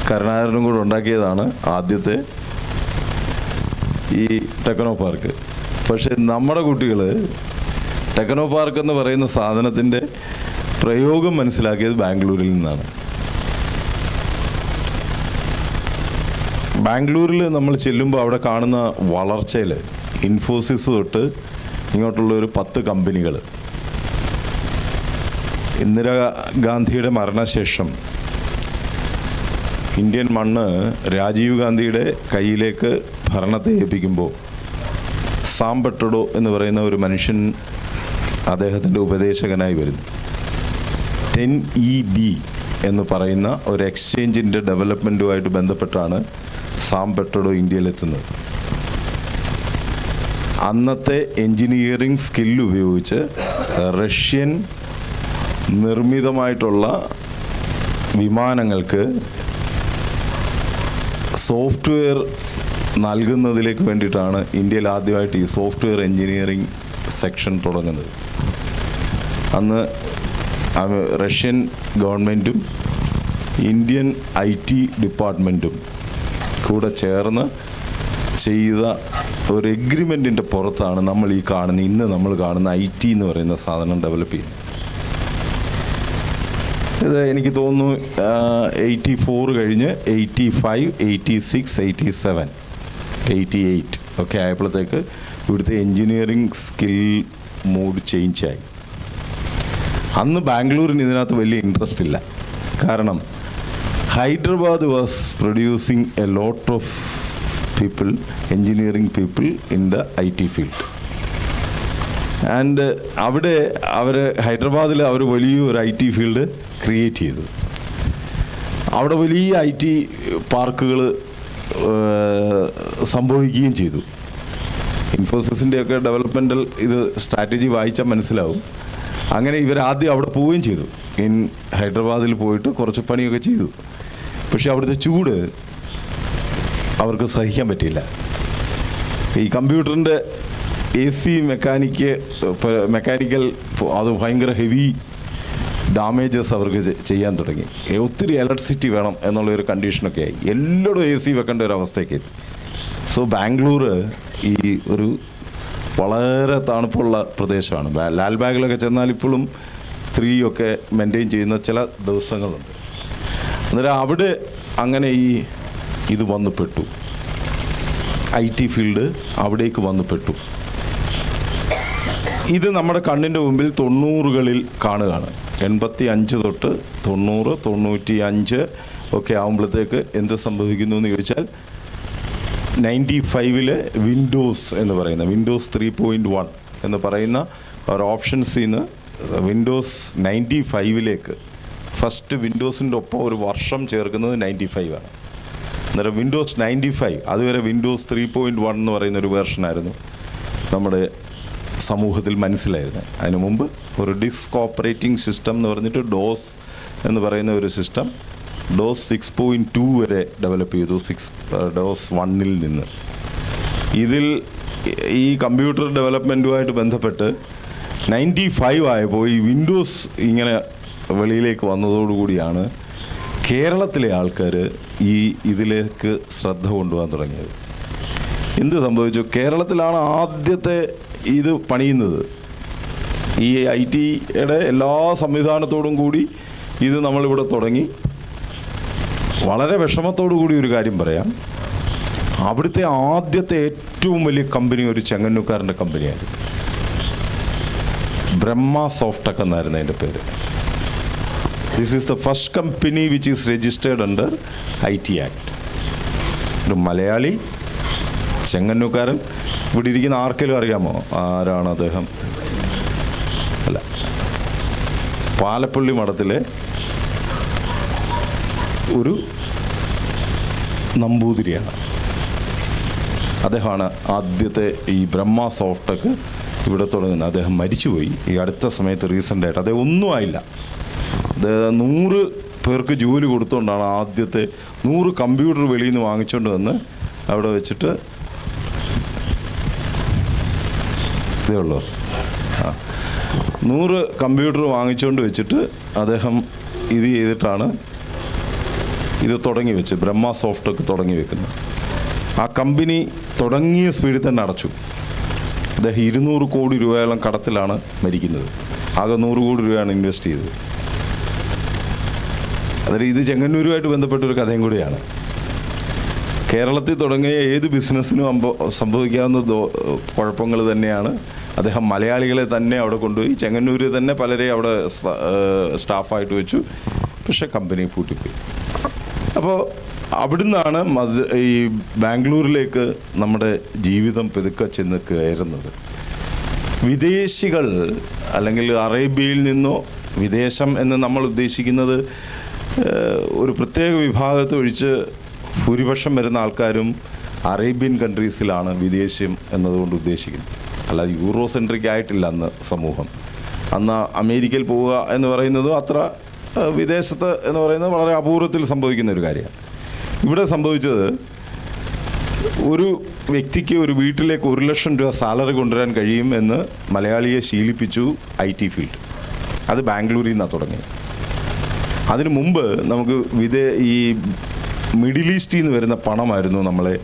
കരുണാകരനും കൂടെ ഉണ്ടാക്കിയതാണ് ആദ്യത്തെ ഈ techno park. പക്ഷേ നമ്മുടെ കുട്ടികൾ techno park എന്ന് പറയുന്ന സാധനത്തിൻ്റെ പ്രയോഗം മനസ്സിലാക്കിയത് ബാംഗ്ലൂരിൽ നിന്നാണ്. ബാംഗ്ലൂരിൽ നമ്മൾ ചെല്ലുമ്പോൾ അവിടെ കാണുന്ന വളർച്ചയിൽ ഇൻഫോസിസ് തൊട്ട് ഇങ്ങോട്ടുള്ള ഒരു 10 കമ്പനികൾ, ഇന്ദിരാഗാന്ധിയുടെ മരണശേഷം ഇന്ത്യൻ മണ്ണ് രാജീവ് ഗാന്ധിയുടെ കയ്യിലേക്ക് ഭരണത്തെ ഏൽപ്പിക്കുമ്പോൾ സാം പെട്രഡോ എന്ന് പറയുന്ന ഒരു മനുഷ്യൻ അദ്ദേഹത്തിൻ്റെ ഉപദേശകനായി വരുന്നു. 10EB എന്ന് പറയുന്ന ഒരു എക്സ്ചേഞ്ചിൻ്റെ ഡെവലപ്മെൻറ്റുമായിട്ട് ബന്ധപ്പെട്ടാണ് സാം പെട്രഡോ ഇന്ത്യയിലെത്തുന്നത്. അന്നത്തെ എൻജിനീയറിംഗ് സ്കില്ല് ഉപയോഗിച്ച് റഷ്യൻ നിർമ്മിതമായിട്ടുള്ള വിമാനങ്ങൾക്ക് സോഫ്റ്റ്വെയർ നൽകുന്നതിലേക്ക് വേണ്ടിയിട്ടാണ് ഇന്ത്യയിൽ ആദ്യമായിട്ട് ഈ സോഫ്റ്റ്വെയർ എൻജിനീയറിംഗ് സെക്ഷൻ തുടങ്ങുന്നത്. അന്ന് റഷ്യൻ ഗവൺമെൻറ്റും ഇന്ത്യൻ IT ഡിപ്പാർട്ട്മെൻറ്റും കൂടെ ചേർന്ന് ചെയ്ത ഒരു എഗ്രിമെൻറ്റിൻ്റെ പുറത്താണ് ഇന്ന് നമ്മൾ കാണുന്ന IT എന്ന് പറയുന്ന സാധനം ഡെവലപ്പ് ചെയ്യുന്നത്. ഇത് എനിക്ക് തോന്നുന്നു 84 കഴിഞ്ഞ് 85, 86, 87, 88 ഒക്കെ ആയപ്പോഴത്തേക്ക് ഇവിടുത്തെ എൻജിനീയറിംഗ് സ്കിൽ മൂഡ് ചേഞ്ചായി. അന്ന് ബാംഗ്ലൂരിന് ഇതിനകത്ത് വലിയ ഇൻട്രസ്റ്റ് ഇല്ല. കാരണം Hyderabad was producing a lot of people, engineering people in the IT field. And അവിടെ ഹൈദരാബാദിൽ അവർ വലിയൊരു IT ഫീൽഡ് ക്രിയേറ്റ് ചെയ്തു. അവിടെ വലിയ IT പാർക്കുകൾ സംഭവിക്കുകയും ചെയ്തു. ഇൻഫോസിസിൻ്റെയൊക്കെ ഡെവലപ്മെൻ്റൽ ഇത് സ്ട്രാറ്റജി വായിച്ചാൽ മനസ്സിലാവും. അങ്ങനെ ഇവരാദ്യം അവിടെ പോവുകയും ചെയ്തു. ഹൈദരാബാദിൽ പോയിട്ട് കുറച്ച് പണിയൊക്കെ ചെയ്തു. പക്ഷെ അവിടുത്തെ ചൂട് അവർക്ക് സഹിക്കാൻ പറ്റിയില്ല. ഈ കമ്പ്യൂട്ടറിൻ്റെ AC മെക്കാനിക്കൽ അത് ഭയങ്കര ഹെവി ഡാമേജസ് അവർക്ക് ചെയ്യാൻ തുടങ്ങി. ഒത്തിരി ഇലക്ട്രിസിറ്റി വേണം എന്നുള്ളൊരു കണ്ടീഷനൊക്കെ ആയി. എല്ലായിടും AC വെക്കേണ്ട ഒരു അവസ്ഥയൊക്കെ എത്തി. സോ ബാംഗ്ലൂർ ഈ ഒരു വളരെ തണുപ്പുള്ള പ്രദേശമാണ്. ലാൽബാഗിലൊക്കെ ചെന്നാൽ ഇപ്പോഴും 3 ഒക്കെ മെയിൻറ്റെയിൻ ചെയ്യുന്ന ചില ദിവസങ്ങളുണ്ട്. അന്നേരം അവിടെ അങ്ങനെ ഇത് വന്നു പെട്ടു. IT ഫീൽഡ് അവിടേക്ക് വന്നു പെട്ടു. ഇത് നമ്മുടെ കണ്ണിൻ്റെ മുമ്പിൽ 90കളിൽ കാണുകയാണ്. 85 തൊട്ട് 90, 95 ഒക്കെ ആകുമ്പോഴത്തേക്ക് എന്ത് സംഭവിക്കുന്നു എന്ന് ചോദിച്ചാൽ 95 വിൻഡോസ് എന്ന് പറയുന്ന വിൻഡോസ് 3.1 എന്ന് പറയുന്ന ഒരു ഓപ്ഷൻസിൽ നിന്ന് വിൻഡോസ് 95 ഫസ്റ്റ് വിൻഡോസിൻ്റെ ഒപ്പം ഒരു വർഷം ചേർക്കുന്നത് 95 ആണ്. അന്നേരം വിൻഡോസ് 95 അതുവരെ വിൻഡോസ് 3.1 എന്ന് പറയുന്ന ഒരു വേർഷനായിരുന്നു നമ്മുടെ സമൂഹത്തിൽ മനസ്സിലായിരുന്നത്. അതിനു മുമ്പ് ഒരു ഡിസ്ക് ഓപ്പറേറ്റിംഗ് സിസ്റ്റം എന്ന് പറഞ്ഞിട്ട് ഡോസ് എന്ന് പറയുന്ന ഒരു സിസ്റ്റം ഡോസ് 6.2 വരെ ഡെവലപ്പ് ചെയ്തു. ഡോസ് 1 നിന്ന് ഇതിൽ ഈ കമ്പ്യൂട്ടർ ഡെവലപ്മെൻറ്റുമായിട്ട് ബന്ധപ്പെട്ട് 95 ആയപ്പോൾ ഈ വിൻഡോസ് ഇങ്ങനെ വെളിയിലേക്ക് വന്നതോടുകൂടിയാണ് കേരളത്തിലെ ആൾക്കാർ ഇതിലേക്ക് ശ്രദ്ധ കൊണ്ടുപോകാൻ തുടങ്ങിയത്. എന്ത് സംഭവിച്ചു? കേരളത്തിലാണ് ആദ്യത്തെ ഇത് പണിയുന്നത്. ഈ IT-യുടെ എല്ലാ സംവിധാനത്തോടും കൂടി ഇത് നമ്മളിവിടെ തുടങ്ങി. വളരെ വിഷമത്തോടു കൂടി ഒരു കാര്യം പറയാം, അവിടുത്തെ ആദ്യത്തെ ഏറ്റവും വലിയ കമ്പനി ഒരു ചെങ്ങന്നൂക്കാരൻ്റെ കമ്പനിയായിരുന്നു. ബ്രഹ്മ സോഫ്റ്റെക് എന്നായിരുന്നു അതിൻ്റെ പേര്. This is the first company which is registered under IT Act. ഒരു മലയാളി ചെങ്ങന്നൂക്കാരൻ. ഇവിടെ ഇരിക്കുന്ന ആർക്കെങ്കിലും അറിയാമോ ആരാണ് അദ്ദേഹം? അല്ല, പാലപ്പള്ളി മഠത്തിലെ ഒരു നമ്പൂതിരിയാണ്. അദ്ദേഹമാണ് ആദ്യത്തെ ഈ ബ്രഹ്മ സോഫ്റ്റ്ടെക് ഇവിടെ തുടങ്ങുന്നത്. അദ്ദേഹം മരിച്ചുപോയി ഈ അടുത്ത സമയത്ത്, റീസെൻ്റായിട്ട്. അദ്ദേഹം ഒന്നും ആയില്ല. 100 പേർക്ക് ജോലി കൊടുത്തുകൊണ്ടാണ് ആദ്യത്തെ 100 കമ്പ്യൂട്ടർ വെളിയിൽ നിന്ന് വാങ്ങിച്ചുകൊണ്ട് വന്ന് അവിടെ വെച്ചിട്ട് ഇതേ ഉള്ളൂ 100 കമ്പ്യൂട്ടർ വാങ്ങിച്ചുകൊണ്ട് വെച്ചിട്ട് അദ്ദേഹം ഇത് ചെയ്തിട്ടാണ് ഇത് തുടങ്ങി വെച്ച് ബ്രഹ്മ സോഫ്റ്റ്ടെക് തുടങ്ങി വെക്കുന്നത്. ആ കമ്പനി തുടങ്ങിയ സ്പീഡിൽ തന്നെ അടച്ചു. അദ്ദേഹം 200 കോടി രൂപയോളം കടത്തിലാണ് മരിക്കുന്നത്. ആകെ 100 കോടി രൂപയാണ് ഇൻവെസ്റ്റ് ചെയ്തത്. അതായത് ഇത് ചെങ്ങന്നൂരുമായിട്ട് ബന്ധപ്പെട്ടൊരു കഥയും കൂടിയാണ്. കേരളത്തിൽ തുടങ്ങിയ ഏത് ബിസിനസ്സിനും സംഭവിക്കാവുന്ന കുഴപ്പങ്ങൾ തന്നെയാണ്. അദ്ദേഹം മലയാളികളെ തന്നെ അവിടെ കൊണ്ടുപോയി, ചെങ്ങന്നൂർ തന്നെ പലരെ അവിടെ സ്റ്റാഫായിട്ട് വെച്ചു. പക്ഷേ കമ്പനി പൂട്ടിപ്പോയി. അപ്പോൾ അവിടുന്നാണ് ഈ ബാംഗ്ലൂരിലേക്ക് നമ്മുടെ ജീവിതം പെതുക്കെ ചെന്ന് കയറുന്നത്. വിദേശികൾ അല്ലെങ്കിൽ അറേബ്യയിൽ നിന്നോ, വിദേശം എന്ന് നമ്മൾ ഉദ്ദേശിക്കുന്നത് ഒരു പ്രത്യേക വിഭാഗത്തെ ഒഴിച്ച് ഭൂരിപക്ഷം വരുന്ന ആൾക്കാരും അറേബ്യൻ കൺട്രീസിലാണ് വിദേശം എന്നതുകൊണ്ട് ഉദ്ദേശിക്കുന്നത്. അല്ലാതെ യൂറോ സെൻട്രിക് ആയിട്ടില്ല അന്ന് സമൂഹം. അന്ന് അമേരിക്കയിൽ പോവുക എന്ന് പറയുന്നതും അത്ര വിദേശത്ത് എന്ന് പറയുന്നത് വളരെ അപൂർവത്തിൽ സംഭവിക്കുന്ന ഒരു കാര്യമാണ്. ഇവിടെ സംഭവിച്ചത്, ഒരു വ്യക്തിക്ക് ഒരു വീട്ടിലേക്ക് 1 ലക്ഷം രൂപ സാലറി കൊണ്ടുവരാൻ കഴിയും എന്ന് മലയാളിയെ ശീലിപ്പിച്ചു IT ഫീൽഡ്. അത് ബാംഗ്ലൂരിൽ നിന്നാണ് തുടങ്ങിയത്. അതിനു മുമ്പ് നമുക്ക് ഈ മിഡിൽ ഈസ്റ്റിൽ നിന്ന് വരുന്ന പണമായിരുന്നു നമ്മളെ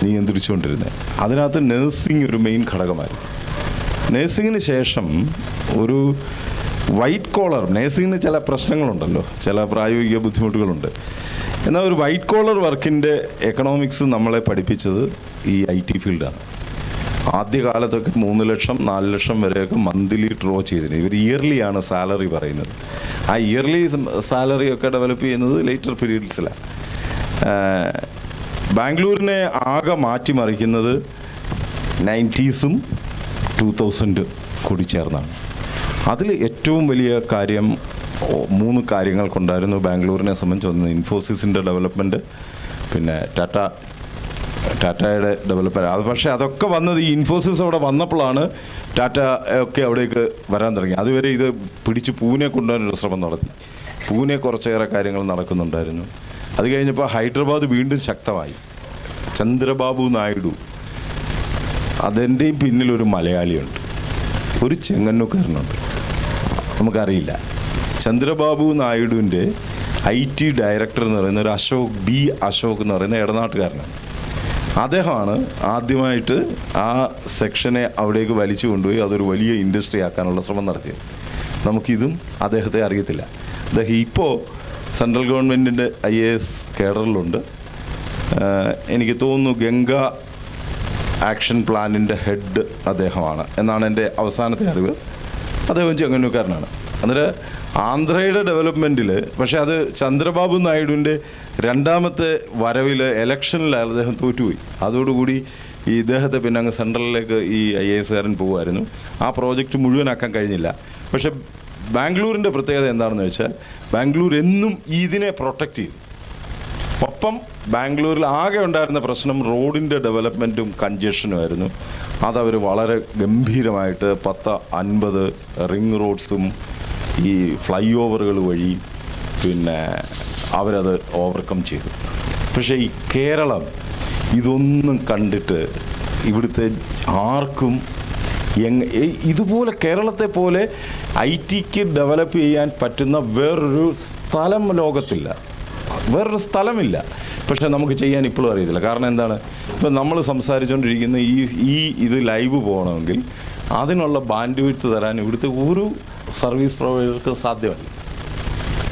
നിയന്ത്രിച്ചുകൊണ്ടിരുന്നത്. അതിനകത്ത് നഴ്സിംഗ് ഒരു മെയിൻ ഘടകമായിരുന്നു. നഴ്സിങ്ങിന് ശേഷം ഒരു വൈറ്റ് കോളർ, നഴ്സിങ്ങിന് ചില പ്രശ്നങ്ങളുണ്ടല്ലോ, ചില പ്രായോഗിക ബുദ്ധിമുട്ടുകളുണ്ട്. എന്നാൽ ഒരു വൈറ്റ് കോളർ വർക്കിൻ്റെ എക്കണോമിക്സ് നമ്മളെ പഠിപ്പിച്ചത് ഈ IT ഫീൽഡാണ്. ആദ്യകാലത്തൊക്കെ 3 ലക്ഷം 4 ലക്ഷം വരെയൊക്കെ മന്ത്ലി ഡ്രോ ചെയ്തിരുന്നു. ഇവർ ഇയർലിയാണ് സാലറി പറയുന്നത്. ആ ഇയർലി സാലറിയൊക്കെ ഡെവലപ്പ് ചെയ്യുന്നത് ലേറ്റർ പീരീഡ്സിലാണ്. ബാംഗ്ലൂരിനെ ആകെ മാറ്റിമറിക്കുന്നത് 90s 2000 കൂടി ചേർന്നാണ്. അതിൽ ഏറ്റവും വലിയ കാര്യം 3 കാര്യങ്ങൾ കൊണ്ടായിരുന്നു ബാംഗ്ലൂരിനെ സംബന്ധിച്ച്. ഒന്ന്, ഇൻഫോസിസിൻ്റെ ഡെവലപ്മെൻറ്റ്, പിന്നെ ടാറ്റയുടെ ഡെവലപ്മെൻറ്റ്. അത് പക്ഷേ അതൊക്കെ വന്നത് ഈ ഇൻഫോസിസ് അവിടെ വന്നപ്പോഴാണ് ടാറ്റ ഒക്കെ അവിടേക്ക് വരാൻ തുടങ്ങി. അതുവരെ ഇത് പിടിച്ച് പൂനെ കൊണ്ടുപോകാനൊരു ശ്രമം നടത്തി. പൂനെ കുറച്ചേറെ കാര്യങ്ങൾ നടക്കുന്നുണ്ടായിരുന്നു. അത് കഴിഞ്ഞപ്പോൾ ഹൈദരാബാദ് വീണ്ടും ശക്തമായി. ചന്ദ്രബാബു നായിഡു, അതിൻ്റെയും പിന്നിലൊരു മലയാളിയുണ്ട്, ഒരു ചെങ്ങന്നൂക്കാരനുണ്ട്, നമുക്കറിയില്ല. ചന്ദ്രബാബു നായിഡുവിൻ്റെ IT ഡയറക്ടർ എന്ന് പറയുന്ന ഒരു അശോക് എന്ന് പറയുന്ന ഇടനാട്ടുകാരനാണ്. അദ്ദേഹമാണ് ആദ്യമായിട്ട് ആ സെക്ഷനെ അവിടേക്ക് വലിച്ചു കൊണ്ടുപോയി അതൊരു വലിയ ഇൻഡസ്ട്രി ആക്കാനുള്ള ശ്രമം നടത്തിയത്. നമുക്കിതും അദ്ദേഹത്തെ അറിയത്തില്ല. അദ്ദേഹം ഇപ്പോൾ സെൻട്രൽ ഗവൺമെൻറ്റിൻ്റെ IAS കേഡറിലുണ്ട്. എനിക്ക് തോന്നുന്നു ഗംഗ ആക്ഷൻ പ്ലാനിൻ്റെ ഹെഡ് അദ്ദേഹമാണ് എന്നാണ് എൻ്റെ അവസാനത്തെ അറിവ്. അദ്ദേഹം ചെങ്ങന്നൂക്കാരനാണ്. അന്നേരം ആന്ധ്രയുടെ ഡെവലപ്മെൻറ്റിൽ, പക്ഷേ അത് ചന്ദ്രബാബു നായിഡുവിൻ്റെ രണ്ടാമത്തെ വരവിൽ ഇലക്ഷനിൽ അദ്ദേഹം തോറ്റുപോയി. അതോടുകൂടി ഈ ഇദ്ദേഹത്തെ പിന്നെ അങ്ങ് സെൻട്രലിലേക്ക് ഈ IAS കാരൻ പോകുമായിരുന്നു. ആ പ്രോജക്റ്റ് മുഴുവനാക്കാൻ കഴിഞ്ഞില്ല. പക്ഷേ ബാംഗ്ലൂരിൻ്റെ പ്രത്യേകത എന്താണെന്ന് വെച്ചാൽ, ബാംഗ്ലൂർ എന്നും ഇതിനെ പ്രൊട്ടക്റ്റ് ചെയ്തു. ഒപ്പം ബാംഗ്ലൂരിൽ ആകെ ഉണ്ടായിരുന്ന പ്രശ്നം റോഡിൻ്റെ ഡെവലപ്മെൻറ്റും കൺജഷനുമായിരുന്നു. അതവർ വളരെ ഗംഭീരമായിട്ട് 10-50 റിംഗ് റോഡ്സും ഈ ഫ്ലൈ ഓവറുകൾ വഴി പിന്നെ അവരത് ഓവർകം ചെയ്തു. പക്ഷേ ഈ കേരളം ഇതൊന്നും കണ്ടിട്ട് ഇവിടുത്തെ ആർക്കും ഇതുപോലെ കേരളത്തെ പോലെ ITക്ക് ഡെവലപ്പ് ചെയ്യാൻ പറ്റുന്ന വേറൊരു സ്ഥലം ലോകത്തില്ല, വേറൊരു സ്ഥലമില്ല. പക്ഷേ നമുക്ക് ചെയ്യാൻ ഇപ്പോഴും അറിയത്തില്ല. കാരണം എന്താണ്, ഇപ്പം നമ്മൾ സംസാരിച്ചുകൊണ്ടിരിക്കുന്ന ഇത് ലൈവ് പോകണമെങ്കിൽ അതിനുള്ള ബാൻഡ് വിഡ്ത്ത് തരാൻ ഇവിടുത്തെ ഒരു സർവീസ് പ്രൊവൈഡർക്ക് സാധ്യമല്ല.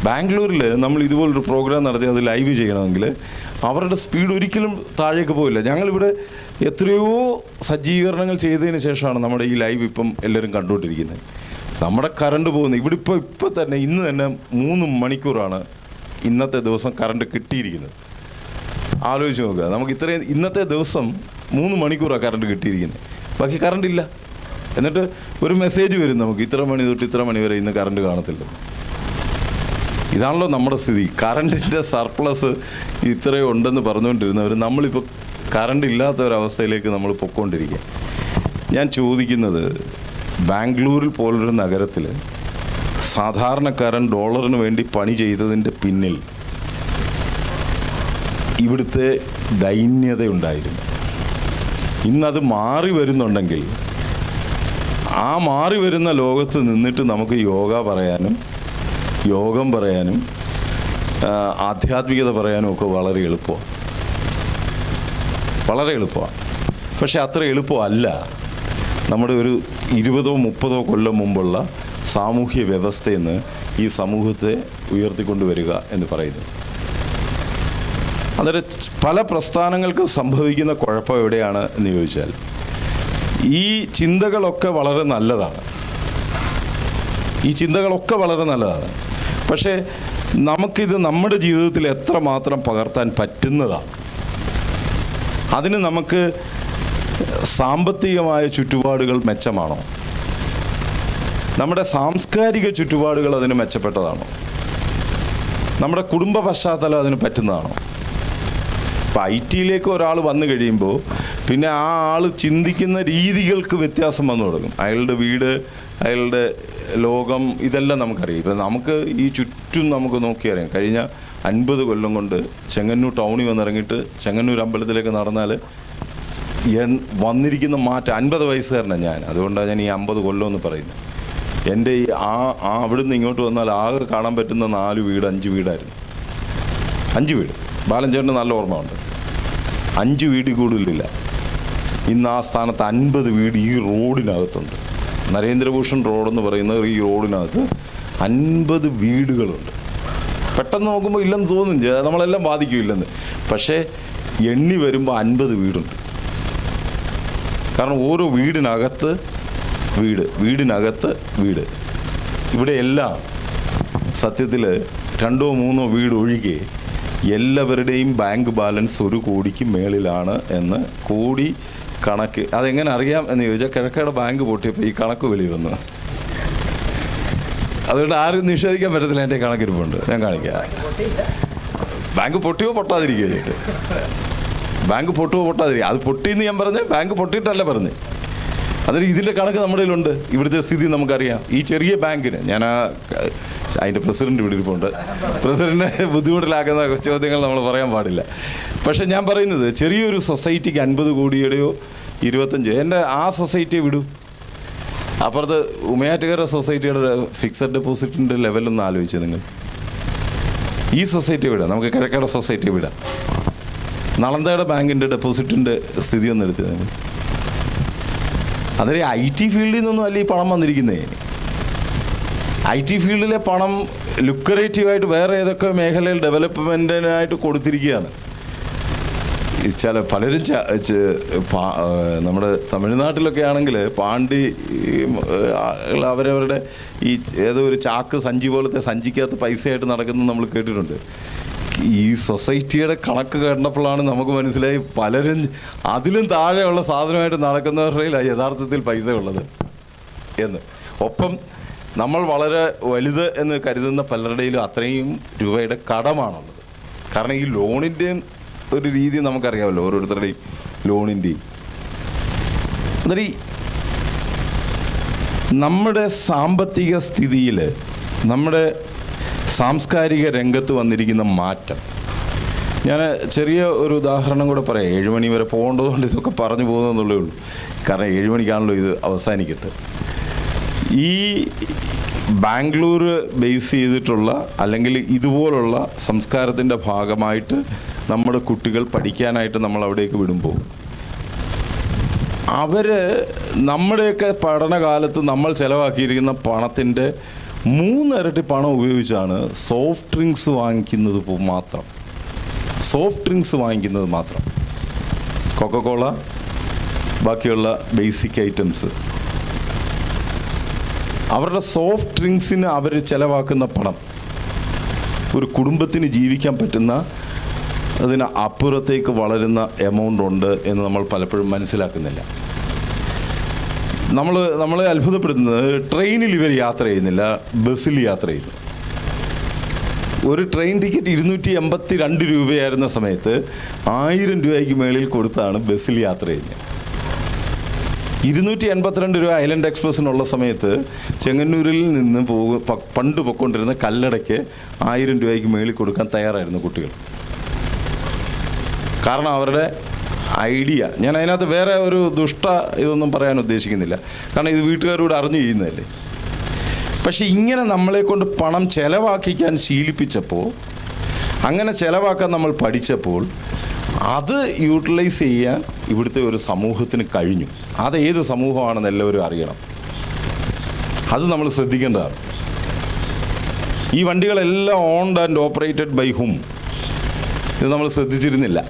ബാംഗ്ലൂരിൽ നമ്മൾ ഇതുപോലൊരു പ്രോഗ്രാം നടത്തി അത് ലൈവ് ചെയ്യണമെങ്കിൽ അവരുടെ സ്പീഡ് ഒരിക്കലും താഴേക്ക് പോയില്ല. ഞങ്ങളിവിടെ എത്രയോ സജ്ജീകരണങ്ങൾ ചെയ്തതിന് ശേഷമാണ് നമ്മുടെ ഈ ലൈവ് ഇപ്പം എല്ലാവരും കണ്ടുകൊണ്ടിരിക്കുന്നത്. നമ്മുടെ കറണ്ട് പോകുന്നത് ഇവിടെ ഇപ്പോൾ തന്നെ ഇന്ന് തന്നെ 3 മണിക്കൂറാണ് ഇന്നത്തെ ദിവസം കറണ്ട് കിട്ടിയിരിക്കുന്നത്. ആലോചിച്ച് നോക്കുക, നമുക്ക് ഇത്രയും ഇന്നത്തെ ദിവസം 3 മണിക്കൂറാണ് കറണ്ട് കിട്ടിയിരിക്കുന്നത്, ബാക്കി കറണ്ട് ഇല്ല. എന്നിട്ട് ഒരു മെസ്സേജ് വരും നമുക്ക് ഇത്ര മണി തൊട്ട് ഇത്ര മണി വരെ ഇന്ന് കറണ്ട് കാണത്തില്ല. ഇതാണല്ലോ നമ്മുടെ സ്ഥിതി. കറണ്ടിൻ്റെ സർപ്ലസ് ഇത്രയും ഉണ്ടെന്ന് പറഞ്ഞുകൊണ്ടിരുന്നവർ നമ്മളിപ്പോൾ കറണ്ട് ഇല്ലാത്ത ഒരവസ്ഥയിലേക്ക് നമ്മൾ പൊയ്ക്കൊണ്ടിരിക്കുക. ഞാൻ ചോദിക്കുന്നത്, ബാംഗ്ലൂരിൽ പോലൊരു നഗരത്തിൽ സാധാരണക്കാരൻ ഡോളറിന് വേണ്ടി പണി ചെയ്തതിൻ്റെ പിന്നിൽ ഇവിടുത്തെ ദൈന്യതയുണ്ടായിരുന്നു. ഇന്നത് മാറി വരുന്നുണ്ടെങ്കിൽ ആ മാറി വരുന്ന ലോകത്ത് നിന്നിട്ട് നമുക്ക് യോഗ പറയാനും യോഗം പറയാനും ആധ്യാത്മികത പറയാനും ഒക്കെ വളരെ എളുപ്പമാണ്, വളരെ എളുപ്പമാണ്. പക്ഷെ അത്ര എളുപ്പമല്ല നമ്മുടെ ഒരു 20-30 കൊല്ലം മുമ്പുള്ള സാമൂഹ്യ വ്യവസ്ഥയിൽ നിന്ന് ഈ സമൂഹത്തെ ഉയർത്തിക്കൊണ്ടുവരിക എന്ന് പറയുന്നത്. അതൊരു പല പ്രസ്ഥാനങ്ങൾക്ക് സംഭവിക്കുന്ന കുഴപ്പം എവിടെയാണ് എന്ന് ചോദിച്ചാൽ, ഈ ചിന്തകളൊക്കെ വളരെ നല്ലതാണ്, ഈ ചിന്തകളൊക്കെ വളരെ നല്ലതാണ്. പക്ഷേ നമുക്കിത് നമ്മുടെ ജീവിതത്തിൽ എത്രമാത്രം പകർത്താൻ പറ്റുന്നതാണ്. അതിന് നമുക്ക് സാമ്പത്തികമായ ചുറ്റുപാടുകൾ മെച്ചമാണോ? നമ്മുടെ സാംസ്കാരിക ചുറ്റുപാടുകൾ അതിന് മെച്ചപ്പെട്ടതാണോ? നമ്മുടെ കുടുംബ പശ്ചാത്തലം അതിന് പറ്റുന്നതാണോ? ഇപ്പം IT-യിലേക്ക് ഒരാൾ വന്നു കഴിയുമ്പോൾ പിന്നെ ആ ആൾ ചിന്തിക്കുന്ന രീതികൾക്ക് വ്യത്യാസം വന്നു തുടങ്ങും. അയാളുടെ വീട്, അയാളുടെ ലോകം, ഇതെല്ലാം നമുക്കറിയാം. ഇപ്പം നമുക്ക് ഈ ചുറ്റും നമുക്ക് നോക്കിയറിയാം. കഴിഞ്ഞ 50 കൊല്ലം കൊണ്ട് ചെങ്ങന്നൂർ ടൗണിൽ വന്നിറങ്ങിയിട്ട് ചെങ്ങന്നൂർ അമ്പലത്തിലേക്ക് നടന്നാൽ വന്നിരിക്കുന്ന മാറ്റം. 50 വയസ്സുകാരനാണ് ഞാൻ, അതുകൊണ്ടാണ് ഞാൻ ഈ 50 കൊല്ലം എന്ന് പറയുന്നത്. എൻ്റെ ഈ അവിടുന്ന് ഇങ്ങോട്ട് വന്നാൽ ആകെ കാണാൻ പറ്റുന്ന 4 വീട് 5 വീടായിരുന്നു. 5 വീട് ബാലൻചേട്ടന് നല്ല ഓർമ്മ ഉണ്ട്. 5 വീട് കൂടുതലില്ല. ഇന്ന് ആ സ്ഥാനത്ത് 50 വീട് ഈ റോഡിനകത്തുണ്ട്. നരേന്ദ്രഭൂഷൺ റോഡെന്ന് പറയുന്ന ഈ റോഡിനകത്ത് 50 വീടുകളുണ്ട്. പെട്ടെന്ന് നോക്കുമ്പോൾ ഇല്ലെന്ന് തോന്നും, നമ്മളെല്ലാം ബാധിക്കും ഇല്ലെന്ന്. പക്ഷേ എണ്ണി വരുമ്പോൾ 50 വീടുണ്ട്. കാരണം ഓരോ വീടിനകത്ത് വീട്, വീടിനകത്ത് വീട്. ഇവിടെ എല്ലാം സത്യത്തിൽ 2-3 വീട് ഒഴികെ എല്ലാവരുടെയും ബാങ്ക് ബാലൻസ് 1 കോടിക്ക് മേളിലാണ് എന്ന് കോടി കണക്ക്. അതെങ്ങനെ അറിയാം എന്ന് ചോദിച്ചാൽ, കിഴക്കയുടെ ബാങ്ക് പൊട്ടിയപ്പോൾ ഈ കണക്ക് വെളി വന്നു. അതുകൊണ്ട് ആരും നിഷേധിക്കാൻ പറ്റത്തില്ല. എൻ്റെ കണക്കിരിപ്പുണ്ട്, ഞാൻ കാണിക്കാം. ബാങ്ക് പൊട്ടിയോ പൊട്ടാതിരിക്കുക ചെയ്തിട്ട്, ബാങ്ക് പൊട്ടുമോ പൊട്ടാതിരിക്കുക. അത് പൊട്ടിയെന്ന് ഞാൻ പറഞ്ഞ്, ബാങ്ക് പൊട്ടിയിട്ടല്ല പറഞ്ഞ്. അതായത് ഇതിൻ്റെ കണക്ക് നമ്മുടെ കയ്യിലുണ്ട്. ഇവിടുത്തെ സ്ഥിതി നമുക്കറിയാം. ഈ ചെറിയ ബാങ്കിന് ഞാൻ അതിൻ്റെ പ്രസിഡന്റ് ഇവിടെ ഇരിപ്പുണ്ട്. പ്രസിഡന്റിനെ ബുദ്ധിമുട്ടിലാക്കുന്ന ചോദ്യങ്ങൾ നമ്മൾ പറയാൻ പാടില്ല. പക്ഷെ ഞാൻ പറയുന്നത്, ചെറിയൊരു സൊസൈറ്റിക്ക് 50 കോടിയുടെയോ 25, എൻ്റെ ആ സൊസൈറ്റിയെ വിടൂ. അപ്പുറത്ത് ഉമയാറ്റുകര സൊസൈറ്റിയുടെ ഫിക്സഡ് ഡെപ്പോസിറ്റിൻ്റെ ലെവലൊന്ന് ആലോചിച്ച് നിങ്ങൾ. ഈ സൊസൈറ്റി വിടാം, നമുക്ക് കിഴക്കയുടെ സൊസൈറ്റി വിടാം. നളന്തയുടെ ബാങ്കിൻ്റെ ഡെപ്പോസിറ്റിൻ്റെ സ്ഥിതി ഒന്ന് എടുത്ത് നിങ്ങൾ. അതൊരു IT ഫീൽഡിൽ നിന്നൊന്നും അല്ല ഈ പണം വന്നിരിക്കുന്നേ. IT ഫീൽഡിലെ പണം ലുക്രേറ്റീവായിട്ട് വേറെ ഏതൊക്കെ മേഖലയിൽ ഡെവലപ്മെൻറ്റിനായിട്ട് കൊടുത്തിരിക്കുകയാണ്. പലരും നമ്മുടെ തമിഴ്നാട്ടിലൊക്കെ ആണെങ്കിൽ പാണ്ടി അവരവരുടെ ഈ ഏതോ ഒരു ചാക്ക് സഞ്ചി പോലത്തെ സഞ്ചിക്കകത്ത് പൈസയായിട്ട് നടക്കുന്നത് നമ്മൾ കേട്ടിട്ടുണ്ട്. ഈ സൊസൈറ്റിയുടെ കണക്ക് കണ്ടപ്പോഴാണ് നമുക്ക് മനസ്സിലായി പലരും അതിലും താഴെയുള്ള സാധനമായിട്ട് നടക്കുന്നവരുടെ യഥാർത്ഥത്തിൽ പൈസ ഉള്ളത് എന്ന്. ഒപ്പം നമ്മൾ വളരെ വലുത് എന്ന് കരുതുന്ന പലരുടെയിലും അത്രയും രൂപയുടെ കടമാണുള്ളത്. കാരണം ഈ ലോണിൻ്റെയും ഒരു രീതി നമുക്കറിയാമല്ലോ, ഓരോരുത്തരുടെയും ലോണിൻ്റെയും. അന്നേരം നമ്മുടെ സാമ്പത്തിക സ്ഥിതിയിൽ, നമ്മുടെ സാംസ്കാരിക രംഗത്ത് വന്നിരിക്കുന്ന മാറ്റം, ഞാൻ ചെറിയ ഒരു ഉദാഹരണം കൂടെ പറയാം. 7 മണി വരെ പോകേണ്ടതുകൊണ്ട് ഇതൊക്കെ പറഞ്ഞു പോകുന്നതെന്നുള്ളേ ഉള്ളൂ. കാരണം 7 മണിക്കാണല്ലോ ഇത് അവസാനിക്കട്ടെ. ഈ ബാംഗ്ലൂർ ബേസ് ചെയ്തിട്ടുള്ള അല്ലെങ്കിൽ ഇതുപോലുള്ള സംസ്കാരത്തിൻ്റെ ഭാഗമായിട്ട് നമ്മുടെ കുട്ടികൾ പഠിക്കാനായിട്ട് നമ്മൾ അവിടേക്ക് വിടുമ്പോൾ അവർ നമ്മുടെയൊക്കെ പഠനകാലത്ത് നമ്മൾ ചിലവാക്കിയിരിക്കുന്ന പണത്തിൻ്റെ 3 ഇരട്ടി പണം ഉപയോഗിച്ചാണ് സോഫ്റ്റ് ഡ്രിങ്ക്സ് വാങ്ങിക്കുന്നത് മാത്രം. സോഫ്റ്റ് ഡ്രിങ്ക്സ് വാങ്ങിക്കുന്നത് മാത്രം, കൊക്കക്കോള, ബാക്കിയുള്ള ബേസിക് ഐറ്റംസ്. അവരുടെ സോഫ്റ്റ് ഡ്രിങ്ക്സിന് അവർ ചിലവാക്കുന്ന പണം ഒരു കുടുംബത്തിന് ജീവിക്കാൻ പറ്റുന്ന അതിന് അപ്പുറത്തേക്ക് വളരുന്ന എമൗണ്ട് ഉണ്ട് എന്ന് നമ്മൾ പലപ്പോഴും മനസ്സിലാക്കുന്നില്ല. നമ്മളെ അത്ഭുതപ്പെടുത്തുന്നത് ട്രെയിനിൽ ഇവർ യാത്ര ചെയ്യുന്നില്ല, ബസ്സിൽ യാത്ര ചെയ്യുന്നു. ഒരു ട്രെയിൻ ടിക്കറ്റ് 282 രൂപയായിരുന്ന സമയത്ത് 1000 രൂപയ്ക്ക് മേളിൽ കൊടുത്താണ് ബസ്സിൽ യാത്ര ചെയ്യുന്നത്. 282 രൂപ ഐലൻഡ് എക്സ്പ്രസ്സിനുള്ള സമയത്ത് ചെങ്ങന്നൂരിൽ നിന്ന് പണ്ട് പൊയ്ക്കൊണ്ടിരുന്ന കല്ലടയ്ക്ക് 1000 രൂപയ്ക്ക് മേളിൽ കൊടുക്കാൻ തയ്യാറായിരുന്നു കുട്ടികൾ. കാരണം അവരുടെ ഐഡിയ, ഞാൻ അതിനകത്ത് വേറെ ഒരു ഇതൊന്നും പറയാൻ ഉദ്ദേശിക്കുന്നില്ല, കാരണം ഇത് വീട്ടുകാരോട് അറിഞ്ഞു ചെയ്യുന്നതല്ലേ. പക്ഷെ ഇങ്ങനെ നമ്മളെ കൊണ്ട് പണം ചെലവാക്കിക്കാൻ ശീലിപ്പിച്ചപ്പോൾ, അങ്ങനെ ചെലവാക്കാൻ നമ്മൾ പഠിച്ചപ്പോൾ, അത് യൂട്ടിലൈസ് ചെയ്യാൻ ഇവിടുത്തെ ഒരു സമൂഹത്തിന് കഴിഞ്ഞു. അത് ഏത് സമൂഹമാണെന്ന് എല്ലാവരും അറിയണം. അത് നമ്മൾ ശ്രദ്ധിക്കേണ്ടതാണ്. ഈ വണ്ടികളെല്ലാം owned and operated by hmm, ഇത് നമ്മൾ ശ്രദ്ധിച്ചിരുന്നില്ല.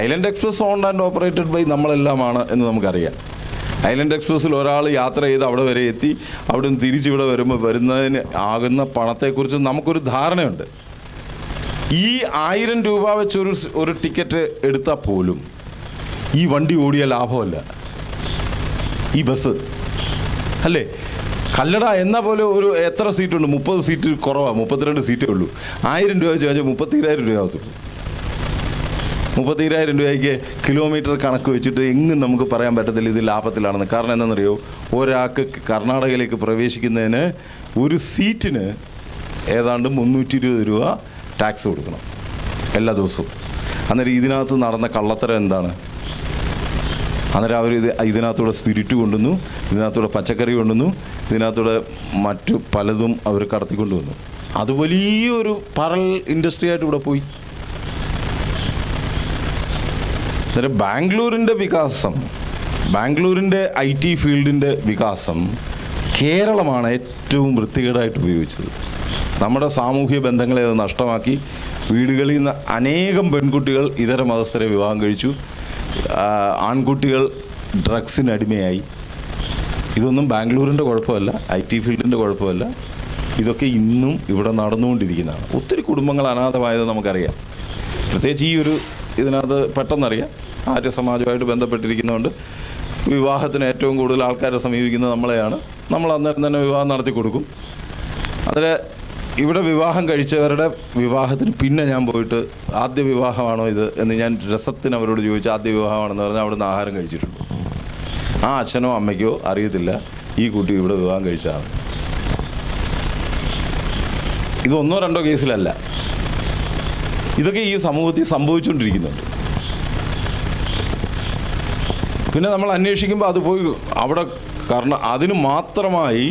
Island Express owned and operated by നമ്മളെല്ലാമാണ് എന്ന് നമുക്കറിയാം. ഐലൻഡ് എക്സ്പ്രസ്സിൽ ഒരാൾ യാത്ര ചെയ്ത് അവിടെ വരെ എത്തി, അവിടെ നിന്ന് തിരിച്ചിവിടെ വരുന്നതിന് ആകുന്ന പണത്തെക്കുറിച്ച് നമുക്കൊരു ധാരണയുണ്ട്. ഈ 1000 രൂപ വെച്ച് ഒരു ടിക്കറ്റ് എടുത്താൽ പോലും ഈ വണ്ടി ഓടിയ ലാഭമല്ല ഈ ബസ്, അല്ലേ? കല്ലട എന്ന പോലെ എത്ര സീറ്റുണ്ട്? 30 സീറ്റ് കുറവാണ്, 32 സീറ്റേ ഉള്ളൂ. 1000 രൂപ വെച്ച് ചോദിച്ചാൽ 32000 രൂപ ആകത്തുള്ളൂ. 32000 രൂപയ്ക്ക് കിലോമീറ്റർ കണക്ക് വെച്ചിട്ട് എങ്ങും നമുക്ക് പറയാൻ പറ്റത്തില്ല ഇത് ലാഭത്തിലാണെന്ന്. കാരണം എന്താണെന്നറിയോ? ഒരാൾക്ക് കർണാടകയിലേക്ക് പ്രവേശിക്കുന്നതിന് ഒരു സീറ്റിന് ഏതാണ്ട് 320 രൂപ ടാക്സ് കൊടുക്കണം എല്ലാ ദിവസവും. അന്നേരം ഇതിനകത്ത് നടന്ന കള്ളത്തരം എന്താണ്? അന്നേരം അവർ ഇതിനകത്തൂടെ സ്പിരിറ്റ് കൊണ്ടുവന്നു, ഇതിനകത്തൂടെ പച്ചക്കറി കൊണ്ടുവന്നു, ഇതിനകത്തൂടെ മറ്റു പലതും അവർ കടത്തിക്കൊണ്ടുവന്നു. അത് വലിയൊരു പരൽ ഇൻഡസ്ട്രി ആയിട്ട് ഇവിടെ പോയി. അന്നേരം ബാംഗ്ലൂരിൻ്റെ IT ഫീൽഡിൻ്റെ വികാസം കേരളമാണ് ഏറ്റവും വൃത്തികേടായിട്ട് ഉപയോഗിച്ചത്. നമ്മുടെ സാമൂഹ്യ ബന്ധങ്ങളെ അത് നഷ്ടമാക്കി. വീടുകളിൽ നിന്ന് അനേകം പെൺകുട്ടികൾ ഇതര മതസ്ഥരെ വിവാഹം കഴിച്ചു. ആൺകുട്ടികൾ ഡ്രഗ്സിന് അടിമയായി. ഇതൊന്നും ബാംഗ്ലൂരിൻ്റെ കുഴപ്പമല്ല, IT ഫീൽഡിൻ്റെ കുഴപ്പമല്ല. ഇതൊക്കെ ഇന്നും ഇവിടെ നടന്നുകൊണ്ടിരിക്കുന്നതാണ്. ഒത്തിരി കുടുംബങ്ങൾ അനാഥമായത് നമുക്കറിയാം. പ്രത്യേകിച്ച് ഇതിനകത്ത് പെട്ടെന്നറിയാം. ആര്യ സമാജമായിട്ട് ബന്ധപ്പെട്ടിരിക്കുന്നതുകൊണ്ട് വിവാഹത്തിന് ഏറ്റവും കൂടുതൽ ആൾക്കാരെ സമീപിക്കുന്നത് നമ്മളെയാണ്. നമ്മൾ അന്നേരം തന്നെ വിവാഹം നടത്തി കൊടുക്കും. അതിൽ ഇവിടെ വിവാഹം കഴിച്ചവരുടെ വിവാഹത്തിന് പിന്നെ ഞാൻ പോയിട്ട് ആദ്യ വിവാഹമാണോ ഇത് എന്ന് ഞാൻ രസത്തിന് അവരോട് ചോദിച്ചു. ആദ്യ വിവാഹമാണെന്ന് പറഞ്ഞാൽ അവിടുന്ന് ആഹാരം കഴിച്ചിട്ടുണ്ട്. ആ അച്ഛനോ അമ്മയ്ക്കോ അറിയത്തില്ല ഈ കുട്ടി ഇവിടെ വിവാഹം കഴിച്ചതാണ്. ഇത് 1 2 കേസിലല്ല, ഇതൊക്കെ ഈ സമൂഹത്തിൽ സംഭവിച്ചുകൊണ്ടിരിക്കുന്നുണ്ട്. പിന്നെ നമ്മൾ അന്വേഷിക്കുമ്പോൾ അത് പോയി അവിടെ, കാരണം അതിന് മാത്രമായി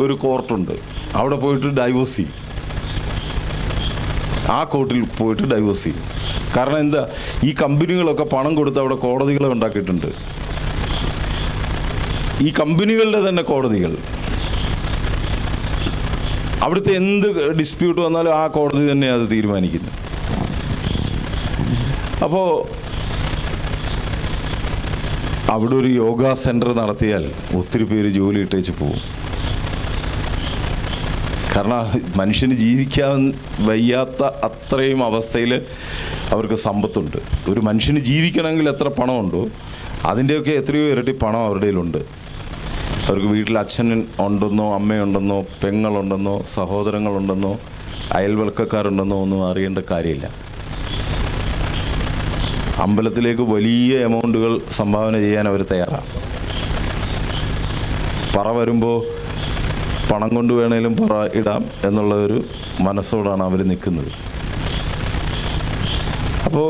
ഒരു കോർട്ടുണ്ട്, അവിടെ പോയിട്ട് ഡൈവോഴ്സ് ചെയ്യും. ആ കോർട്ടിൽ പോയിട്ട് ഡൈവോഴ്സ് ചെയ്യും. കാരണം എന്താ? ഈ കമ്പനികളൊക്കെ പണം കൊടുത്ത് അവിടെ കോടതികളെ ഉണ്ടാക്കിയിട്ടുണ്ട്. ഈ കമ്പനികളുടെ തന്നെ കോടതികൾ. അവിടുത്തെ എന്ത് ഡിസ്പ്യൂട്ട് വന്നാലും ആ കോടതി തന്നെ അത് തീരുമാനിക്കുന്നു. അപ്പോൾ അവിടെ ഒരു യോഗ സെൻറ്റർ നടത്തിയാൽ ഒത്തിരി പേര് ജോലി ഇട്ടേച്ച് പോകും. കാരണം മനുഷ്യന് ജീവിക്കാൻ വയ്യാത്ത അത്രയും അവസ്ഥയിൽ അവർക്ക് സമ്പത്തുണ്ട്. ഒരു മനുഷ്യന് ജീവിക്കണമെങ്കിൽ എത്ര പണമുണ്ടോ അതിൻ്റെയൊക്കെ എത്രയോ ഇരട്ടി പണം അവരുടെ കയ്യിലുണ്ട്. അവർക്ക് വീട്ടിൽ അച്ഛൻ ഉണ്ടെന്നോ അമ്മയുണ്ടെന്നോ പെങ്ങളുണ്ടെന്നോ സഹോദരങ്ങളുണ്ടെന്നോ അയൽവൽക്കക്കാരുണ്ടെന്നോ ഒന്നും അറിയേണ്ട കാര്യമില്ല. അമ്പലത്തിലേക്ക് വലിയ എമൗണ്ടുകൾ സംഭാവന ചെയ്യാൻ അവർ തയ്യാറാണ്. പറ വരുമ്പോൾ പണം കൊണ്ട് വേണേലും പറ ഇടാം എന്നുള്ള ഒരു മനസ്സോടാണ് അവർ നിൽക്കുന്നത്. അപ്പോൾ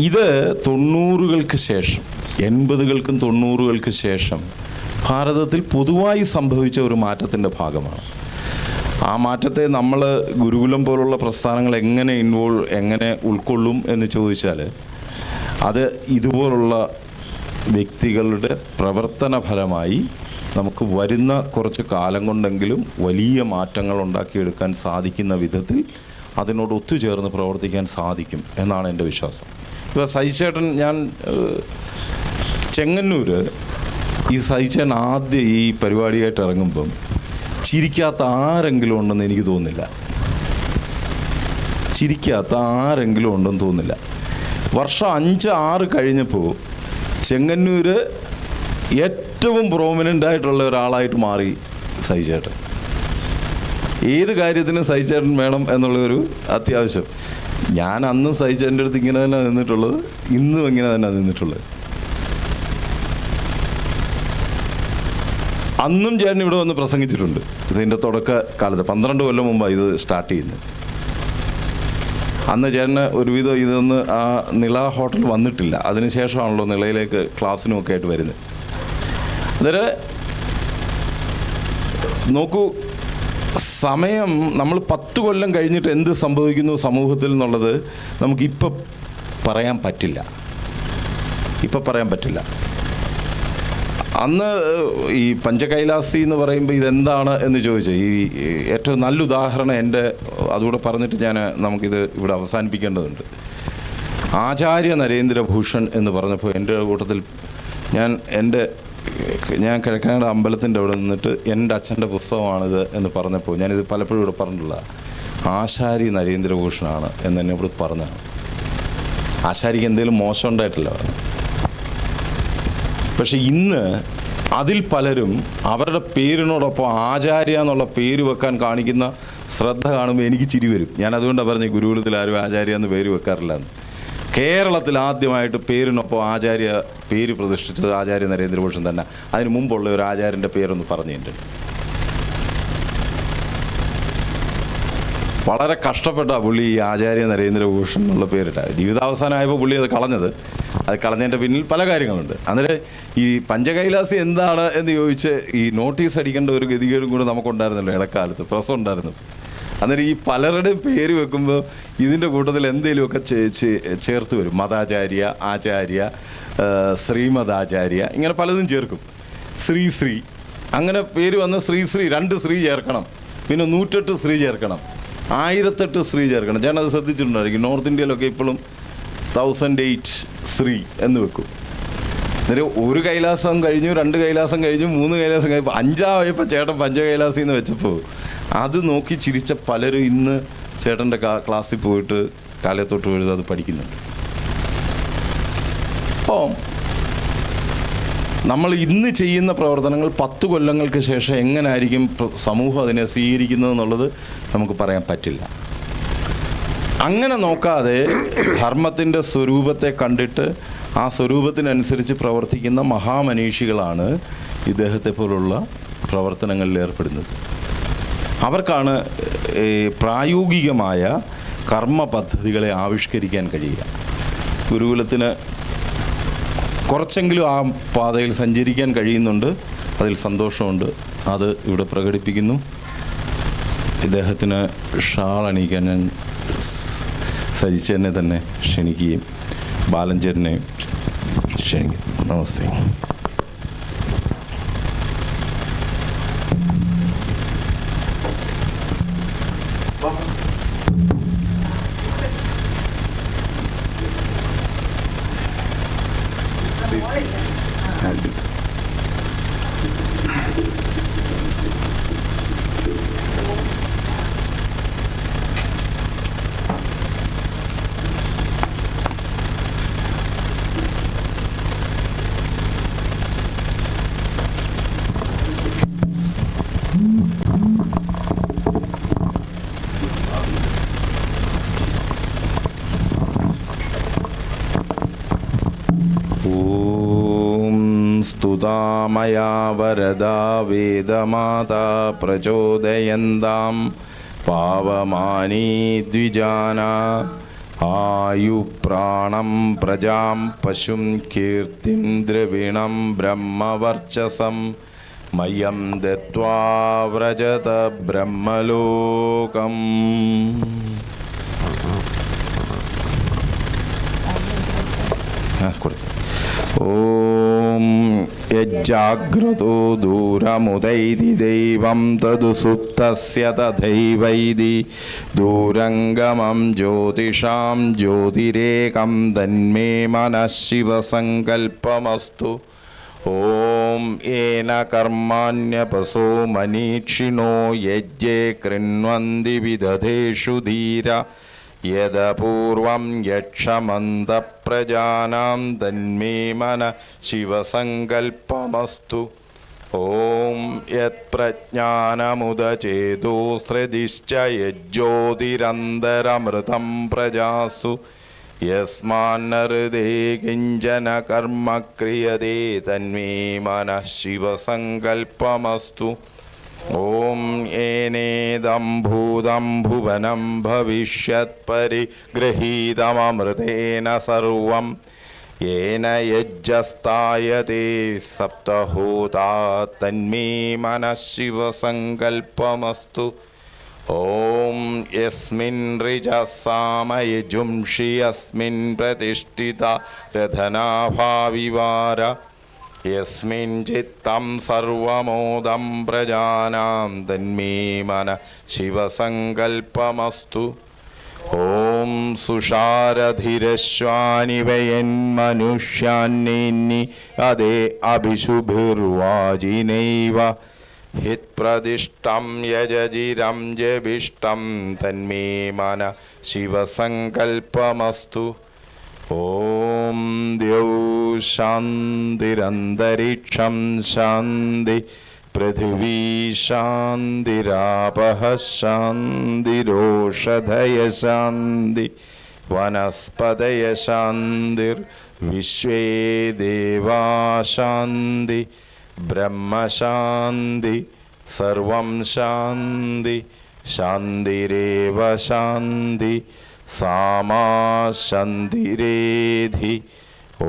ഇത് 90-കൾക്ക് ശേഷം, 80-കൾക്കും 90-കൾക്ക് ശേഷം ഭാരതത്തിൽ പൊതുവായി സംഭവിച്ച ഒരു മാറ്റത്തിൻ്റെ ഭാഗമാണ്. ആ മാറ്റത്തെ നമ്മൾ ഗുരുകുലം പോലുള്ള പ്രസ്ഥാനങ്ങൾ എങ്ങനെ ഉൾക്കൊള്ളും എന്ന് ചോദിച്ചാൽ അത് ഇതുപോലുള്ള വ്യക്തികളുടെ പ്രവർത്തന ഫലമായി നമുക്ക് വരുന്ന കുറച്ച് കാലം കൊണ്ടെങ്കിലും വലിയ മാറ്റങ്ങൾ ഉണ്ടാക്കിയെടുക്കാൻ സാധിക്കുന്ന വിധത്തിൽ അതിനോട് ഒത്തുചേർന്ന് പ്രവർത്തിക്കാൻ സാധിക്കും എന്നാണ് എൻ്റെ വിശ്വാസം. ഇപ്പോൾ സജിച്ചേട്ടൻ, ഞാൻ ചെങ്ങന്നൂർ ഈ സഹിച്ചൻ ആദ്യം ഈ പരിപാടിയായിട്ട് ഇറങ്ങുമ്പം ചിരിക്കാത്ത ആരെങ്കിലും ഉണ്ടെന്ന് എനിക്ക് തോന്നുന്നില്ല. ചിരിക്കാത്ത ആരെങ്കിലും ഉണ്ടെന്ന് തോന്നുന്നില്ല. വർഷം 5-6 കഴിഞ്ഞപ്പോൾ ചെങ്ങന്നൂർ ഏറ്റവും പ്രോമിനൻ്റ് ആയിട്ടുള്ള ഒരാളായിട്ട് മാറി സഹിച്ചേട്ടൻ. ഏത് കാര്യത്തിനും സഹിച്ചേട്ടൻ വേണം എന്നുള്ളൊരു അത്യാവശ്യം. ഞാൻ അന്ന് സഹിച്ചേട്ടൻ്റെ അടുത്ത് ഇങ്ങനെ തന്നെ നിന്നിട്ടുള്ളത്, ഇന്നും ഇങ്ങനെ തന്നെ നിന്നിട്ടുള്ളത്. അന്നും ചേട്ടൻ ഇവിടെ വന്ന് പ്രസംഗിച്ചിട്ടുണ്ട്. ഇതിൻ്റെ തുടക്ക കാലത്ത് 12 കൊല്ലം മുമ്പാണ് ഇത് സ്റ്റാർട്ട് ചെയ്യുന്നത്. അന്ന് ചേട്ടന് ഒരുവിധം ഇതൊന്ന് ആ നിള ഹോട്ടൽ വന്നിട്ടില്ല. അതിനുശേഷമാണല്ലോ നിളയിലേക്ക് ക്ലാസ്സിനുമൊക്കെ ആയിട്ട് വരുന്നത്. അന്നേരം നോക്കൂ, സമയം നമ്മൾ 10 കൊല്ലം കഴിഞ്ഞിട്ട് എന്ത് സംഭവിക്കുന്നു സമൂഹത്തിൽ എന്നുള്ളത് നമുക്കിപ്പം പറയാൻ പറ്റില്ല. ഇപ്പം പറയാൻ പറ്റില്ല. അന്ന് ഈ പഞ്ചകൈലാസി എന്ന് പറയുമ്പോൾ ഇതെന്താണ് എന്ന് ചോദിച്ചാൽ ഈ ഏറ്റവും നല്ല ഉദാഹരണം എൻ്റെ അതുകൂടെ പറഞ്ഞിട്ട് നമുക്കിത് ഇവിടെ അവസാനിപ്പിക്കേണ്ടതുണ്ട്. ആചാര്യ നരേന്ദ്രഭൂഷൺ എന്ന് പറഞ്ഞപ്പോൾ എൻ്റെ കൂട്ടത്തിൽ ഞാൻ കിഴക്കനാട് അമ്പലത്തിൻ്റെ അവിടെ നിന്നിട്ട് എൻ്റെ അച്ഛൻ്റെ പുസ്തകമാണിത് എന്ന് പറഞ്ഞപ്പോൾ ഞാനിത് പലപ്പോഴും ഇവിടെ പറഞ്ഞിട്ടുള്ള ആശാരി നരേന്ദ്രഭൂഷണാണ് എന്ന് എന്നെ ഇവിടെ പറഞ്ഞതാണ്. ആശാരിക്ക് എന്തെങ്കിലും മോശം ഉണ്ടായിട്ടില്ല പറഞ്ഞു. പക്ഷെ ഇന്ന് അതിൽ പലരും അവരുടെ പേരിനോടൊപ്പം ആചാര്യ എന്നുള്ള പേര് വെക്കാൻ കാണിക്കുന്ന ശ്രദ്ധ കാണുമ്പോൾ എനിക്ക് ചിരി വരും. ഞാൻ അതുകൊണ്ടാണ് പറഞ്ഞത് ഗുരുകുലത്തിൽ ആരും ആചാര്യ എന്ന് പേര് വെക്കാറില്ല എന്ന്. കേരളത്തിൽ ആദ്യമായിട്ട് പേരിനൊപ്പം ആചാര്യ പേര് പ്രതിഷ്ഠിച്ചത് ആചാര്യ നരേന്ദ്രഭൂഷൺ തന്നെ. അതിന് മുമ്പുള്ള ഒരു ആചാര്യൻ്റെ പേരൊന്ന് പറഞ്ഞു എൻ്റെ അടുത്ത്. വളരെ കഷ്ടപ്പെട്ട പുള്ളി ഈ ആചാര്യ നരേന്ദ്രഭൂഷൺ എന്നുള്ള പേരിട്ട. ജീവിതാവസാനമായപ്പോൾ പുള്ളി അത് കളഞ്ഞതിൻ്റെ പിന്നിൽ പല കാര്യങ്ങളുണ്ട്. അന്നേരം ഈ പഞ്ചകൈലാസി എന്താണ് എന്ന് ചോദിച്ച് ഈ നോട്ടീസ് അടിക്കേണ്ട ഒരു ഗതികേടും കൂടെ നമുക്കുണ്ടായിരുന്നല്ലോ ഇടക്കാലത്ത്, പ്രസം ഉണ്ടായിരുന്നു. അന്നേരം ഈ പലരുടെയും പേര് വെക്കുമ്പോൾ ഇതിൻ്റെ കൂട്ടത്തിൽ എന്തെങ്കിലുമൊക്കെ ചേർത്ത് വരും. മതാചാര്യ, ആചാര്യ, ശ്രീമദാചാര്യ, ഇങ്ങനെ പലതും ചേർക്കും. ശ്രീ അങ്ങനെ പേര് വന്ന് ശ്രീ 2 ശ്രീ ചേർക്കണം. പിന്നെ 108 ശ്രീ ചേർക്കണം. 1008 ശ്രീ ചേർക്കണം. ഞാനത് ശ്രദ്ധിച്ചിട്ടുണ്ടായിരിക്കും. നോർത്ത് ഇന്ത്യയിലൊക്കെ ഇപ്പോഴും 1008 ശ്രീ എന്ന് വെക്കും. അന്നേരം 1 കൈലാസം കഴിഞ്ഞു, 2 കൈലാസം കഴിഞ്ഞു, 3 കൈലാസം കഴിഞ്ഞപ്പോൾ 5ആയപ്പോൾ ചേട്ടൻ പഞ്ചകൈലാസി എന്ന് വെച്ചപ്പോൾ അത് നോക്കി ചിരിച്ച പലരും ഇന്ന് ചേട്ടൻ്റെ ക്ലാസ്സിൽ പോയിട്ട് കാലത്തോട്ട് എഴുതി അത് പഠിക്കുന്നുണ്ട്. അപ്പോൾ നമ്മൾ ഇന്ന് ചെയ്യുന്ന പ്രവർത്തനങ്ങൾ 10 കൊല്ലങ്ങൾക്ക് ശേഷം എങ്ങനെയായിരിക്കും സമൂഹം അതിനെ സ്വീകരിക്കുന്നത് എന്നുള്ളത് നമുക്ക് പറയാൻ പറ്റില്ല. അങ്ങനെ നോക്കാതെ ധർമ്മത്തിൻ്റെ സ്വരൂപത്തെ കണ്ടിട്ട് ആ സ്വരൂപത്തിനനുസരിച്ച് പ്രവർത്തിക്കുന്ന മഹാമനീഷികളാണ് ഇദ്ദേഹത്തെ പോലുള്ള പ്രവർത്തനങ്ങളിൽ ഏർപ്പെടുന്നത്. അവർക്കാണ് പ്രായോഗികമായ കർമ്മ പദ്ധതികളെ ആവിഷ്കരിക്കാൻ കഴിയുക. ഗുരുകുലത്തിന് കുറച്ചെങ്കിലും ആ പാതയിൽ സഞ്ചരിക്കാൻ കഴിയുന്നുണ്ട്. അതിൽ സന്തോഷമുണ്ട്. അത് ഇവിടെ പ്രകടിപ്പിക്കുന്നു. ഇദ്ദേഹത്തിന് ഷാൾ അണിയിക്കാൻ ഞാൻ സജിച്ചേനെ തന്നെ ക്ഷണിക്കുകയും ബാലഞ്ചേരനെയും ക്ഷണിക്കും. നമസ്തേ. സ്തുതാമയാ വരദാ വേദമാതാ പ്രചോദയന്താം പാവമാനീ ദ്വിജാന ആയുപ്രാണം പ്രജാം പശും കീർത്തിം ദ്രവിണം ബ്രഹ്മവർച്ചസം മയം ദത്വാ വ്രജത ബ്രഹ്മലോകം. ഓം യജ്ജാഗ്രതോ ദൂരമുദൈതി ദൈവം തദു സുപ്തസ്യ തഥൈവൈതി ദൂരംഗമം ജ്യോതിഷാം ജ്യോതിരേകം തന്മേ മനഃ ശിവസങ്കൽപ്പമസ്തു. ഓം येन कर्माण्यपसो मनीषिणो यज्ञे कृण्वन्ति विदधेषु धीरा यदपूर्वं यक्षमन्तप्रजानां तन्मे मनः शिवसङ्कल्पमस्तु। ॐ यत्प्रज्ञानमुदचेतोस्रदिश्च यज्ज्योतिरन्तरमृतं प्रजासु यस्मान्नहृदे किञ्चन कर्म क्रियते तन्मे मनः शिवसङ्कल्पमस्तु। ॐ येनेदं भूतं भुवनं भविष्यत् परिगृहीतममृतेन सर्वं येन यज्जस्तायते सप्तहोता तन्मे मनः शिवसङ्कल्पमस्तु। ॐ यस्मिन् ऋजः सामयजुंषि यस्मिन् प्रतिष्ठिता रथनाभाविवार यस्मिन् चित्तं सर्वमोदं प्रजानां तन्मे मनः शिवसङ्कल्पमस्तु। ॐ सुषारधिरश्वानि वयन्मनुष्यान्नेन्नि अदे अभिशुभिर्वाजिनैव हित्प्रदिष्टं यजजिरं जभिष्टं तन्मे मनः शिवसङ्कल्पमस्तु। ॐ द्यौ शान्तिरन्तरिक्षं शान्ति पृथिवी शान्तिरापः शान्तिरोषधय शान्ति वनस्पतय शान्तिर्विश्वे देवा शान्ति ब्रह्मशान्ति सर्वं शान्ति शान्तिरेव शान्ति सामा शान्तिरेधि। ॐ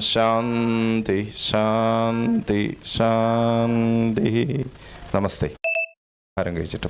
शान्ति शान्ति शान्ति। नमस्ते. ആരം കഴിച്ചിട്ട്